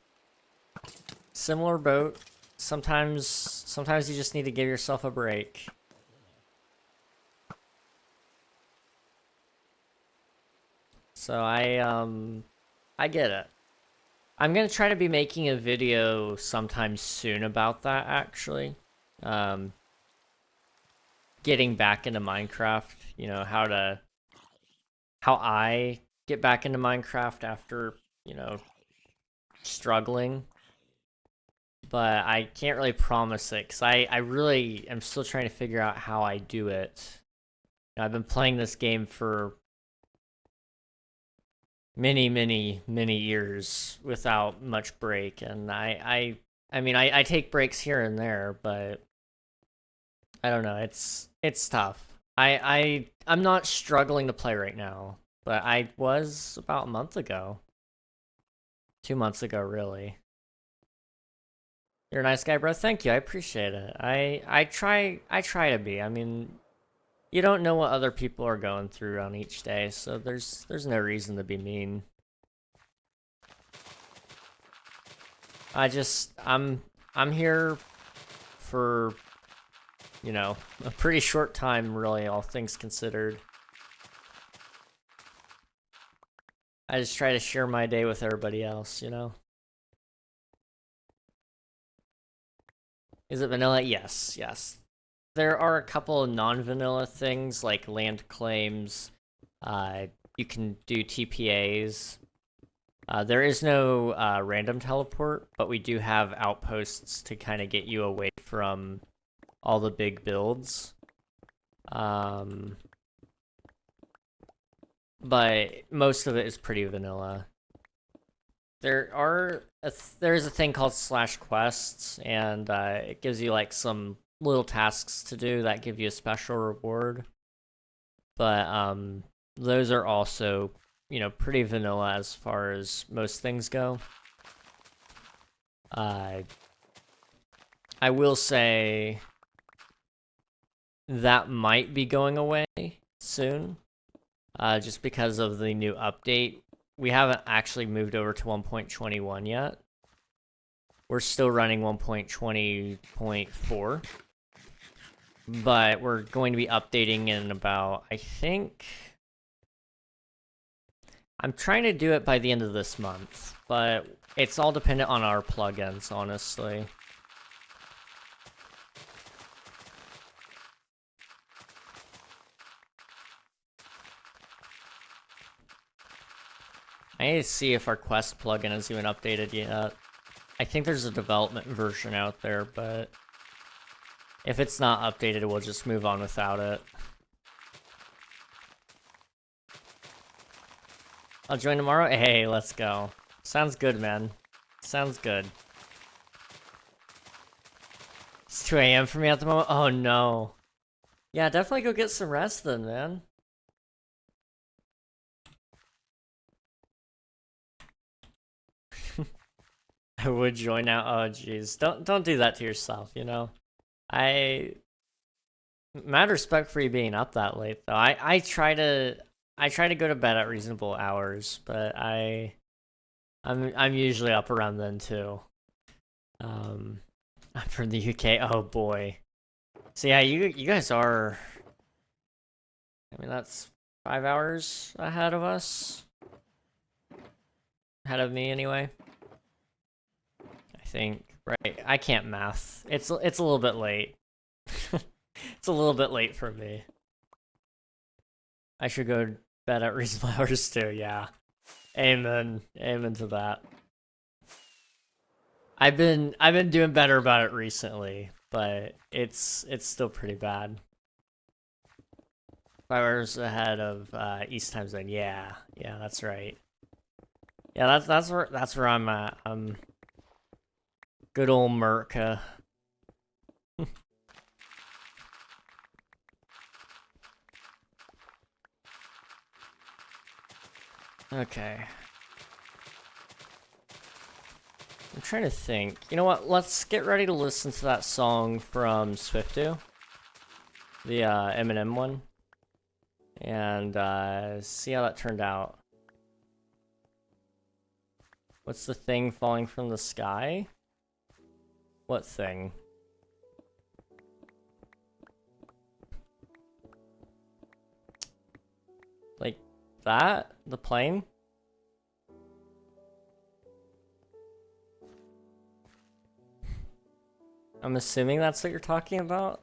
Similar boat. Sometimes you just need to give yourself a break. So I get it. I'm gonna try to be making a video sometime soon about that, actually. Getting back into Minecraft, you know, how I get back into Minecraft after, you know, struggling. But I can't really promise it, because I really am still trying to figure out how I do it. You know, I've been playing this game for many years without much break, and I mean, I take breaks here and there, but I don't know, it's tough. I'm not struggling to play right now, but I was about a month ago. 2 months ago, really. You're a nice guy, bro. Thank you. I appreciate it. I try to be. I mean, you don't know what other people are going through on each day, so there's no reason to be mean. I'm here for, you know, a pretty short time, really, all things considered. I just try to share my day with everybody else, you know? Is it vanilla? Yes, yes. There are a couple of non-vanilla things, like land claims. You can do TPAs. There is no random teleport, but we do have outposts to kind of get you away from all the big builds. But most of it is pretty vanilla. There's a thing called /quests, and it gives you like some little tasks to do that give you a special reward. But those are also, you know, pretty vanilla as far as most things go. I will say that might be going away soon, just because of the new update. We haven't actually moved over to 1.21 yet. We're still running 1.20.4. But we're going to be updating in about, I think... I'm trying to do it by the end of this month, but it's all dependent on our plugins, honestly. I need to see if our quest plugin is even updated yet. I think there's a development version out there, but if it's not updated, we'll just move on without it. I'll join tomorrow? Hey, let's go. Sounds good, man. Sounds good. It's 2 a.m. for me at the moment? Oh, no. Yeah, definitely go get some rest then, man. I would join now. Oh, jeez. Don't do that to yourself, you know? Mad respect for you being up that late, though. I try to go to bed at reasonable hours, but I'm usually up around then too. I'm from the UK. Oh boy. So yeah, you guys are. I mean, that's 5 hours ahead of us. Ahead of me, anyway. I think, right? I can't math. It's a little bit late. It's a little bit late for me. I should go to bed at reasonable hours too. Yeah. Amen. Amen to that. I've been doing better about it recently, but it's still pretty bad. 5 hours ahead of East time zone. Yeah, that's right. Yeah, that's where I'm at. Good old Merca. Okay. I'm trying to think. You know what? Let's get ready to listen to that song from Swiftu. The Eminem one. And see how that turned out. What's the thing falling from the sky? What thing? Like that? The plane? I'm assuming that's what you're talking about.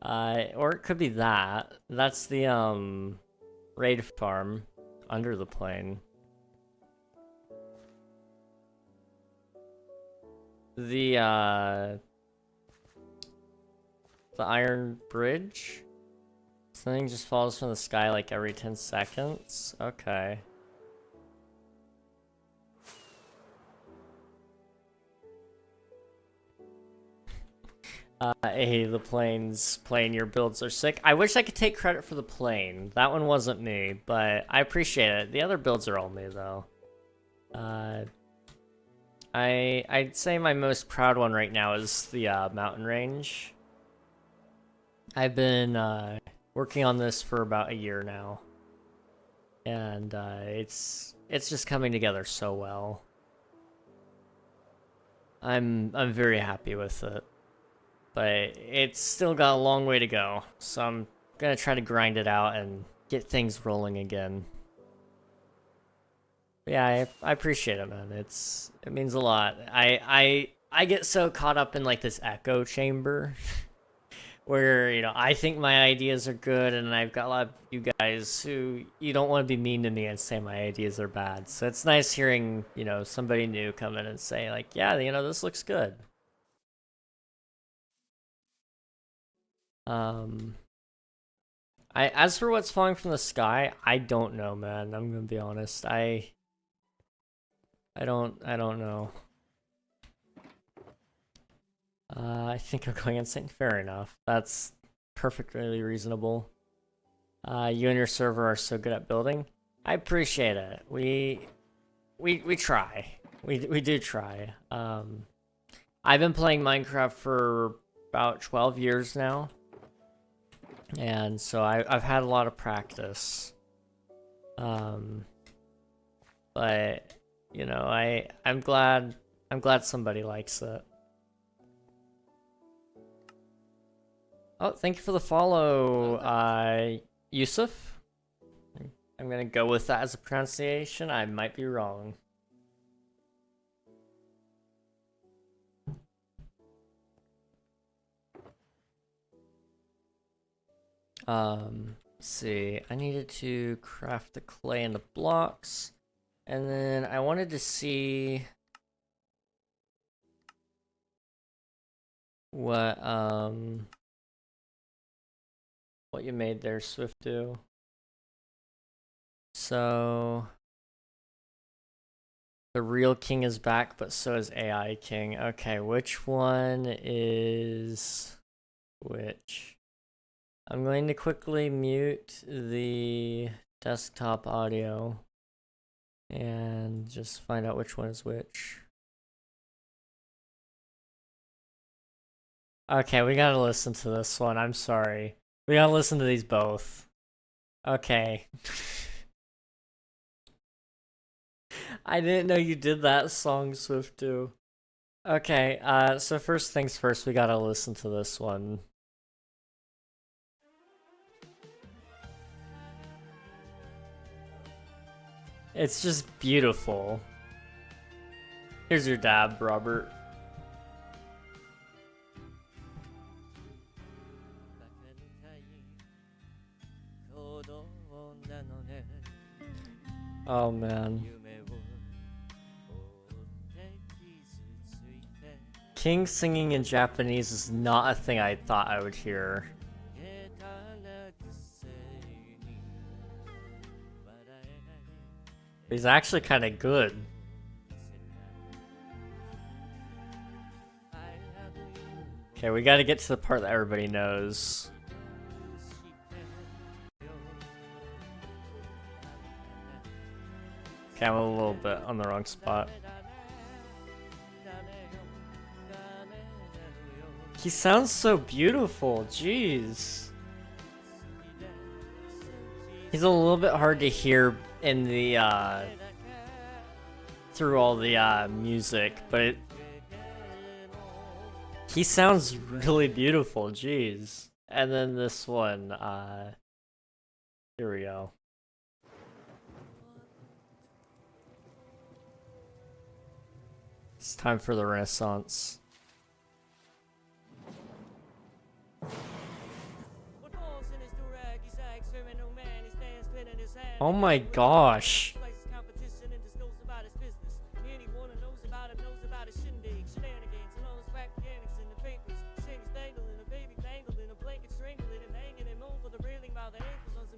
Or it could be that. That's the raid farm under the plane. The iron bridge? Something just falls from the sky like every 10 seconds? Okay. Hey, the plane, your builds are sick. I wish I could take credit for the plane. That one wasn't me, but I appreciate it. The other builds are all me, though. I'd say my most proud one right now is the mountain range. I've been working on this for about a year now, and it's just coming together so well. I'm very happy with it. But it's still got a long way to go, so I'm gonna try to grind it out and get things rolling again. But yeah, I appreciate it, man. It means a lot. I get so caught up in like this echo chamber where, you know, I think my ideas are good, and I've got a lot of you guys who you don't want to be mean to me and say my ideas are bad. So it's nice hearing, you know, somebody new come in and say like, yeah, you know, this looks good. As for what's falling from the sky, I don't know, man. I'm gonna be honest. I don't know. I think I'm going insane. Fair enough. That's perfectly reasonable. You and your server are so good at building. I appreciate it. We try. We do try. I've been playing Minecraft for about 12 years now. And so I've had a lot of practice. But you know, I'm glad somebody likes it. Oh, thank you for the follow, Yusuf. I'm gonna go with that as a pronunciation. I might be wrong. Let's see. I needed to craft the clay and the blocks, and then I wanted to see what you made there, Swiftu. So the real king is back, but so is AI King. Okay, which one is which? I'm going to quickly mute the desktop audio and just find out which one is which. Okay, we gotta listen to this one. I'm sorry. We gotta listen to these both. Okay. I didn't know you did that song, Swiftu. Okay, so first things first, we gotta listen to this one. It's just beautiful. Here's your dab, Robert. Oh man. King singing in Japanese is not a thing I thought I would hear. He's actually kind of good. Okay, we gotta get to the part that everybody knows. Okay, I'm a little bit on the wrong spot. He sounds so beautiful, jeez. He's a little bit hard to hear in the, through all the, music, but he sounds really beautiful, jeez. And then this one, here we go. It's time for the Renaissance. Oh my gosh.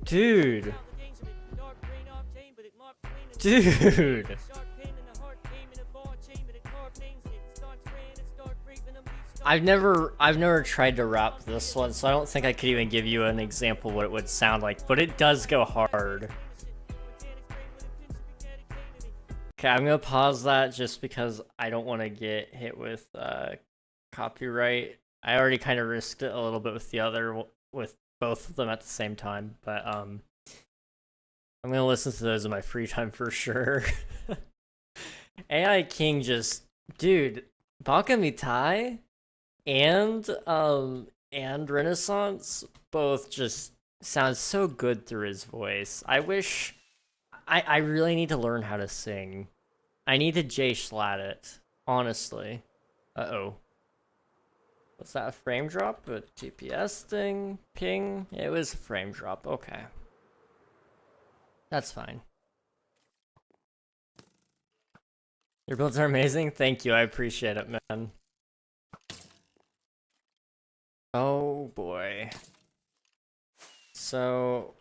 Dude. Dude. I've never tried to rap this one, so I don't think I could even give you an example of what it would sound like, but it does go hard. Okay, I'm gonna pause that just because I don't want to get hit with copyright. I already kind of risked it a little bit with the other, with both of them at the same time, but I'm gonna listen to those in my free time for sure. AI King just, dude, Baka Mitai and Renaissance both just sound so good through his voice. I wish I really need to learn how to sing. I need to J-Slat it, honestly. Uh-oh. Was that a frame drop? A TPS thing? Ping? It was a frame drop, okay. That's fine. Your builds are amazing? Thank you, I appreciate it, man. Oh boy. So,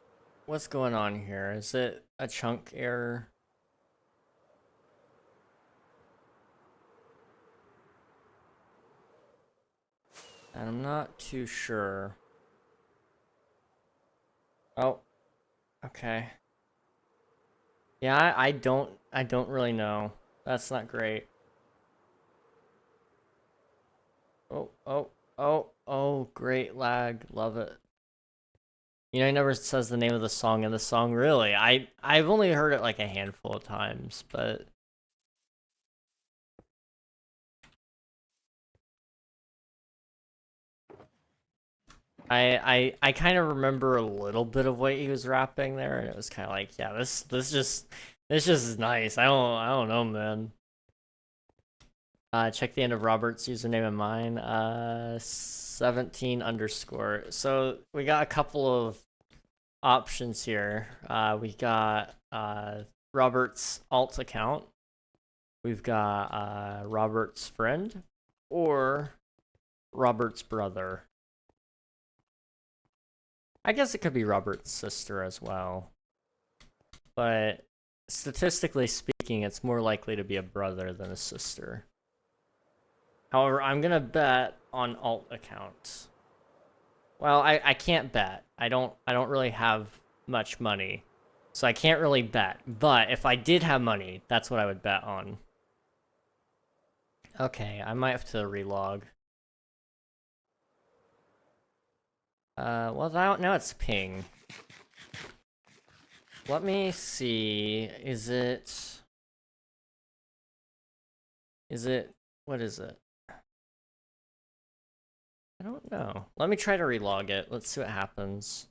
what's going on here? Is it a chunk error? And I'm not too sure. Oh, okay. Yeah, I don't really know. That's not great. Oh, great lag. Love it. You know, he never says the name of the song in the song, really. I've only heard it like a handful of times, but I kind of remember a little bit of what he was rapping there, and it was kind of like, yeah, this just is nice. I don't know, man. Check the end of Robert's username and mine. 17 underscore. So we got a couple of options here. We got Robert's alt account. We've got Robert's friend or Robert's brother. I guess it could be Robert's sister as well. But statistically speaking, it's more likely to be a brother than a sister. However, I'm gonna bet on alt account. Well, I can't bet. I don't really have much money. So I can't really bet. But if I did have money, that's what I would bet on. Okay, I might have to relog. Well, now it's ping. Let me see. Is it, what is it? I don't know. Let me try to relog it. Let's see what happens.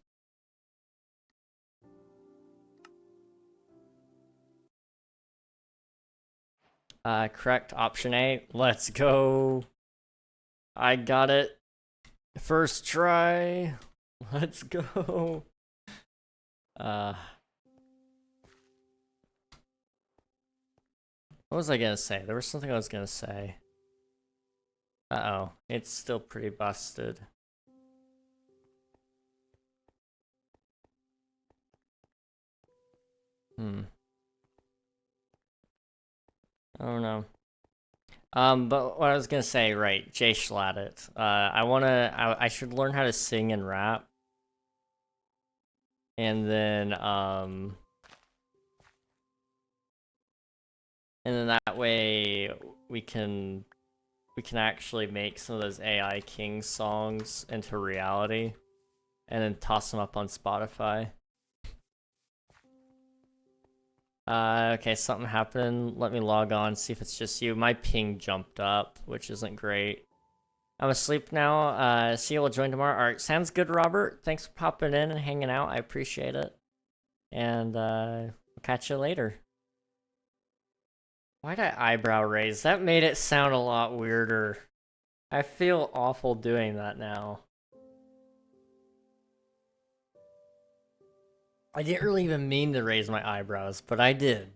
Correct, option A. Let's go. I got it. First try. Let's go. What was I gonna say? There was something I was gonna say. Uh-oh, it's still pretty busted. I don't know. But what I was gonna say, right, J-Slat it. I should learn how to sing and rap. And then that way we can we can actually make some of those AI King songs into reality and then toss them up on Spotify. Okay, something happened. Let me log on, see if it's just you. My ping jumped up, which isn't great. I'm asleep now. See you will join tomorrow. Alright, sounds good, Robert. Thanks for popping in and hanging out. I appreciate it. And we'll catch you later. Why'd I eyebrow raise? That made it sound a lot weirder. I feel awful doing that now. I didn't really even mean to raise my eyebrows, but I did.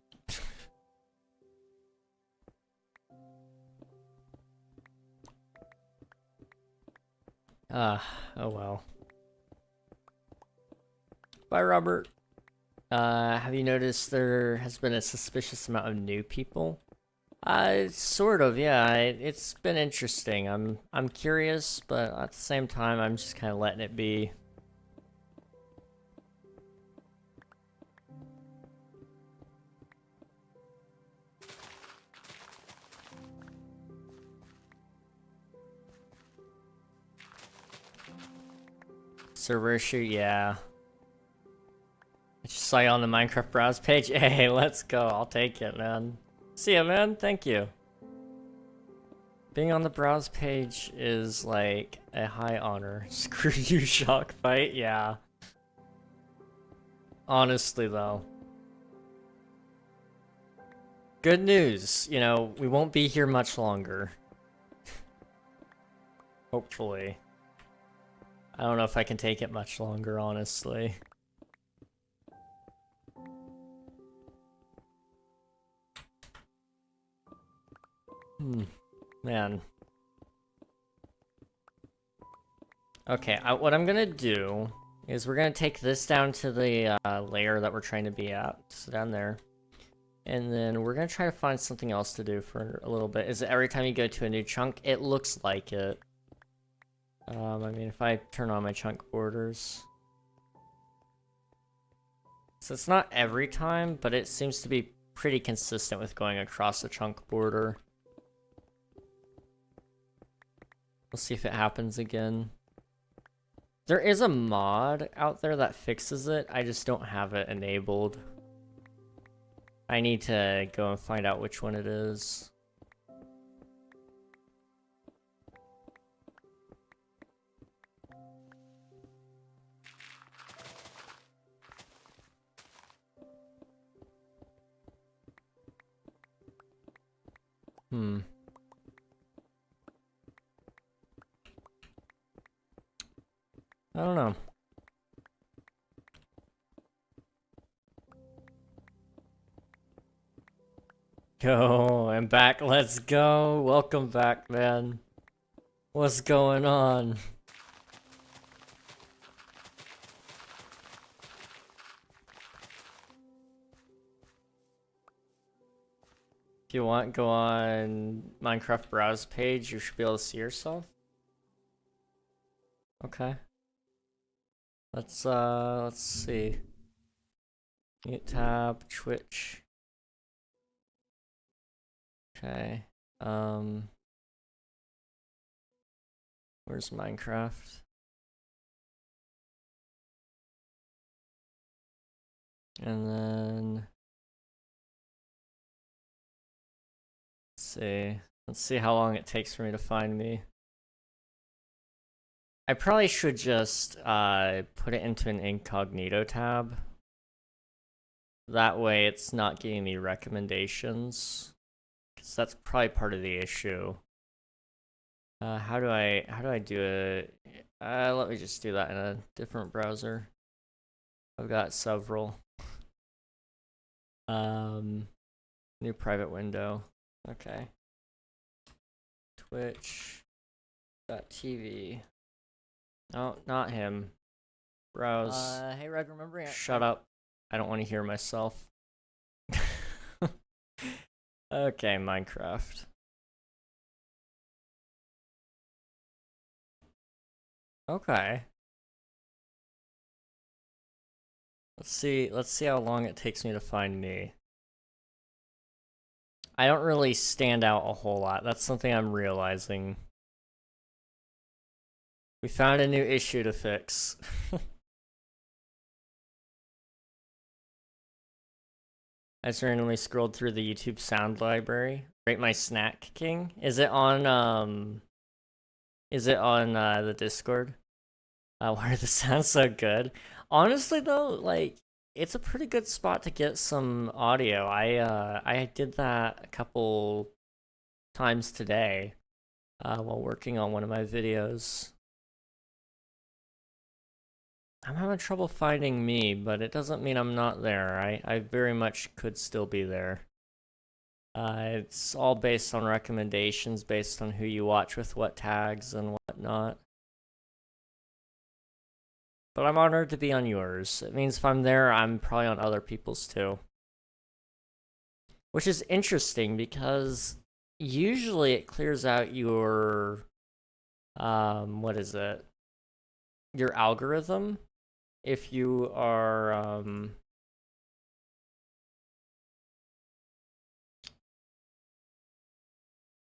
Oh well. Bye, Robert. Have you noticed there has been a suspicious amount of new people? Sort of, yeah. It's been interesting. I'm curious, but at the same time, I'm just kind of letting it be. Server issue, yeah. I just saw you on the Minecraft browse page. Hey, let's go. I'll take it, man. See ya, man. Thank you. Being on the browse page is like a high honor. Screw you, shock fight. Yeah. Honestly, though. Good news. You know, we won't be here much longer. Hopefully. I don't know if I can take it much longer, honestly. Man. Okay, what I'm gonna do is we're gonna take this down to the layer that we're trying to be at, so down there. And then we're gonna try to find something else to do for a little bit. Is it every time you go to a new chunk? It looks like it. I mean, if I turn on my chunk borders. So it's not every time, but it seems to be pretty consistent with going across the chunk border. We'll see if it happens again. There is a mod out there that fixes it. I just don't have it enabled. I need to go and find out which one it is. I don't know. Go, I'm back. Let's go. Welcome back, man. What's going on? If you want, go on Minecraft browse page. You should be able to see yourself. Okay. Let's see. Mute tab, Twitch. Okay. Where's Minecraft? And then let's see how long it takes for me to find me. I probably should just put it into an incognito tab. That way it's not giving me recommendations. Because that's probably part of the issue. How do I do it? Let me just do that in a different browser. I've got several. New private window. Okay. Twitch.tv. Oh, not him. Browse. Hey Red, remember? Shut up. I don't want to hear myself. Okay, Minecraft. Okay. Let's see how long it takes me to find me. I don't really stand out a whole lot. That's something I'm realizing. We found a new issue to fix. I just randomly scrolled through the YouTube sound library. Rate My Snack King. Is it on the Discord? Why do the sounds so good? Honestly though, like it's a pretty good spot to get some audio. I did that a couple times today while working on one of my videos. I'm having trouble finding me, but it doesn't mean I'm not there. I very much could still be there. It's all based on recommendations, based on who you watch with what tags and whatnot. But I'm honored to be on yours. It means if I'm there, I'm probably on other people's too. Which is interesting because usually it clears out your, what is it? Your algorithm. If you are,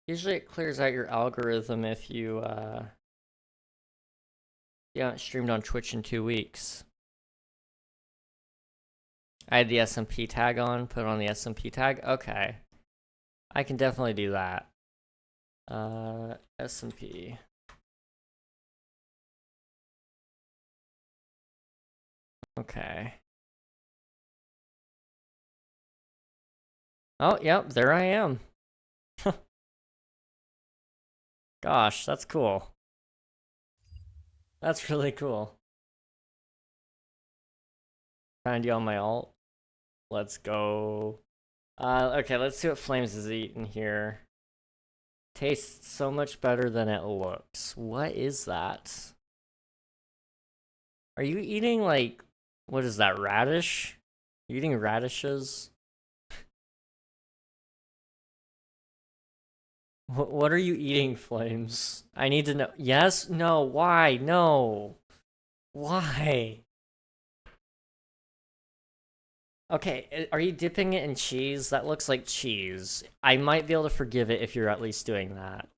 usually it clears out your algorithm if you, you haven't streamed on Twitch in 2 weeks. I had the SMP tag on, put on the SMP tag. Okay. I can definitely do that. SMP. Okay. Oh, yep, there I am. Gosh, that's cool. That's really cool. Find you on my alt. Let's go. Okay, let's see what Flames is eating here. Tastes so much better than it looks. What is that? Are you eating, like, what is that, radish? You eating radishes? What are you eating, Flames? I need to know. Yes? No? Why? No. Why? Okay, are you dipping it in cheese? That looks like cheese. I might be able to forgive it if you're at least doing that.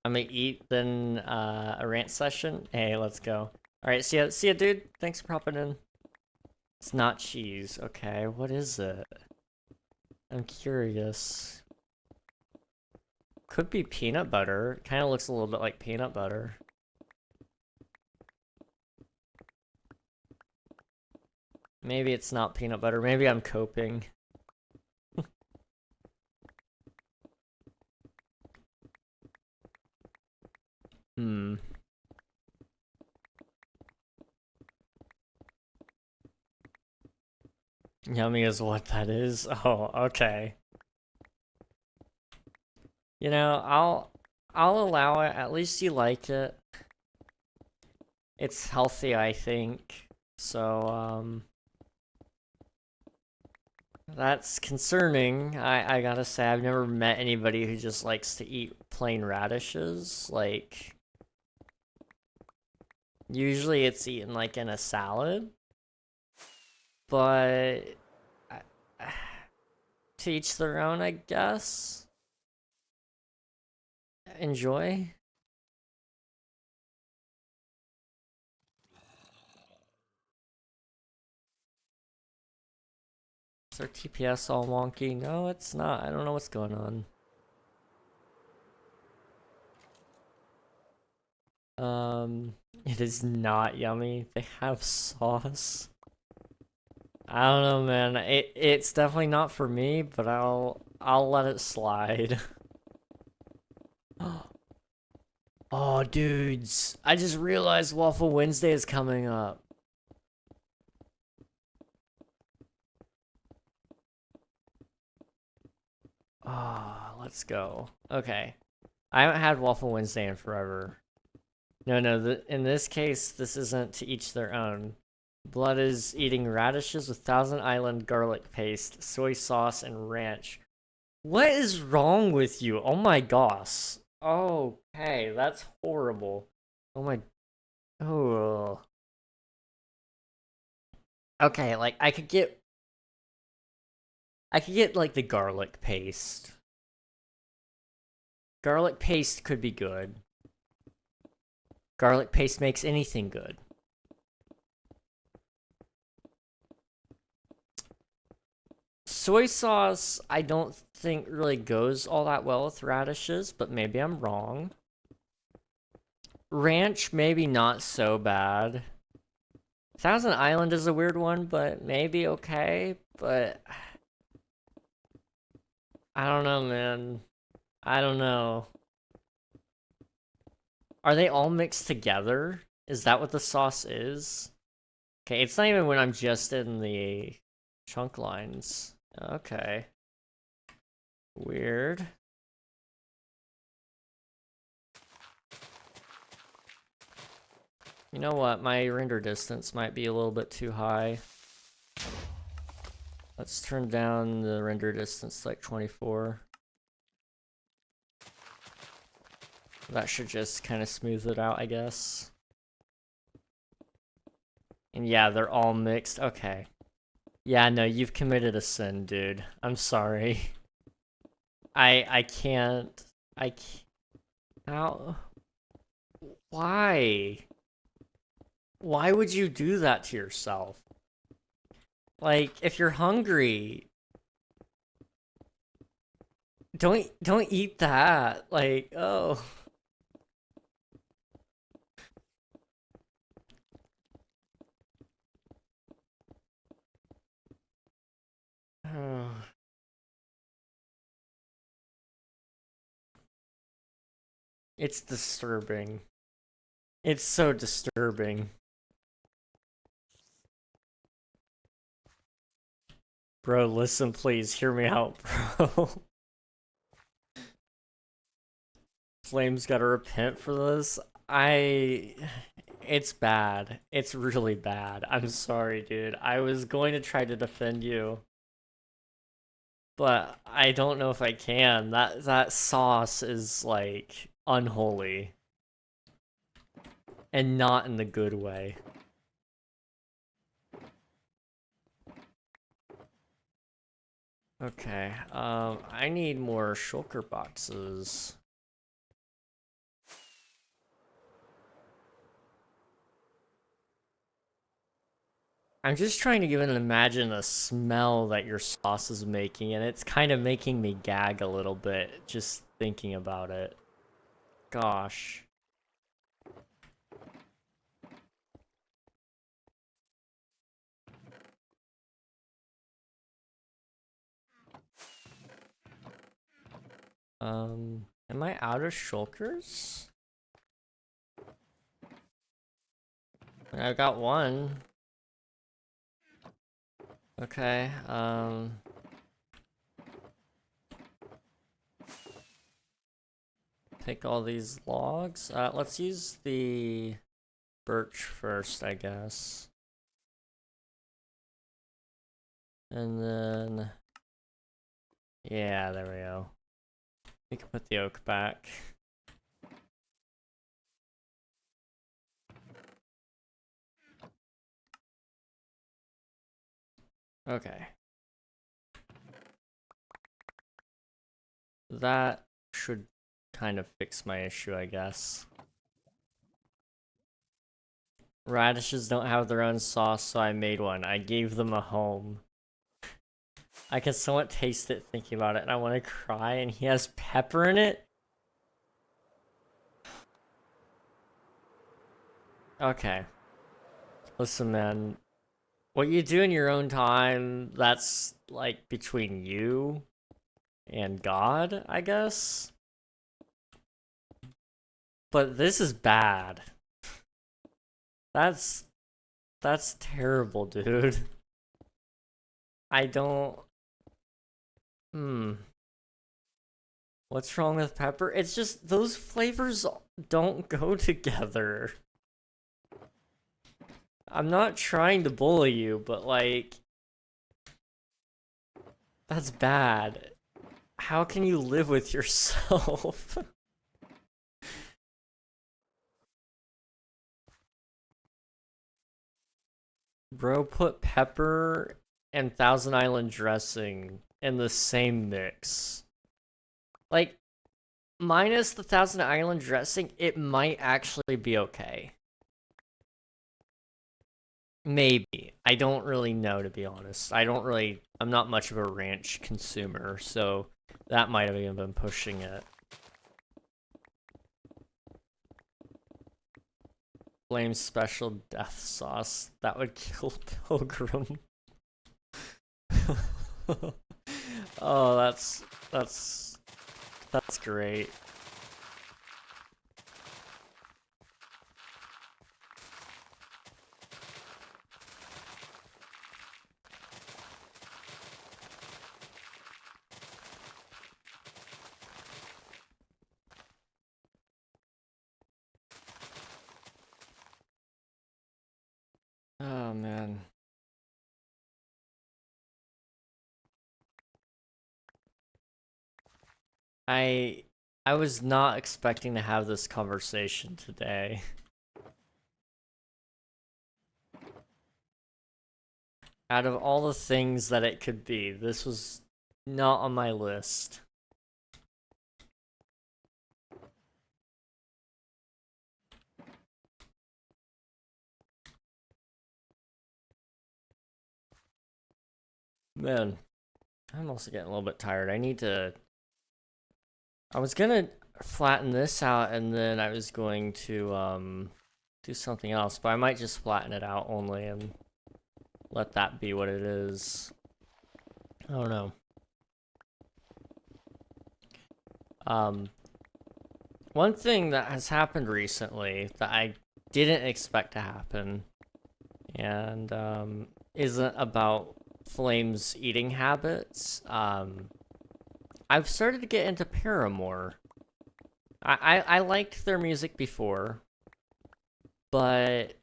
I'm gonna eat, then a rant session. Hey, let's go. Alright, see ya, dude. Thanks for popping in. It's not cheese. Okay, what is it? I'm curious. Could be peanut butter. Kind of looks a little bit like peanut butter. Maybe it's not peanut butter. Maybe I'm coping. Hmm. Yummy is what that is. Oh, okay. You know, I'll allow it. At least you like it. It's healthy, I think. So, that's concerning. I gotta say, I've never met anybody who just likes to eat plain radishes. Like, usually it's eaten like in a salad. But to each their own, I guess. Enjoy. Is our TPS all wonky? No, it's not. I don't know what's going on. It is not yummy. They have sauce. I don't know, man. It's definitely not for me, but I'll let it slide. Oh, dudes. I just realized Waffle Wednesday is coming up. Ah, let's go. Okay. I haven't had Waffle Wednesday in forever. No, in this case, this isn't to each their own. Blood is eating radishes with Thousand Island garlic paste, soy sauce, and ranch. What is wrong with you? Oh my gosh. Okay, that's horrible. Oh my. Oh. Okay, like I could get like the garlic paste. Garlic paste could be good. Garlic paste makes anything good. Soy sauce, I don't think really goes all that well with radishes, but maybe I'm wrong. Ranch, maybe not so bad. Thousand Island is a weird one, but maybe okay. But I don't know, man. I don't know. Are they all mixed together? Is that what the sauce is? Okay, it's not even when I'm just in the chunk lines. Okay. Weird. You know what? My render distance might be a little bit too high. Let's turn down the render distance to like 24. That should just kind of smooth it out, I guess. And yeah, they're all mixed. Okay. Yeah, no, you've committed a sin, dude. I'm sorry. I can't. How? Why? Why would you do that to yourself? Like, if you're hungry, don't eat that. Like, oh. Oh. It's disturbing. It's so disturbing. Bro, listen, please. Hear me out, bro. Flame's gotta repent for this. It's bad. It's really bad. I'm sorry, dude. I was going to try to defend you. But I don't know if I can. That sauce is, like, unholy. And not in the good way. Okay, I need more shulker boxes. I'm just trying to even imagine the smell that your sauce is making, and it's kind of making me gag a little bit just thinking about it. Gosh. Am I out of shulkers? I got one. Okay, take all these logs. Let's use the birch first, I guess. And then... yeah, there we go. We can put the oak back. Okay. That should kind of fix my issue, I guess. Radishes don't have their own sauce, so I made one. I gave them a home. I can somewhat taste it thinking about it, and I want to cry, and he has pepper in it? Okay. Listen, man. What you do in your own time, that's, like, between you and God, I guess? But this is bad. That's terrible, dude. I don't... What's wrong with pepper? It's just, those flavors don't go together. I'm not trying to bully you, but like... that's bad. How can you live with yourself? Bro put pepper and Thousand Island dressing in the same mix. Like, minus the Thousand Island dressing, it might actually be okay. Maybe. I don't really know, to be honest. I'm not much of a ranch consumer, so that might have even been pushing it. Flame special death sauce. That would kill Pilgrim. Oh, that's great. Oh man. I was not expecting to have this conversation today. Out of all the things that it could be, this was not on my list. Man, I'm also getting a little bit tired. I was gonna flatten this out and then I was going to do something else, but I might just flatten it out only and let that be what it is. I don't know. One thing that has happened recently that I didn't expect to happen, and isn't about Flame's eating habits. I've started to get into Paramore. I liked their music before, but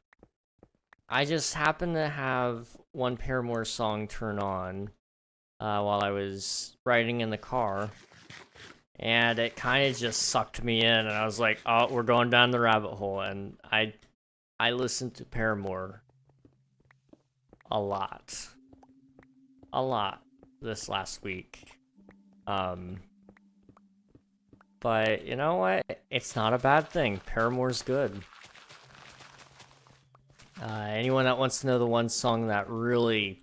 I just happened to have one Paramore song turn on while I was riding in the car, and it kind of just sucked me in, and I was like, oh, we're going down the rabbit hole, and I listened to Paramore a lot this last week. But you know what? It's not a bad thing. Paramore's good. Anyone that wants to know the one song that really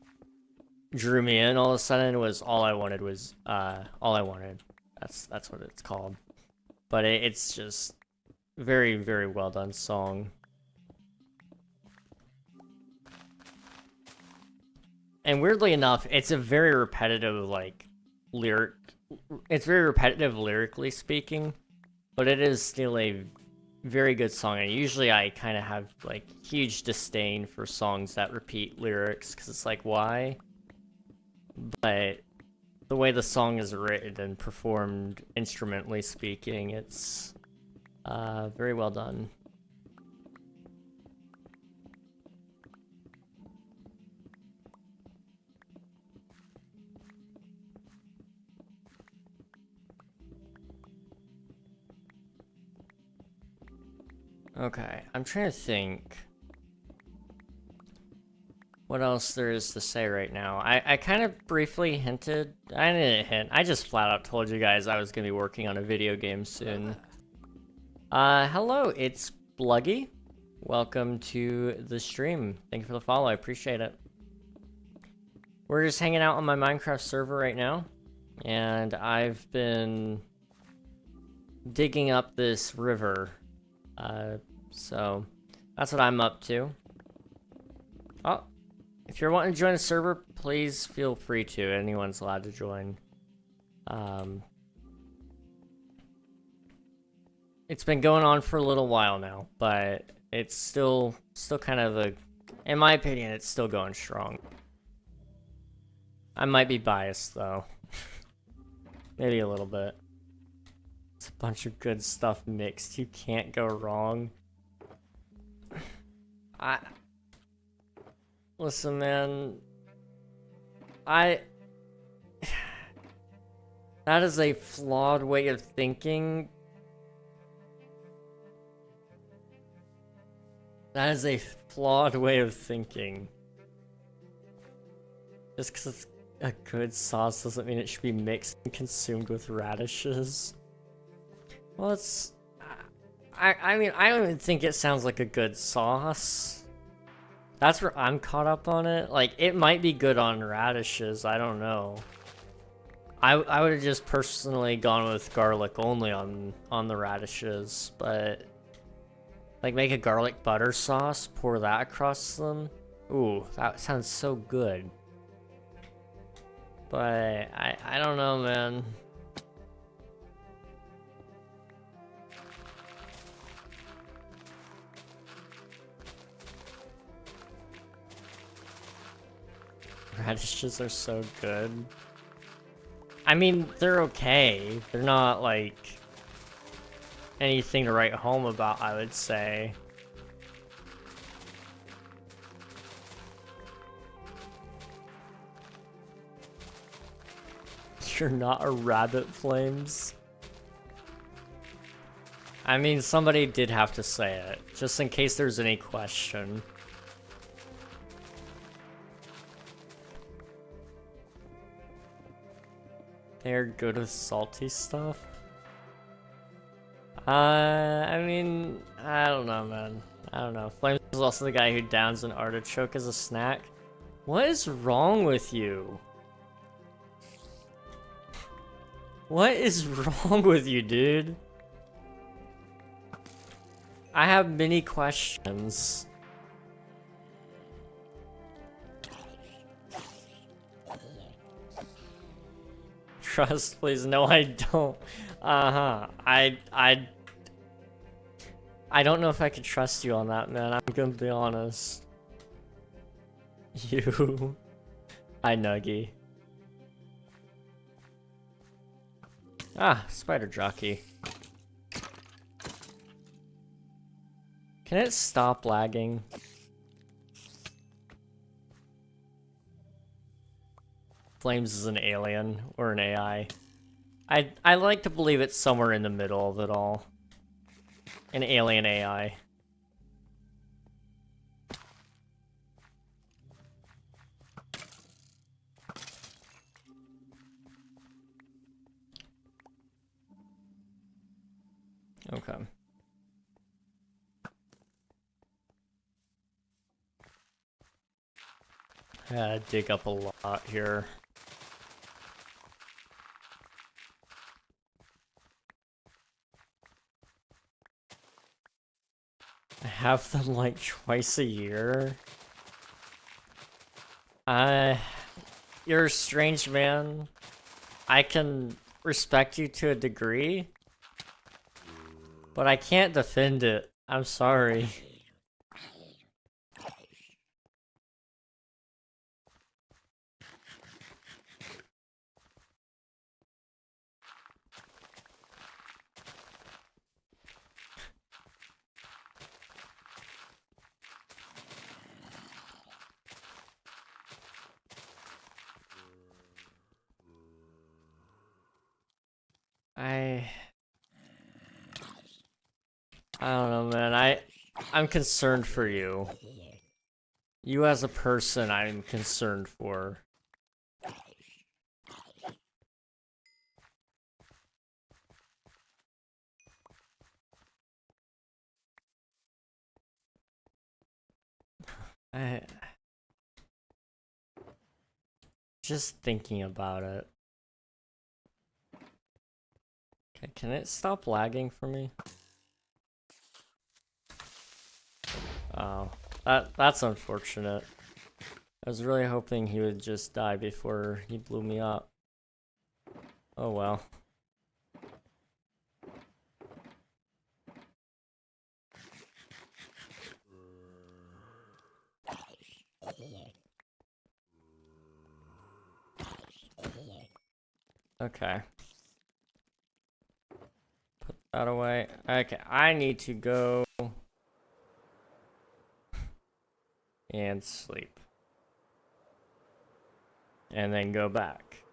drew me in all of a sudden was All I Wanted was All I Wanted. That's what it's called. But it's just very, very well done song. And weirdly enough, it's a very repetitive lyric. It's very repetitive lyrically speaking, but it is still a very good song. And usually I kind of have like huge disdain for songs that repeat lyrics because it's like, why? But the way the song is written and performed instrumentally speaking, it's very well done. Okay, I'm trying to think what else there is to say right now. I kind of briefly hinted. I didn't hint. I just flat out told you guys I was going to be working on a video game soon. Hello, it's Bluggy. Welcome to the stream. Thank you for the follow. I appreciate it. We're just hanging out on my Minecraft server right now, and I've been digging up this river. So that's what I'm up to. Oh, if you're wanting to join the server, please feel free to. Anyone's allowed to join. It's been going on for a little while now, but it's still kind of in my opinion, it's still going strong. I might be biased though. Maybe a little bit. It's a bunch of good stuff mixed. You can't go wrong. Listen, man. That is a flawed way of thinking. That is a flawed way of thinking. Just because it's a good sauce doesn't mean it should be mixed and consumed with radishes. Well, it's... I mean, I don't even think it sounds like a good sauce. That's where I'm caught up on it. Like, it might be good on radishes, I don't know. I would have just personally gone with garlic only on the radishes, but... Like, make a garlic butter sauce, pour that across them. Ooh, that sounds so good. But, I don't know, man. Radishes are so good. I mean, they're okay. They're not, like, anything to write home about, I would say. You're not a rabbit, Flames. I mean, somebody did have to say it, just in case there's any question. They're good with salty stuff? I mean, I don't know, man. I don't know. Flames is also the guy who downs an artichoke as a snack. What is wrong with you? What is wrong with you, dude? I have many questions. Trust, please. No, I don't. I don't know if I could trust you on that, man. I'm gonna be honest. You. I nuggy. Ah, spider jockey. Can it stop lagging? Flames is an alien or an AI. I like to believe it's somewhere in the middle of it all. An alien AI. Okay. I gotta dig up a lot here. I have them like twice a year. You're a strange man. I can respect you to a degree, but I can't defend it. I'm sorry. I don't know, man. I'm concerned for you. You as a person, I'm concerned for. I just thinking about it. Okay, can it stop lagging for me? Oh, that's unfortunate. I was really hoping he would just die before he blew me up. Oh well. Okay. Put that away. Okay, I need to go and sleep. And then go back.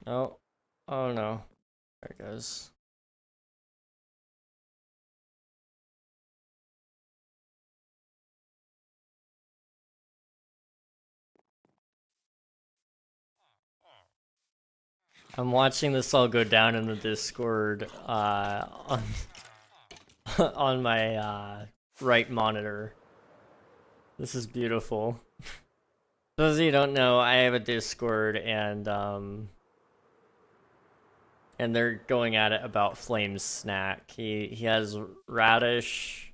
Oh. Oh no. There it goes. I'm watching this all go down in the Discord on on my right monitor. This is beautiful. Those of you who don't know, I have a Discord and they're going at it about Flame's snack. He has radishes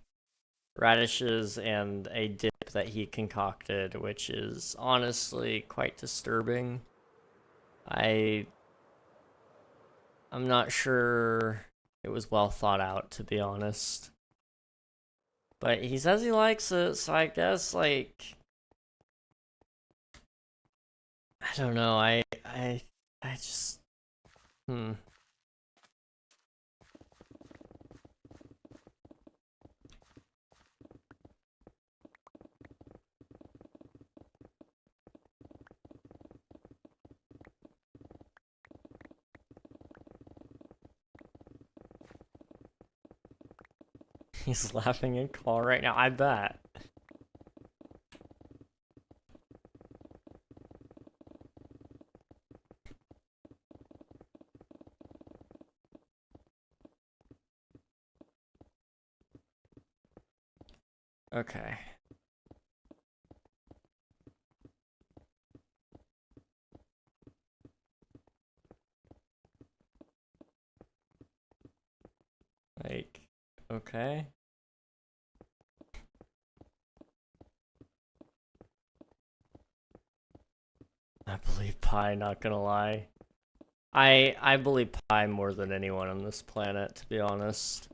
and a dip that he concocted, which is honestly quite disturbing. I'm not sure it was well thought out, to be honest. But he says he likes it, so I guess, like, I don't know. I just He's laughing in call right now, I bet. Okay. Like, okay. I believe Pi, not gonna lie. I believe Pi more than anyone on this planet, to be honest.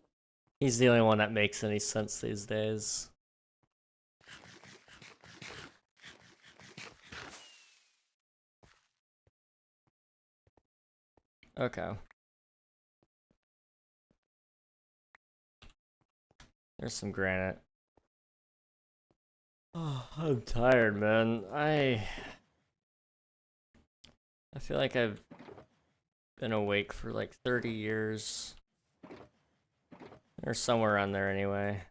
He's the only one that makes any sense these days. Okay. There's some granite. Oh, I'm tired, man. I feel like I've been awake for like 30 years. Or somewhere around there anyway.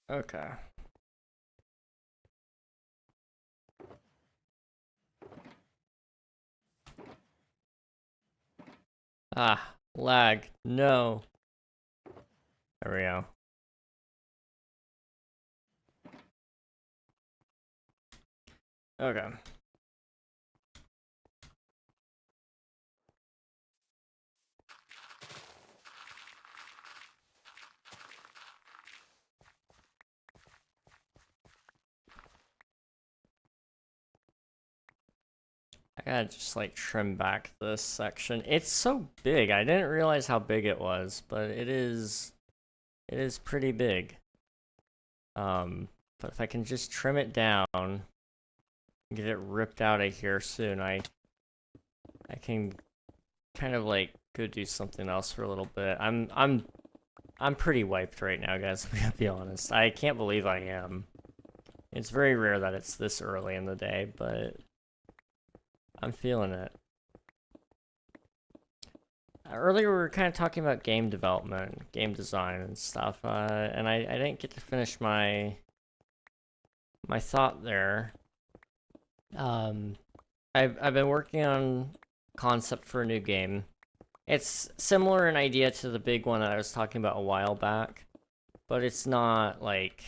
Okay. Ah, lag. No. There we go. Okay. I gotta just like trim back this section. It's so big. I didn't realize how big it was, but it is pretty big. But if I can just trim it down, get it ripped out of here soon, I can kind of like go do something else for a little bit. I'm pretty wiped right now, guys, to be honest. I can't believe I am. It's very rare that it's this early in the day, but I'm feeling it. Earlier we were kind of talking about game development, game design and stuff, and I didn't get to finish my thought there. I've been working on concept for a new game. It's similar in idea to the big one that I was talking about a while back, but it's not like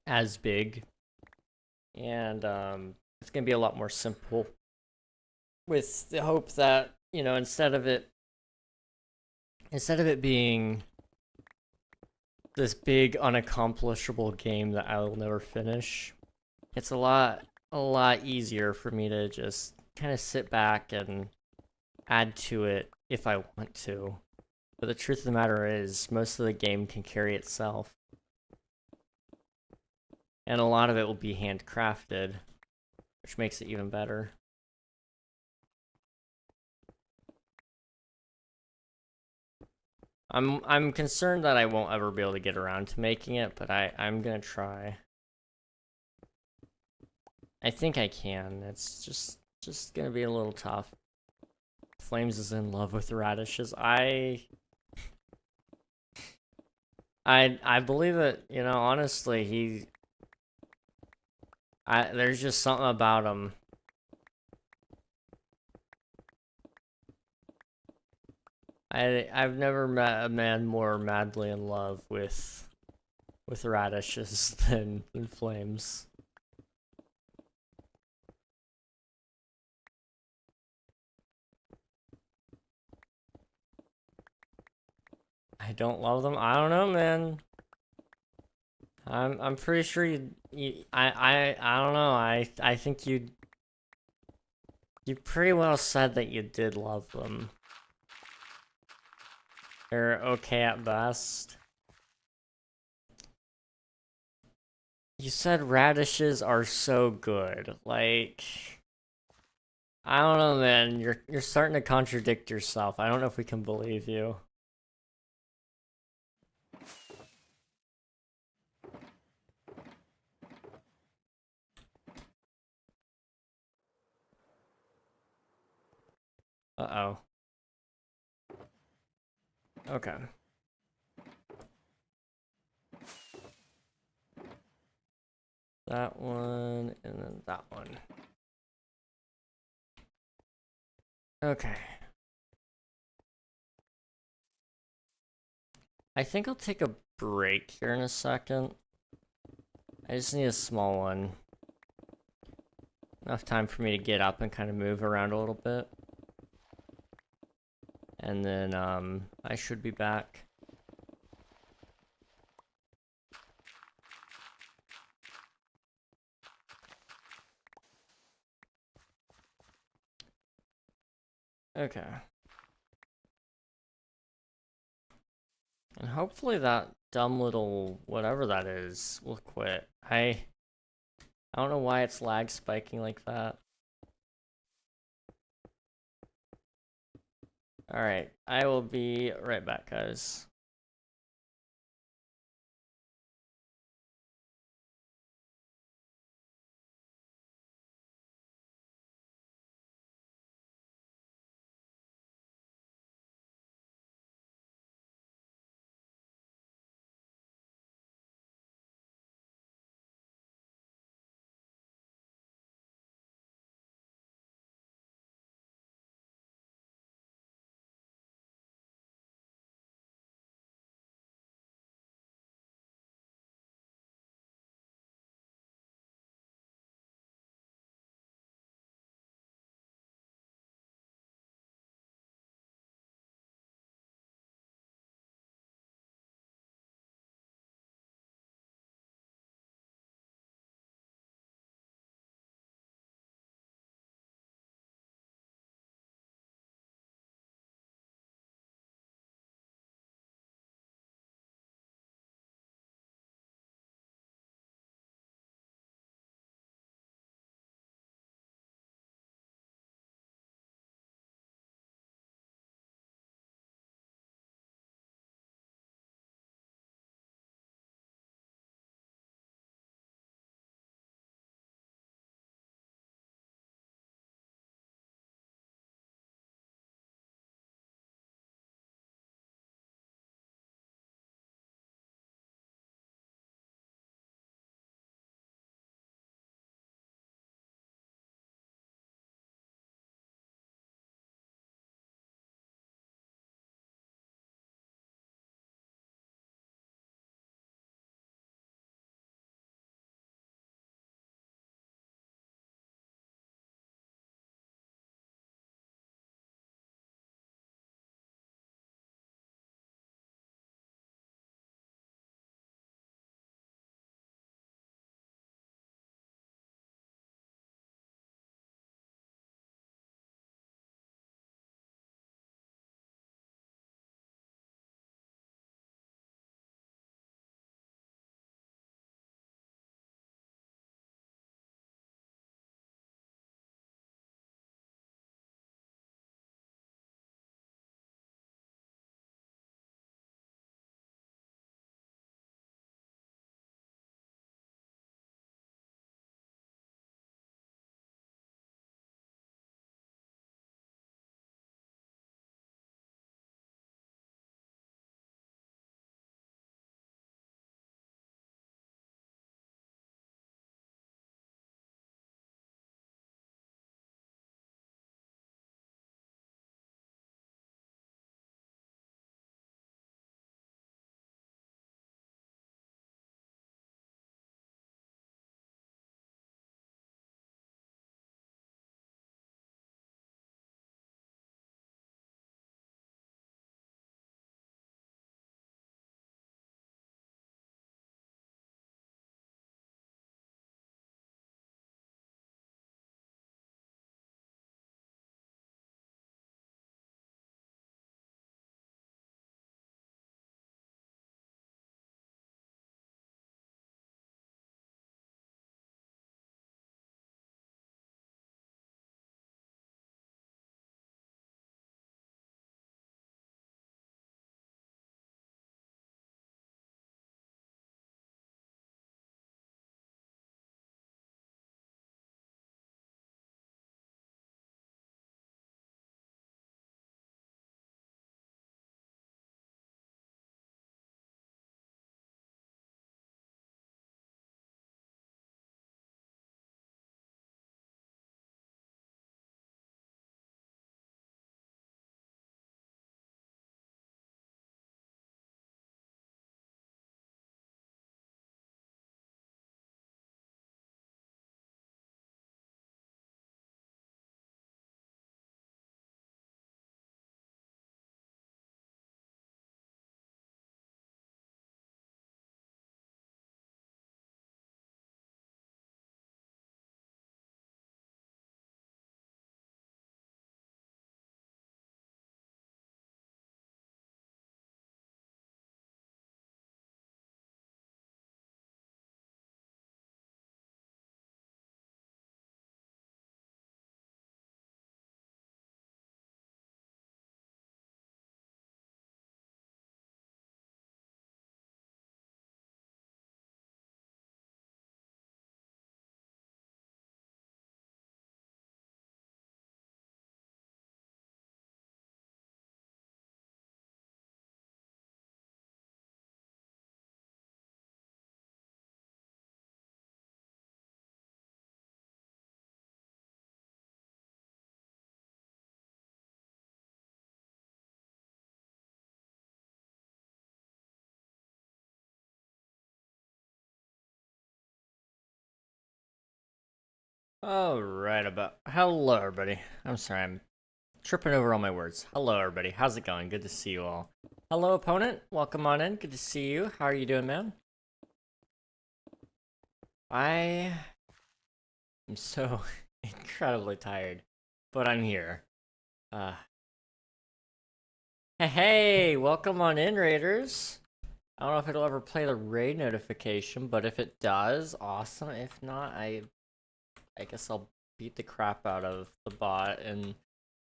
as big, and it's gonna be a lot more simple, with the hope that, you know, instead of it being this big unaccomplishable game that I will never finish, it's a lot easier for me to just kind of sit back and add to it if I want to. But the truth of the matter is, most of the game can carry itself. And a lot of it will be handcrafted, which makes it even better. I'm concerned that I won't ever be able to get around to making it, but I'm gonna try. I think I can. It's just gonna be a little tough. Flames is in love with radishes. I believe it, you know, honestly, there's just something about him. I've never met a man more madly in love with radishes than flames. I don't love them. I don't know, man. I'm pretty sure I don't know. I think you pretty well said that you did love them. They're okay at best. You said radishes are so good. Like, I don't know, man. You're starting to contradict yourself. I don't know if we can believe you. Uh-oh. Okay. That one, and then that one. Okay. I think I'll take a break here in a second. I just need a small one. Enough time for me to get up and kind of move around a little bit. And then, I should be back. Okay. And hopefully that dumb little whatever that is will quit. I don't know why it's lag spiking like that. Alright, I will be right back, guys. Alright, hello everybody. I'm sorry, I'm tripping over all my words. Hello everybody, how's it going? Good to see you all. Hello opponent, welcome on in, good to see you. How are you doing, man? I am so incredibly tired, but I'm here. Hey, welcome on in, Raiders. I don't know if it'll ever play the raid notification, but if it does, awesome. If not, I guess I'll beat the crap out of the bot and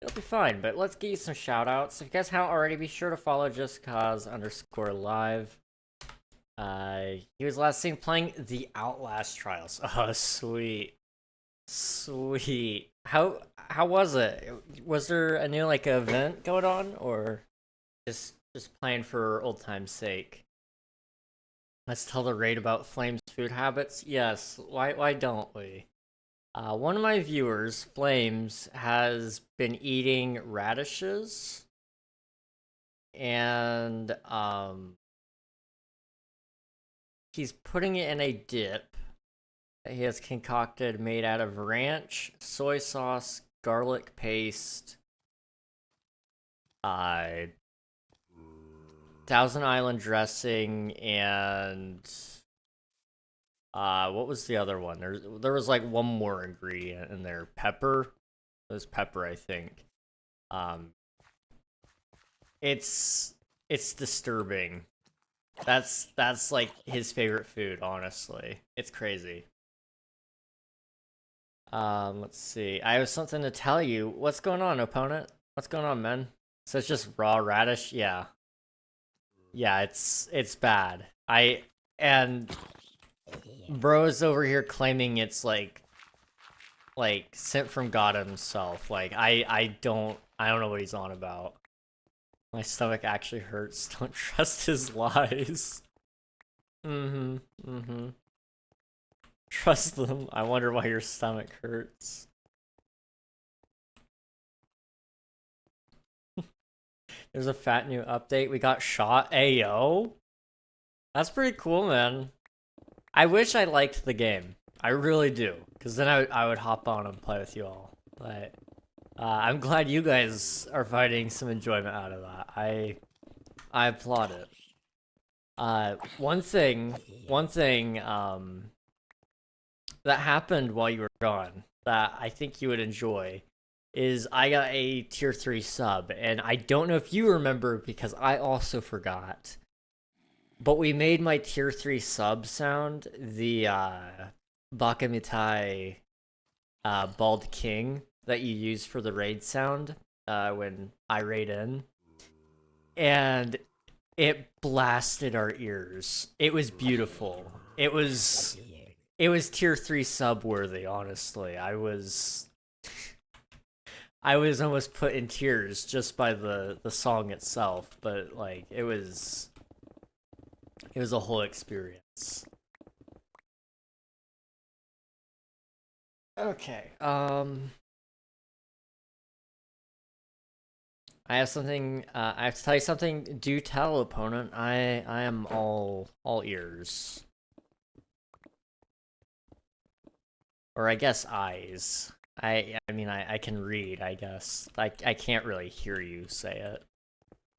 it'll be fine. But let's get you some shout outs. If you guys haven't already, be sure to follow justcause_live. He was last seen playing the Outlast Trials. Oh, sweet. Sweet. How was it? Was there a new like event going on, or just playing for old time's sake? Let's tell the raid about Flame's food habits. Yes, why don't we? One of my viewers, Flames, has been eating radishes, and he's putting it in a dip that he has concocted made out of ranch, soy sauce, garlic paste, Thousand Island dressing, and what was the other one? There was like one more ingredient in there. Pepper. It was pepper, I think. It's disturbing. That's like his favorite food, honestly. It's crazy. Let's see. I have something to tell you. What's going on, opponent? What's going on, man? So it's just raw radish? Yeah. Yeah, it's bad. And bro's over here claiming it's like sent from God himself. Like I don't know what he's on about. My stomach actually hurts. Don't trust his lies. Trust them. I wonder why your stomach hurts. There's a fat new update. We got shot. Ayo. That's pretty cool, man. I wish I liked the game. I really do. Because then I would hop on and play with you all. But I'm glad you guys are finding some enjoyment out of that. I applaud it. One thing that happened while you were gone that I think you would enjoy is I got a tier 3 sub, and I don't know if you remember because I also forgot. But we made my tier 3 sub sound the Bakamitai Bald King that you use for the raid sound when I raid in. And it blasted our ears. It was beautiful. It was tier 3 sub worthy, honestly. I was almost put in tears just by the song itself, but like it was a whole experience. Okay. I have something. I have to tell you something. Do tell, opponent. I am all ears, or I guess eyes. I mean I can read. I guess I can't really hear you say it.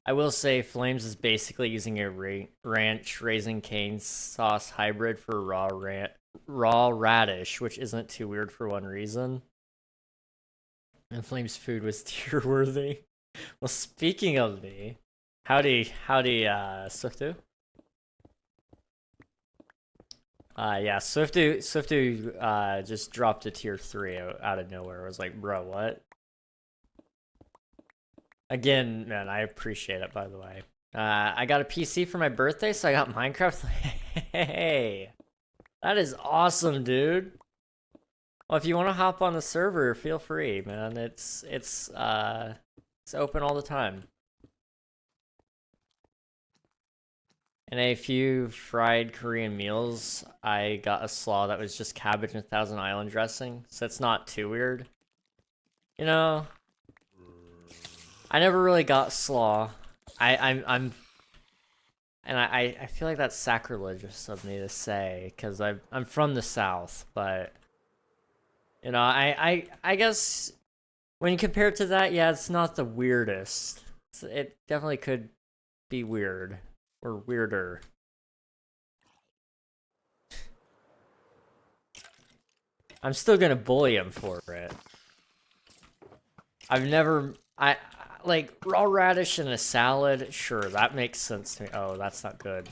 I will say Flames is basically using a ranch raisin cane sauce hybrid for raw radish, which isn't too weird for one reason. And Flames' food was tier worthy. Well, speaking of me, howdy, Swiftu. Yeah, Swiftu just dropped a tier 3 out of nowhere. I was like, bro, what? Again, man, I appreciate it, by the way. I got a PC for my birthday, so I got Minecraft. Hey, that is awesome, dude. Well, if you want to hop on the server, feel free, man. It's open all the time. And a few fried Korean meals. I got a slaw that was just cabbage and Thousand Island dressing, so it's not too weird. You know, I never really got slaw. I feel like that's sacrilegious of me to say because I'm from the South, but You know, I guess when you compare it to that, yeah, it's not the weirdest. It definitely could be weird or weirder. I'm still gonna bully him for it. I've never, like, raw radish in a salad, sure, that makes sense to me. Oh, that's not good.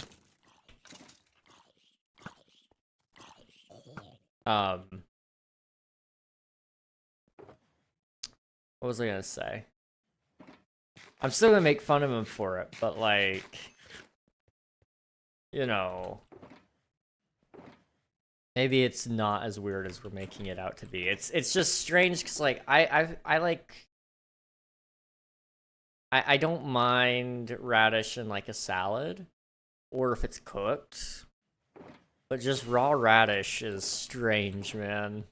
What was I gonna say? I'm still gonna make fun of him for it, but like, you know, maybe it's not as weird as we're making it out to be. It's just strange because like I like I don't mind radish in like a salad or if it's cooked, but just raw radish is strange, man.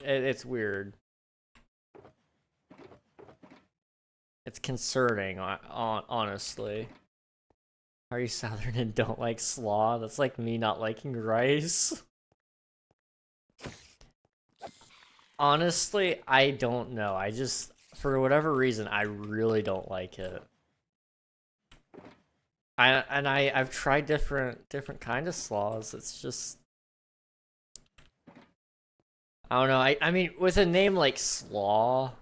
It's weird. It's concerning, honestly. Are you Southern and don't like slaw? That's like me not liking rice. Honestly, I don't know. I just, for whatever reason, I really don't like it. I've tried different kind of slaws. It's just, I don't know. I mean, with a name like Slaw,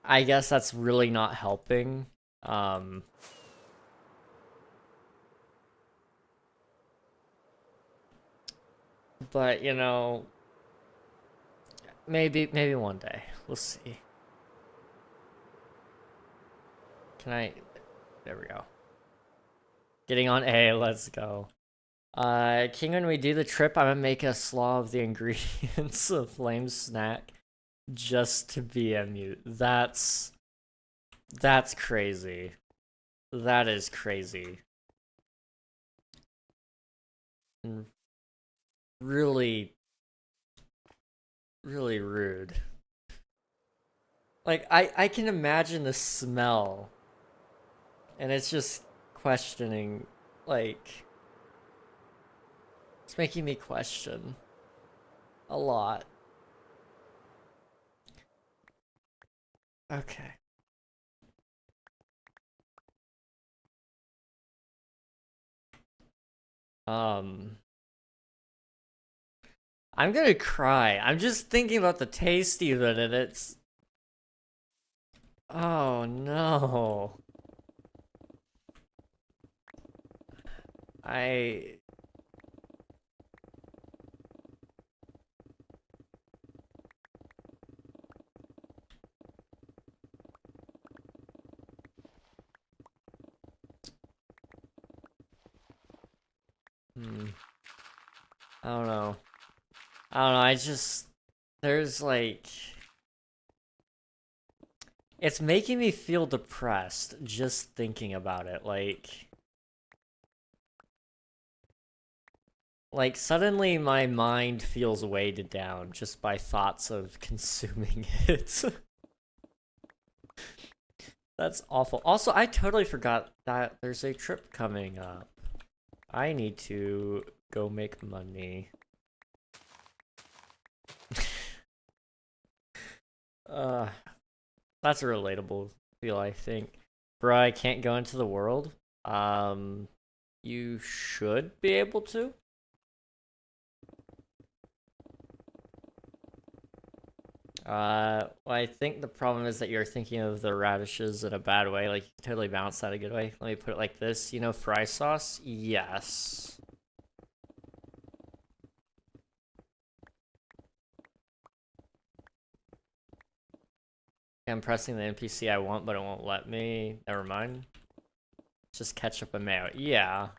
I guess that's really not helping. But you know, maybe one day we'll see. Can I? There we go. Getting on A. Let's go. King, when we do the trip, I'm gonna make a slaw of the ingredients of Flame Snack just to BMU. That's crazy. That is crazy. And really, really rude. Like, I can imagine the smell. And it's just questioning, like, it's making me question a lot. Okay. I'm gonna cry. I'm just thinking about the taste even, and it's... Oh, no. I... I don't know. I just... There's like... It's making me feel depressed just thinking about it. Like suddenly my mind feels weighted down just by thoughts of consuming it. That's awful. Also, I totally forgot that there's a trip coming up. I need to go make money. That's a relatable feel, I think. Bruh, I can't go into the world. You should be able to. Well, I think the problem is that you're thinking of the radishes in a bad way. Like, you can totally balance that a good way. Let me put it like this. You know fry sauce? Yes. I'm pressing the NPC I want, but it won't let me. Never mind. Just ketchup and mayo. Yeah.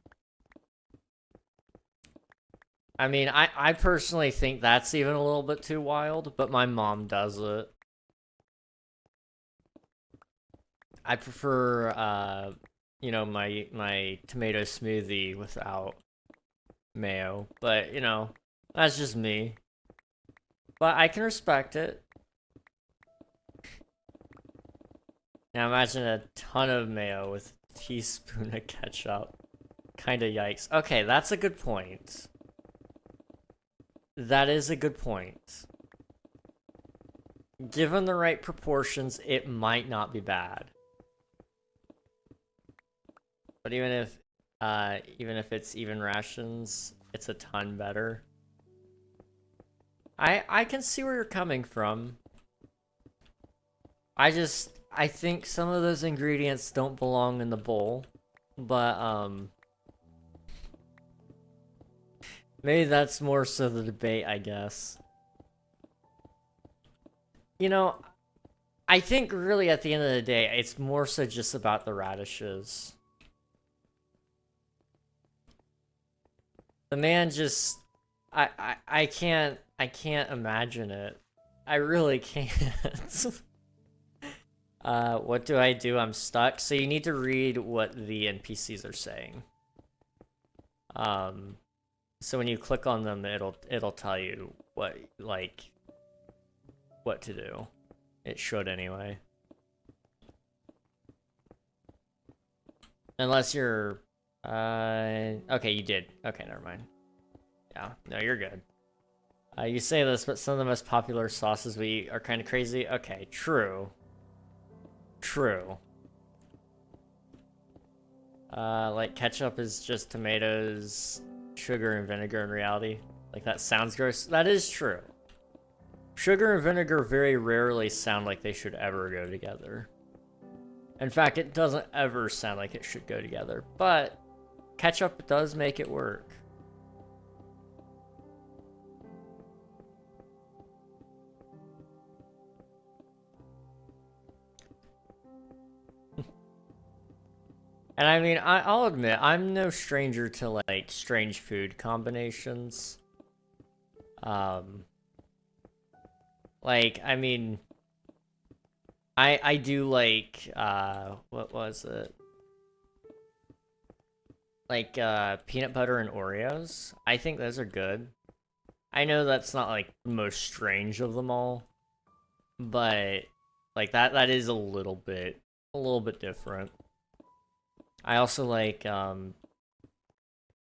I mean, I personally think that's even a little bit too wild, but my mom does it. I prefer, you know, my tomato smoothie without mayo, but, you know, that's just me. But I can respect it. Now imagine a ton of mayo with a teaspoon of ketchup. Kinda yikes. Okay, that's a good point. That is a good point. Given the right proportions, it might not be bad. But even if it's even rations, it's a ton better. I can see where you're coming from. I think some of those ingredients don't belong in the bowl, but maybe that's more so the debate, I guess. You know, I think really at the end of the day, it's more so just about the radishes. The man just, I can't imagine it. I really can't. What do? I'm stuck. So you need to read what the NPCs are saying. So when you click on them, it'll tell you what to do. It should anyway. Unless you're okay, you did. Okay, never mind. Yeah, no, you're good. You say this, but some of the most popular sauces we eat are kind of crazy. Okay, true. True. Like ketchup is just tomatoes, sugar, and vinegar in reality. Like, that sounds gross. That is true. Sugar and vinegar very rarely sound like they should ever go together. In fact, it doesn't ever sound like it should go together. But ketchup does make it work. And I mean, I'll admit, I'm no stranger to, like, strange food combinations. Like, I mean, I do like, what was it? Like, peanut butter and Oreos. I think those are good. I know that's not, like, the most strange of them all. But, like, that is a little bit different. I also like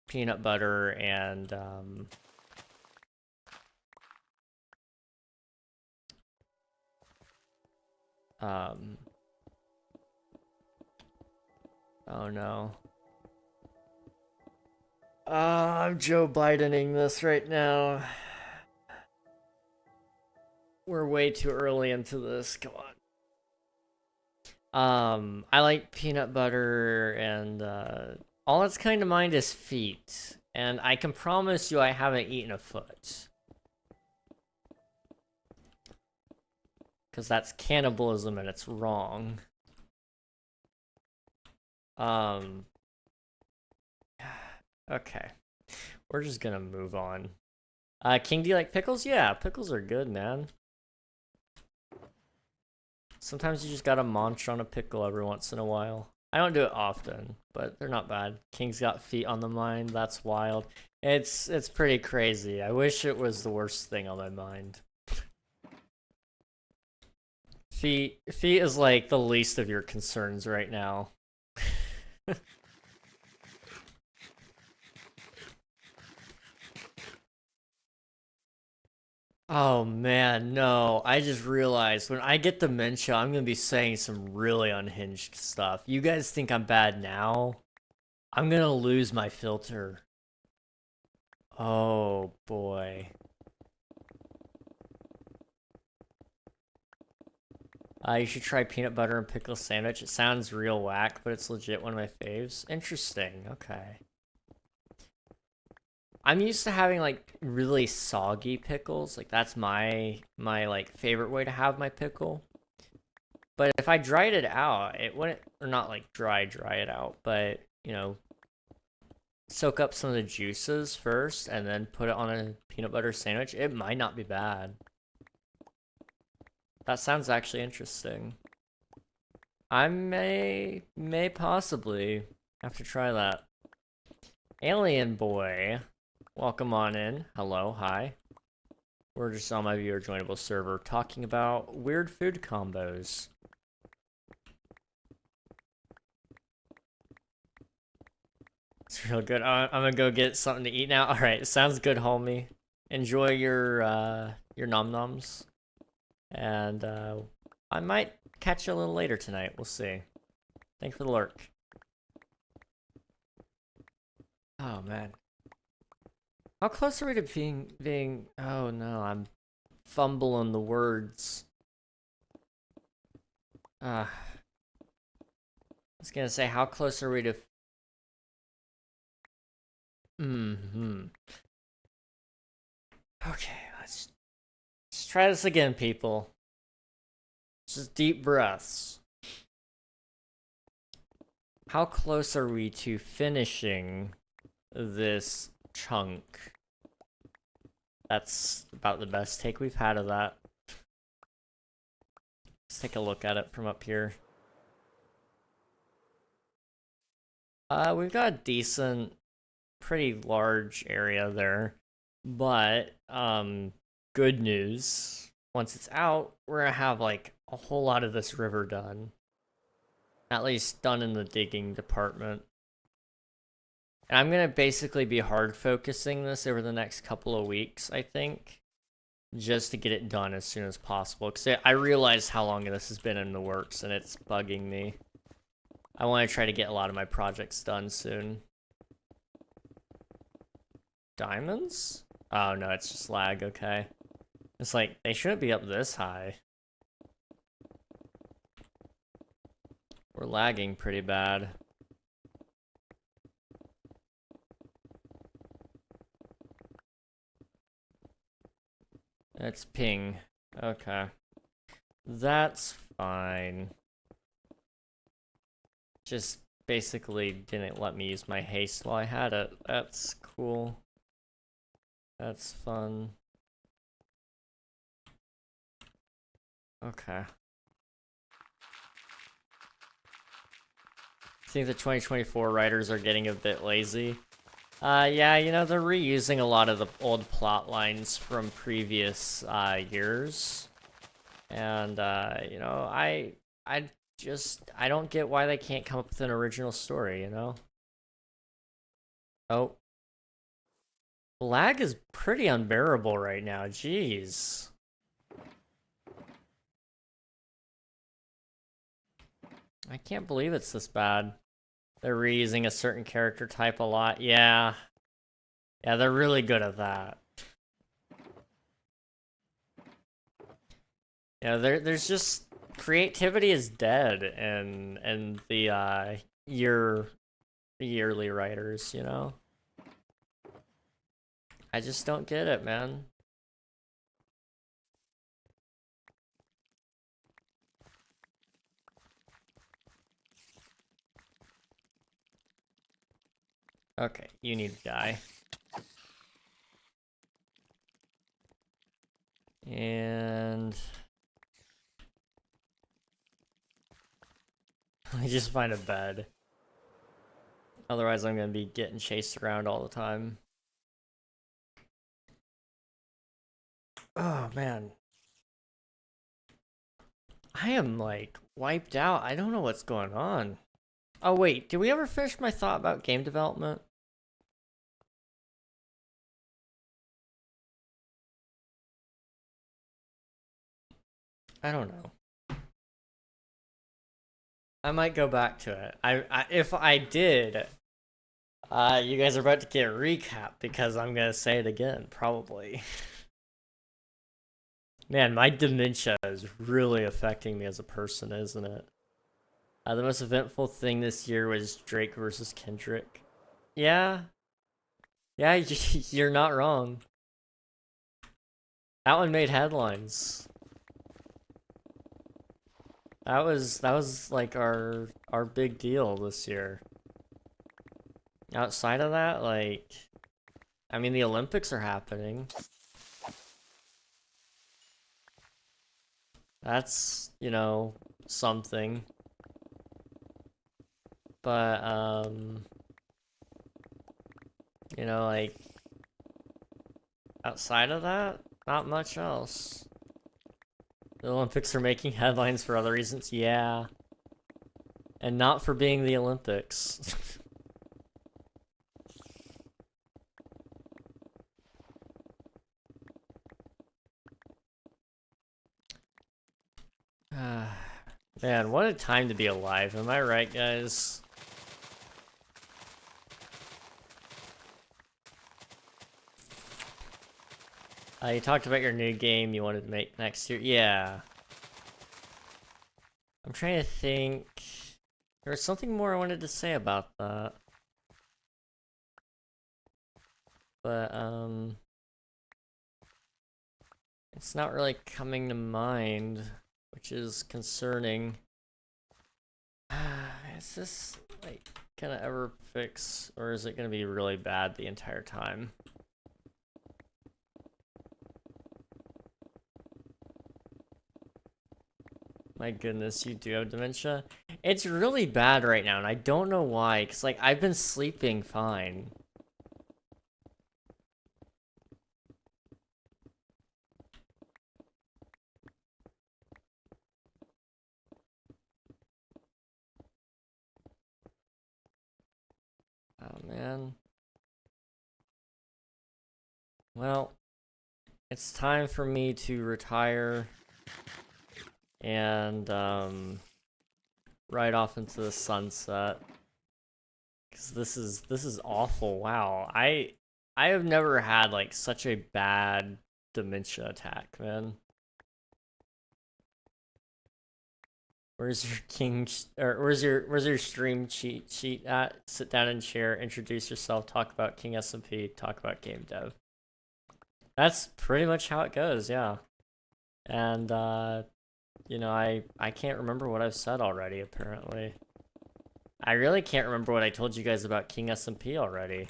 peanut butter and oh no. I'm Joe Bidening this right now. We're way too early into this. Come on. I like peanut butter and all that's coming to mind is feet. And I can promise you I haven't eaten a foot. Because that's cannibalism and it's wrong. Okay. We're just gonna move on. King, do you like pickles? Yeah, pickles are good, man. Sometimes you just gotta munch on a pickle every once in a while. I don't do it often, but they're not bad. King's got feet on the mind. That's wild. It's pretty crazy. I wish it was the worst thing on my mind. Feet is like the least of your concerns right now. Oh man, no. I just realized when I get dementia, I'm gonna be saying some really unhinged stuff. You guys think I'm bad now? I'm gonna lose my filter. Oh boy. You should try peanut butter and pickle sandwich. It sounds real whack, but it's legit one of my faves. Interesting, okay. I'm used to having like really soggy pickles. Like that's my like favorite way to have my pickle. But if I dried it out, it wouldn't, or not like dry it out, but you know, soak up some of the juices first and then put it on a peanut butter sandwich. It might not be bad. That sounds actually interesting. I may possibly have to try that. Alien boy. Welcome on in. Hello, hi. We're just on my viewer joinable server talking about weird food combos. It's real good. I'm gonna go get something to eat now. Alright, sounds good, homie. enjoy your nom noms, and I might catch you a little later tonight. We'll see. Thanks for the lurk. Oh man, how close are we to being? Oh no, I'm fumbling the words. I was gonna say, how close are we to? Okay, let's try this again, people. Just deep breaths. How close are we to finishing this chunk? That's about the best take we've had of that. Let's take a look at it from up here. We've got a decent, pretty large area there, but good news. Once it's out, we're gonna have like a whole lot of this river done. At least done in the digging department. And I'm gonna basically be hard focusing this over the next couple of weeks, I think, just to get it done as soon as possible. Because I realize how long this has been in the works, and it's bugging me. I want to try to get a lot of my projects done soon. Diamonds? Oh no, it's just lag, okay. It's like, they shouldn't be up this high. We're lagging pretty bad. It's ping. Okay. That's fine. Just basically didn't let me use my haste while I had it. That's cool. That's fun. Okay. I think the 2024 writers are getting a bit lazy. Yeah, you know, they're reusing a lot of the old plot lines from previous years. And you know, I don't get why they can't come up with an original story, you know? Oh. Lag is pretty unbearable right now, jeez. I can't believe it's this bad. They're reusing a certain character type a lot. Yeah. Yeah, they're really good at that. Yeah, there's just creativity is dead and the yearly writers, you know? I just don't get it, man. Okay, you need to die. And I just find a bed. Otherwise, I'm gonna be getting chased around all the time. Oh man, I am like wiped out. I don't know what's going on. Oh wait, did we ever finish my thought about game development? I don't know. I might go back to it. If I did, you guys are about to get a recap because I'm gonna say it again, probably. Man, my dementia is really affecting me as a person, isn't it? The most eventful thing this year was Drake versus Kendrick. Yeah. Yeah, you're not wrong. That one made headlines. That was like our big deal this year. Outside of that, like, I mean, the Olympics are happening. That's, you know, something. But, you know, like, outside of that, not much else. The Olympics are making headlines for other reasons, yeah. And not for being the Olympics. Man, what a time to be alive, am I right, guys? You talked about your new game you wanted to make next year. Yeah. I'm trying to think. There was something more I wanted to say about that. But, it's not really coming to mind, which is concerning. Is this, like, gonna ever fix, or is it gonna be really bad the entire time? My goodness, you do have dementia? It's really bad right now, and I don't know why, because, like, I've been sleeping fine. Oh, man. Well, it's time for me to retire and, ride off into the sunset. Because this is awful. Wow. I have never had, like, such a bad dementia attack, man. Where's your where's your stream cheat sheet at? Sit down and share, introduce yourself, talk about King SMP, talk about game dev. That's pretty much how it goes, yeah. And you know, I can't remember what I've said already, apparently. I really can't remember what I told you guys about King SMP already.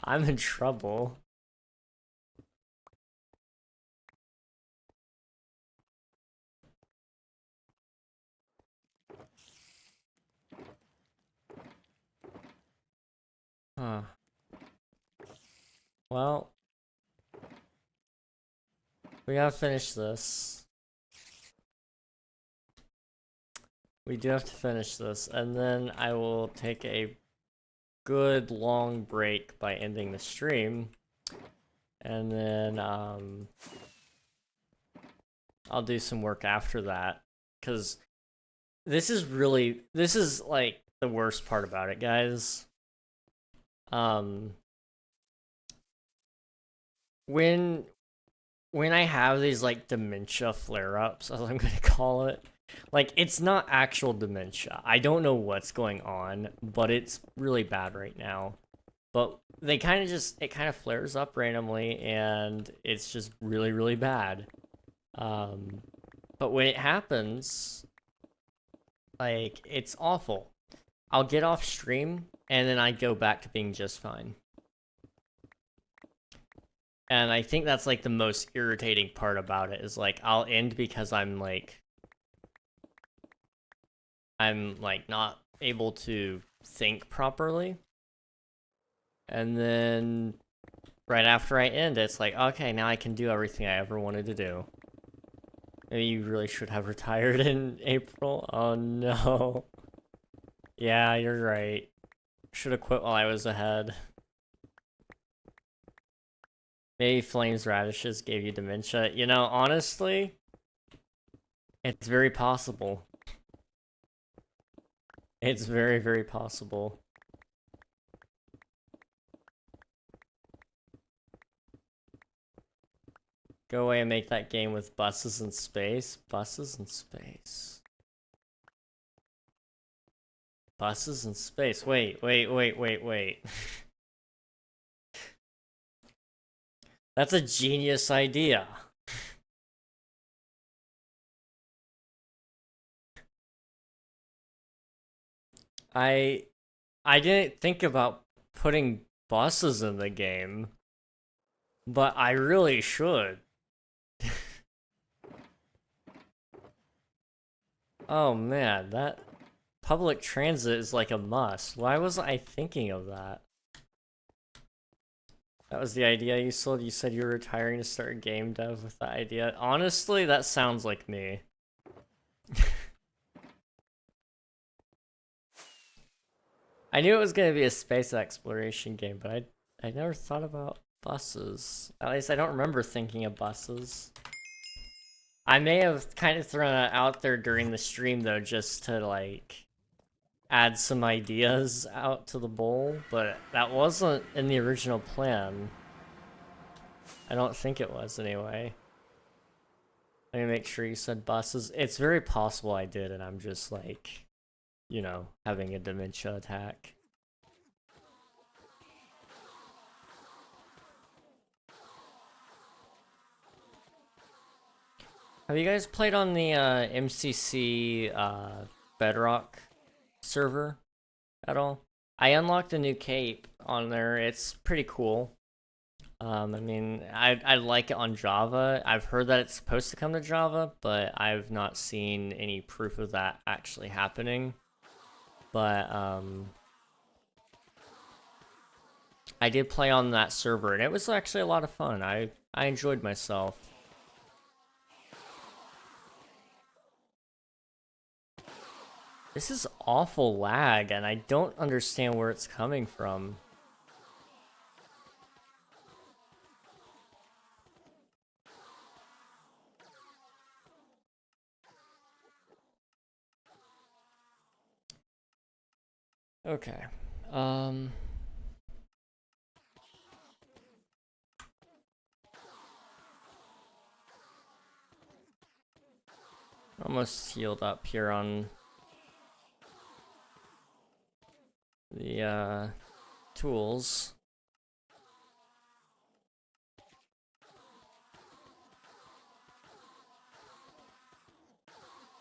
I'm in trouble. Huh. Well, we gotta finish this. We do have to finish this, and then I will take a good long break by ending the stream. And then, I'll do some work after that. Because this is like, the worst part about it, guys. When I have these, like, dementia flare-ups, as I'm gonna call it, like, it's not actual dementia. I don't know what's going on, but it's really bad right now. But it kind of flares up randomly, and it's just really, really bad. But when it happens, like, it's awful. I'll get off stream, and then I go back to being just fine. And I think that's, like, the most irritating part about it, is, like, I'll end because I'm not able to think properly. And then right after I end, it's like, okay, now I can do everything I ever wanted to do. Maybe you really should have retired in April. Oh no. Yeah, you're right. Should have quit while I was ahead. Maybe Flames Radishes gave you dementia. You know, honestly, it's very possible. It's very, very possible. Go away and make that game with buses in space. Buses in space. Buses in space. Wait. That's a genius idea. I didn't think about putting buses in the game, but I really should. Oh man, that public transit is like a must. Why wasn't I thinking of that? That was the idea you sold? You said you were retiring to start game dev with that idea. Honestly, that sounds like me. I knew it was going to be a space exploration game, but I never thought about buses. At least I don't remember thinking of buses. I may have kind of thrown it out there during the stream though, just to like add some ideas out to the bowl, but that wasn't in the original plan. I don't think it was anyway. Let me make sure you said buses. It's very possible I did, and I'm just like, you know, having a dementia attack. Have you guys played on the MCC Bedrock server at all? I unlocked a new cape on there. It's pretty cool. I mean, I like it on Java. I've heard that it's supposed to come to Java, but I've not seen any proof of that actually happening. But I did play on that server, and it was actually a lot of fun. I enjoyed myself. This is awful lag, and I don't understand where it's coming from. Okay. Almost healed up here on the tools.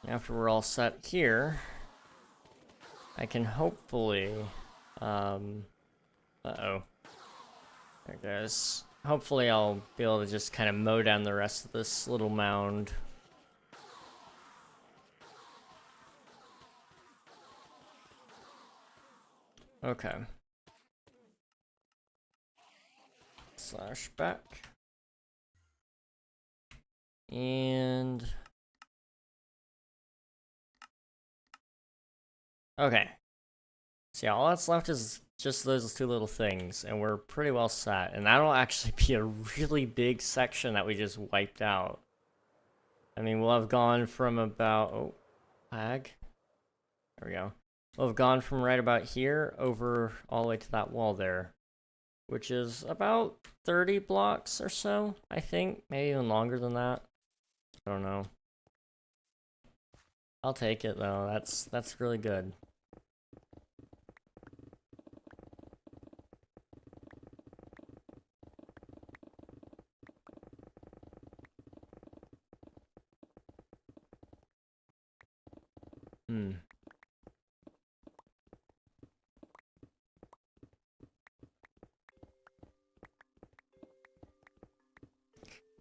After we're all set here, I can hopefully, uh-oh. There it goes. Hopefully I'll be able to just kind of mow down the rest of this little mound. Okay. Slash back. And... okay. So yeah, all that's left is just those two little things, and we're pretty well set. And that'll actually be a really big section that we just wiped out. I mean, we'll have gone from about... oh, lag. There we go. We'll have gone from right about here over all the way to that wall there, which is about 30 blocks or so, I think. Maybe even longer than that. I don't know. I'll take it though. That's really good.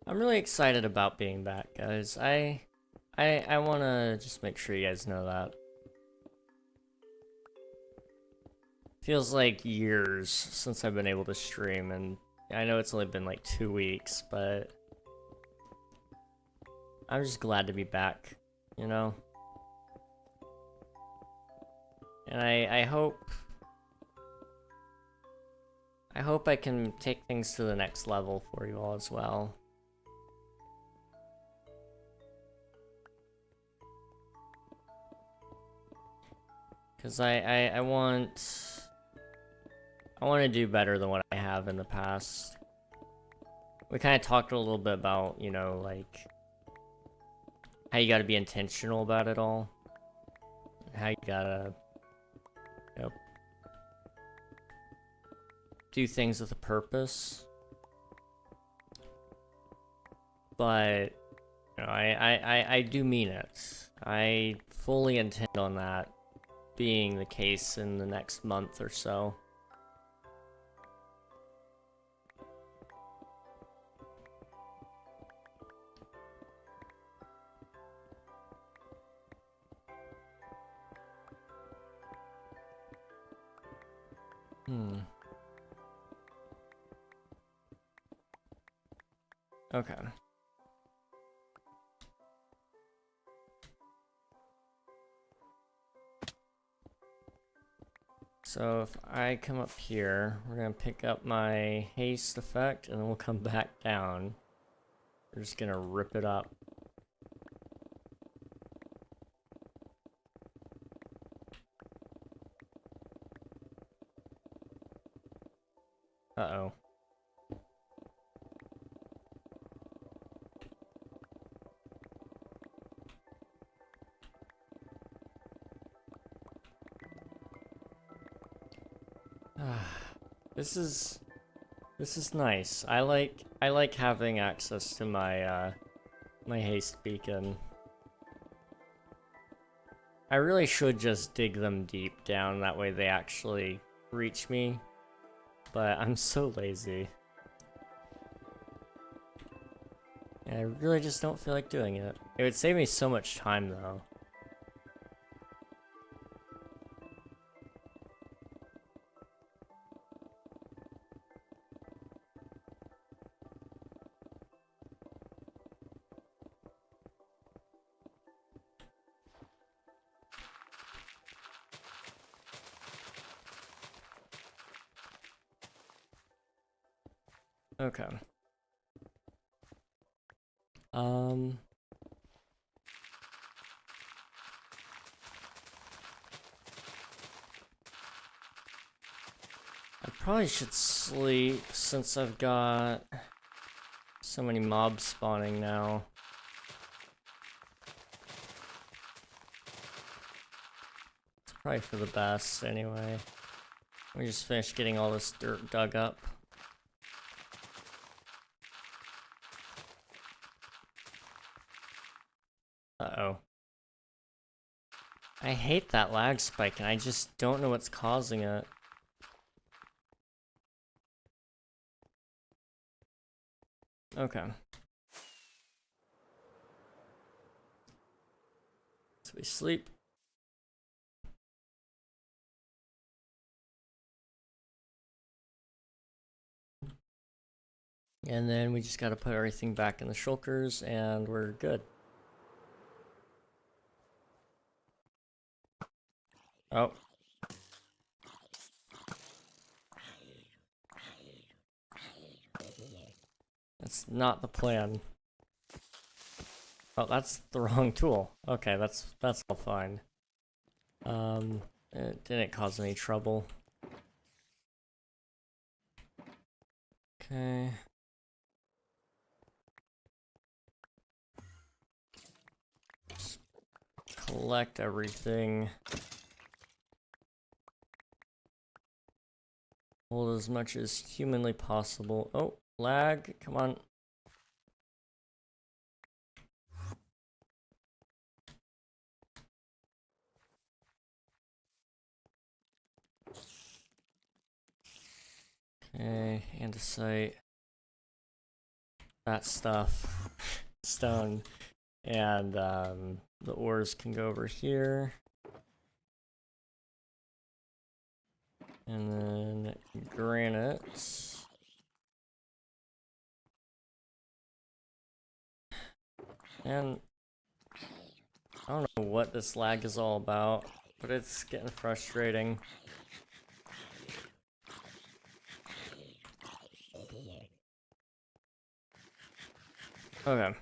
I'm really excited about being back, guys. I want to just make sure you guys know that. Feels like years since I've been able to stream, and I know it's only been like 2 weeks, but I'm just glad to be back, you know? And I hope I can take things to the next level for you all as well. Because I want to do better than what I have in the past. We kind of talked a little bit about, you know, like, how you gotta be intentional about it all. How you gotta, you know, do things with a purpose. But, you know, I do mean it. I fully intend on that being the case in the next month or so. Okay. So if I come up here, we're gonna pick up my haste effect, and then we'll come back down. We're just gonna rip it up. Uh-oh. This is nice. I like having access to my my haste beacon. I really should just dig them deep down, that way they actually reach me. But I'm so lazy. And I really just don't feel like doing it. It would save me so much time though. Okay. I probably should sleep since I've got so many mobs spawning now. It's probably for the best anyway. We just finished getting all this dirt dug up. Uh-oh. I hate that lag spike and I just don't know what's causing it. Okay. So we sleep. And then we just gotta put everything back in the shulkers and we're good. Oh. That's not the plan. Oh, that's the wrong tool. Okay, that's all fine. It didn't cause any trouble. Okay. Just collect everything. Hold as much as humanly possible. Oh, lag, come on. Okay, andesite. That stuff. Stone. And the ores can go over here. And then granite. And I don't know what this lag is all about, but it's getting frustrating. Okay.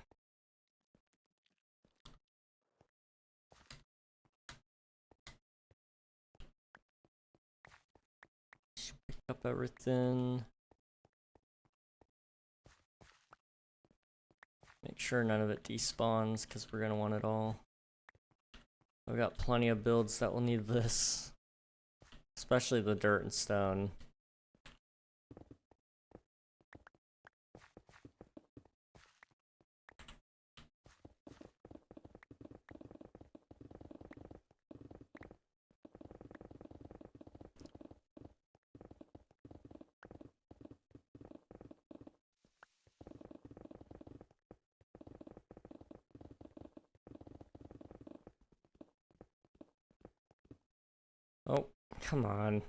Just pick up everything. Make sure none of it despawns, because we're gonna want it all. I've got plenty of builds that will need this. Especially the dirt and stone. Oh, come on.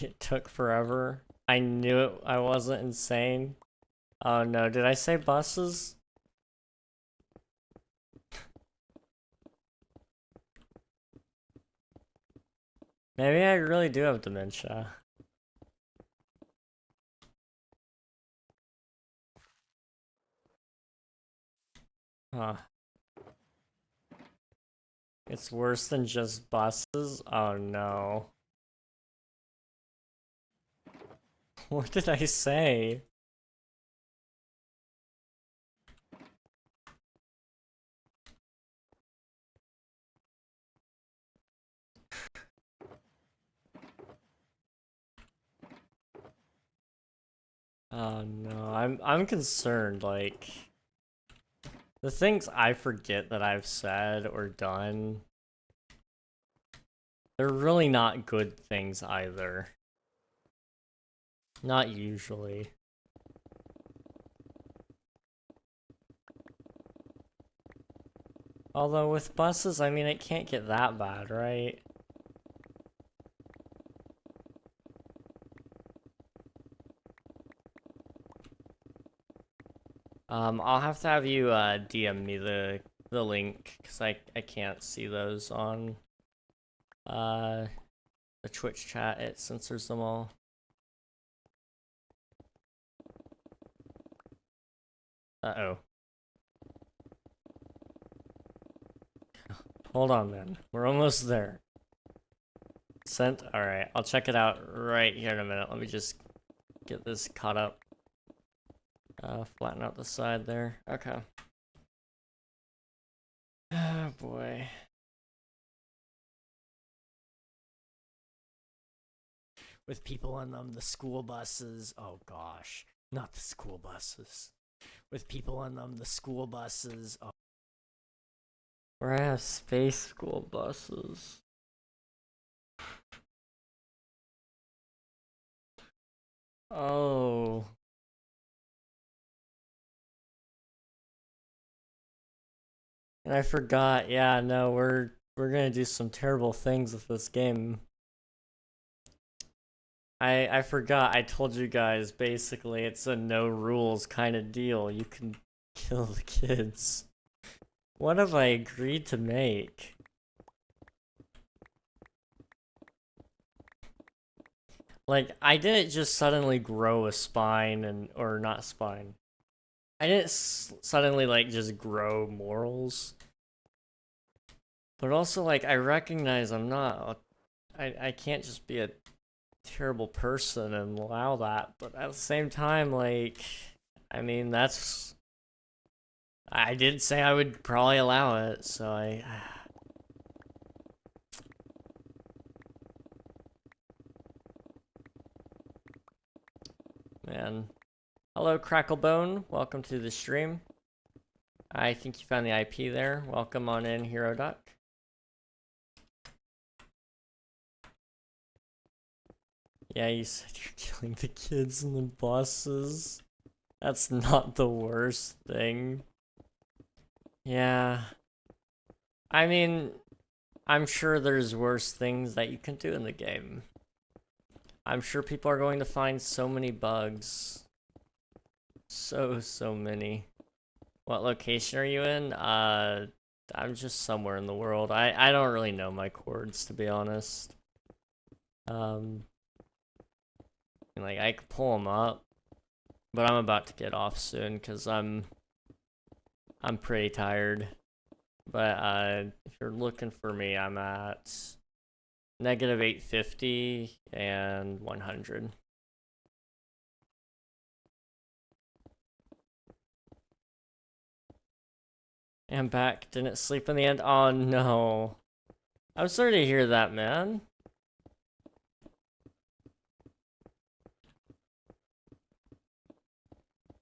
It took forever. I knew it. I wasn't insane. Oh no, did I say buses? Maybe I really do have dementia. Huh. It's worse than just buses? Oh no. What did I say? Oh no, I'm concerned, like the things I forget that I've said or done, they're really not good things either. Not usually. Although with buses, I mean, it can't get that bad, right? I'll have to have you DM me the link because I can't see those on the Twitch chat. It censors them all. Uh-oh. Hold on, man. We're almost there. Sent? Alright, I'll check it out right here in a minute. Let me just get this caught up. Flatten out the side there. Okay. Oh boy. With people in them, the school buses. Oh gosh. Not the school buses. With people in them, the school buses. Oh. Or I have space school buses. Oh. And I forgot. Yeah, no, we're gonna do some terrible things with this game. I forgot. I told you guys basically it's a no rules kind of deal. You can kill the kids. What have I agreed to make? Like, I didn't just suddenly grow a spine and, or not spine. I didn't suddenly, like, just grow morals. But also, like, I recognize I'm not, I can't just be a terrible person and allow that. But at the same time, like, I mean, that's, I did say I would probably allow it, so man. Hello, Cracklebone. Welcome to the stream. I think you found the IP there. Welcome on in, Hero Duck. Yeah, you said you're killing the kids in the buses. That's not the worst thing. Yeah. I mean, I'm sure there's worse things that you can do in the game. I'm sure people are going to find so many bugs. So many. What location are you in? I'm just somewhere in the world. I don't really know my chords, to be honest. Like, I could pull them up, but I'm about to get off soon because I'm pretty tired. But if you're looking for me, I'm at -850 and 100. And back. Didn't sleep in the end. Oh no. I'm sorry to hear that, man.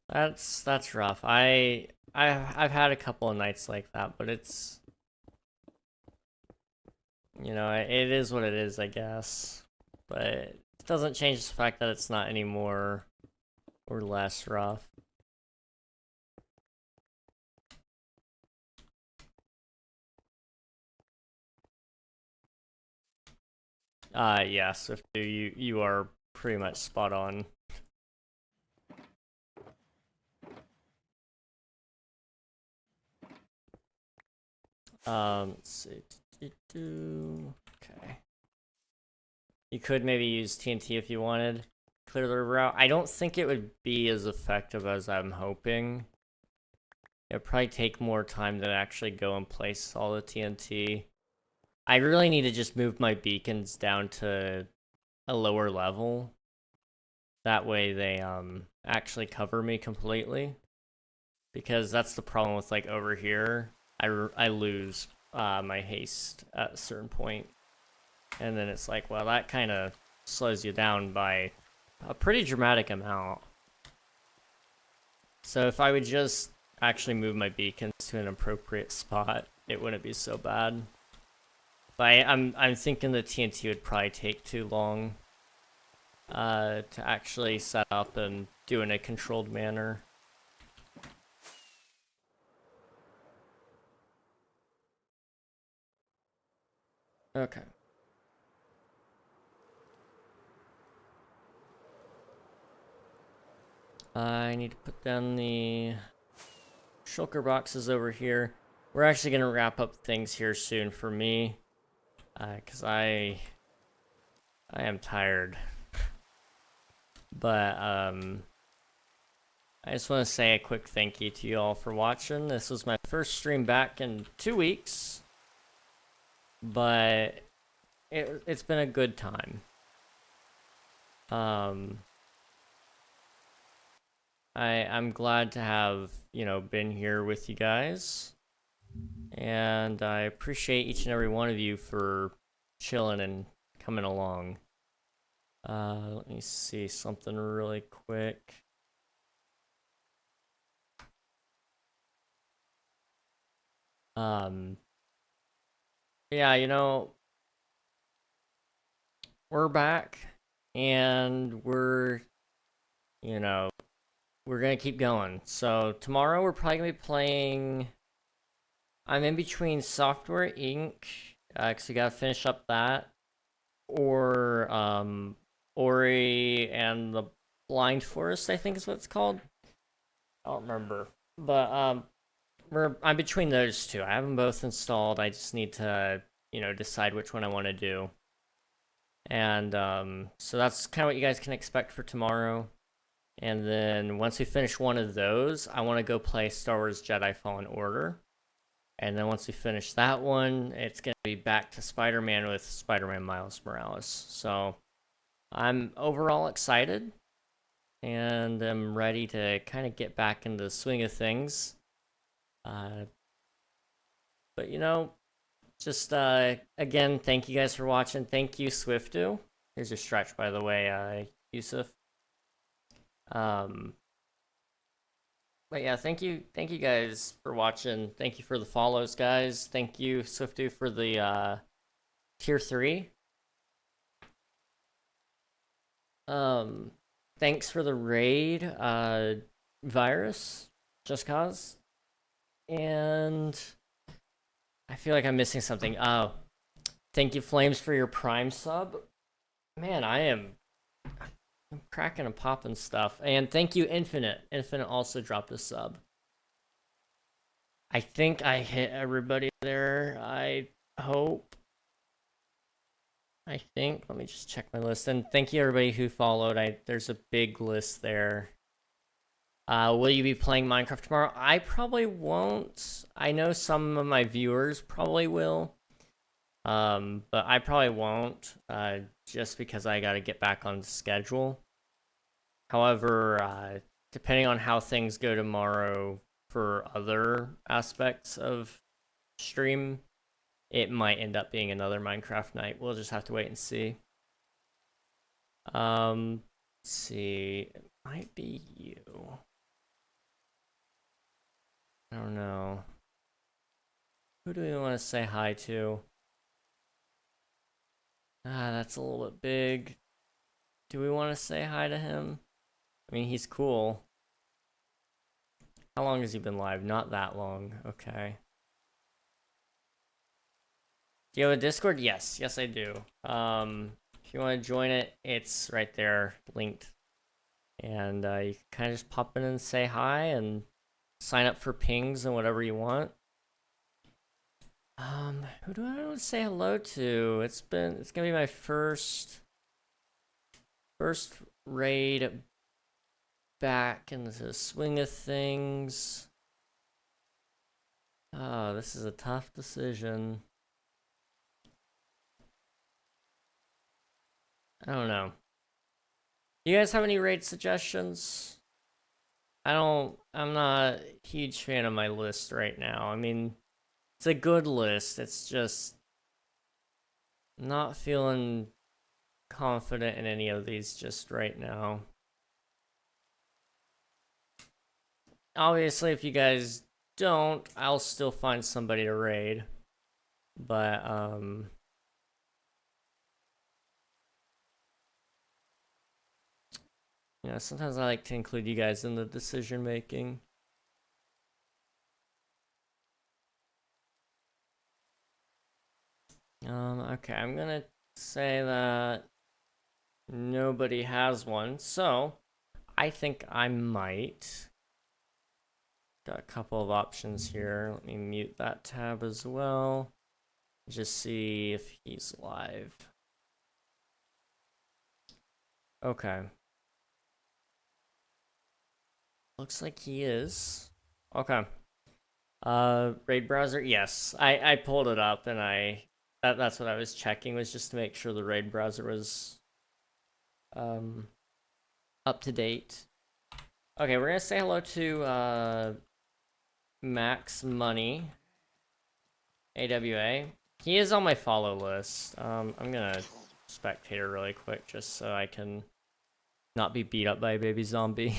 That's rough. I've had a couple of nights like that, but it's, you know, it is what it is, I guess. But it doesn't change the fact that it's not any more or less rough. Yeah, Swifty, you are pretty much spot on. Let's see. Okay. You could maybe use TNT if you wanted. Clear the route. I don't think it would be as effective as I'm hoping. It'll probably take more time to actually go and place all the TNT. I really need to just move my beacons down to a lower level. That way they actually cover me completely. Because that's the problem with like over here. I lose my haste at a certain point. And then it's like, well, that kind of slows you down by a pretty dramatic amount. So if I would just actually move my beacons to an appropriate spot, it wouldn't be so bad. But I'm thinking the TNT would probably take too long to actually set up and do in a controlled manner. Okay. I need to put down the shulker boxes over here. We're actually going to wrap up things here soon for me. Because I am tired. But, I just want to say a quick thank you to you all for watching. This was my first stream back in 2 weeks. But it's been a good time. I'm glad to have, been here with you guys. And I appreciate each and every one of you for chilling and coming along. Let me see something really quick. Yeah, we're back and we're gonna keep going. So tomorrow we're probably gonna be playing. I'm in between Software Inc. Cause we gotta finish up that, or Ori and the Blind Forest, I think is what it's called. I don't remember, but I'm between those two. I have them both installed. I just need to decide which one I want to do. And so that's kind of what you guys can expect for tomorrow. And then once we finish one of those, I want to go play Star Wars Jedi Fallen Order. And then once we finish that one, it's going to be back to Spider-Man with Spider-Man Miles Morales. So I'm overall excited. And I'm ready to kind of get back into the swing of things. But just again, thank you guys for watching. Thank you, Swiftu. Here's your stretch, by the way, Yusuf. But yeah, thank you guys for watching. Thank you for the follows, guys. Thank you, Swiftu, for the tier 3. Thanks for the raid, Virus, Just Cause. And I feel like I'm missing something. Oh, thank you, Flames, for your Prime sub. Man, I'm cracking and popping stuff. And thank you, Infinite. Infinite also dropped a sub. I think I hit everybody there. I hope. I think. Let me just check my list. And thank you, everybody who followed. There's a big list there. Will you be playing Minecraft tomorrow? I probably won't. I know some of my viewers probably will. But I probably won't, just because I gotta get back on schedule. However, depending on how things go tomorrow for other aspects of stream, it might end up being another Minecraft night. We'll just have to wait and see. Let's see. It might be you. I don't know. Who do we want to say hi to? That's a little bit big. Do we want to say hi to him? I mean, he's cool. How long has he been live? Not that long. Okay. Do you have a Discord? Yes. Yes, I do. If you want to join it, it's right there, linked. And you can kind of just pop in and say hi and sign up for pings and whatever you want. Who do I want to say hello to? It's gonna be my first raid back into the swing of things. Oh, this is a tough decision. I don't know. You guys have any raid suggestions? I'm not a huge fan of my list right now. I mean, it's a good list. It's just not feeling confident in any of these just right now. Obviously, if you guys don't, I'll still find somebody to raid. But, you know, sometimes I like to include you guys in the decision making. Okay, I'm gonna say that nobody has one, so I think I might. Got a couple of options here. Let me mute that tab as well. Just see if he's live. Okay. Looks like he is. Okay. Raid browser. Yes, I pulled it up and that's what I was checking, was just to make sure the raid browser was up to date. Okay, we're gonna say hello to Max Money AWA. He is on my follow list. I'm gonna spectator really quick just so I can not be beat up by a baby zombie.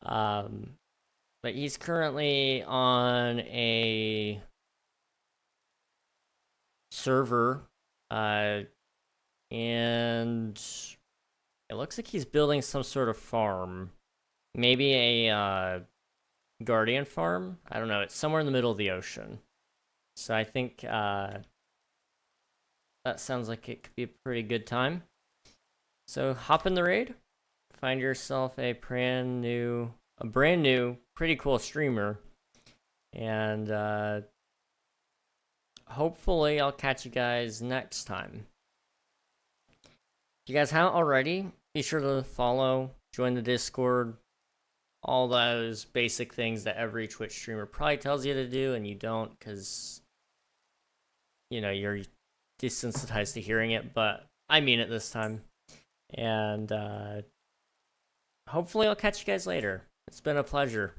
But he's currently on a server, and it looks like he's building some sort of farm. Maybe a guardian farm? I don't know. It's somewhere in the middle of the ocean. So I think that sounds like it could be a pretty good time. So hop in the raid. Find yourself a brand new, pretty cool streamer. And hopefully I'll catch you guys next time. If you guys haven't already, be sure to follow, join the Discord, all those basic things that every Twitch streamer probably tells you to do, and you don't because, you know, you're desensitized to hearing it, but I mean it this time. And hopefully I'll catch you guys later. It's been a pleasure.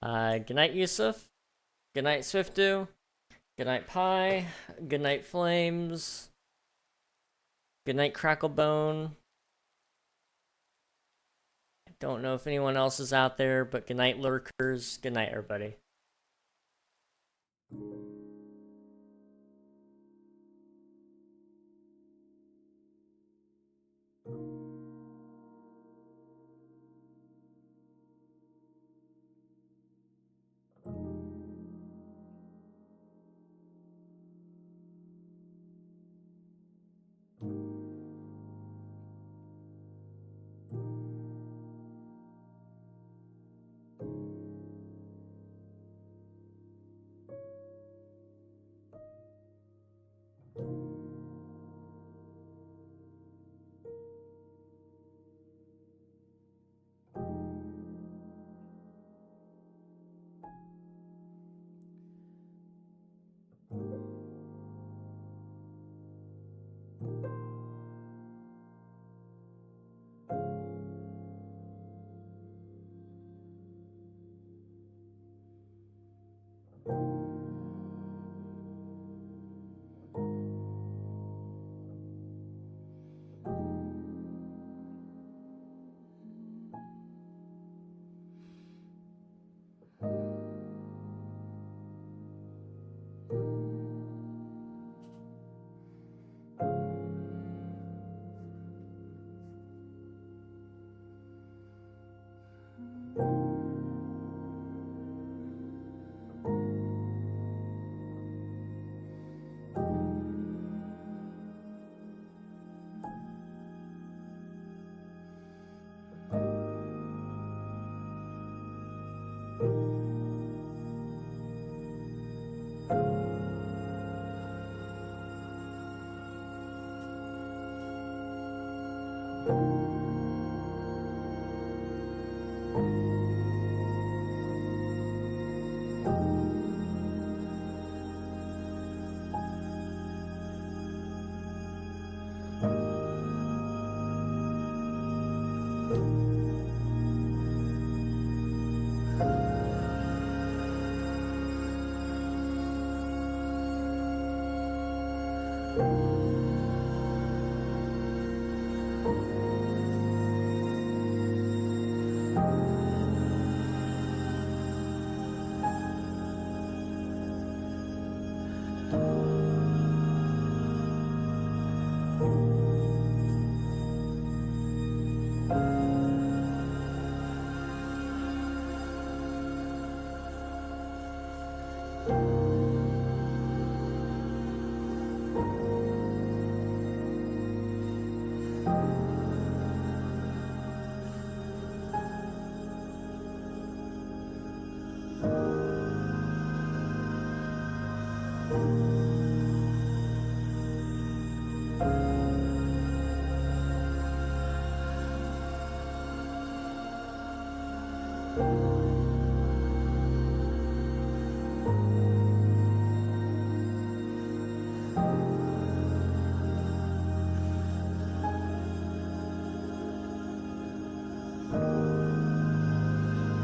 Good night, Yusuf. Good night, Swiftu. Good night, Pie. Good night, Flames. Good night, Cracklebone. I don't know if anyone else is out there, but good night, Lurkers. Good night, everybody.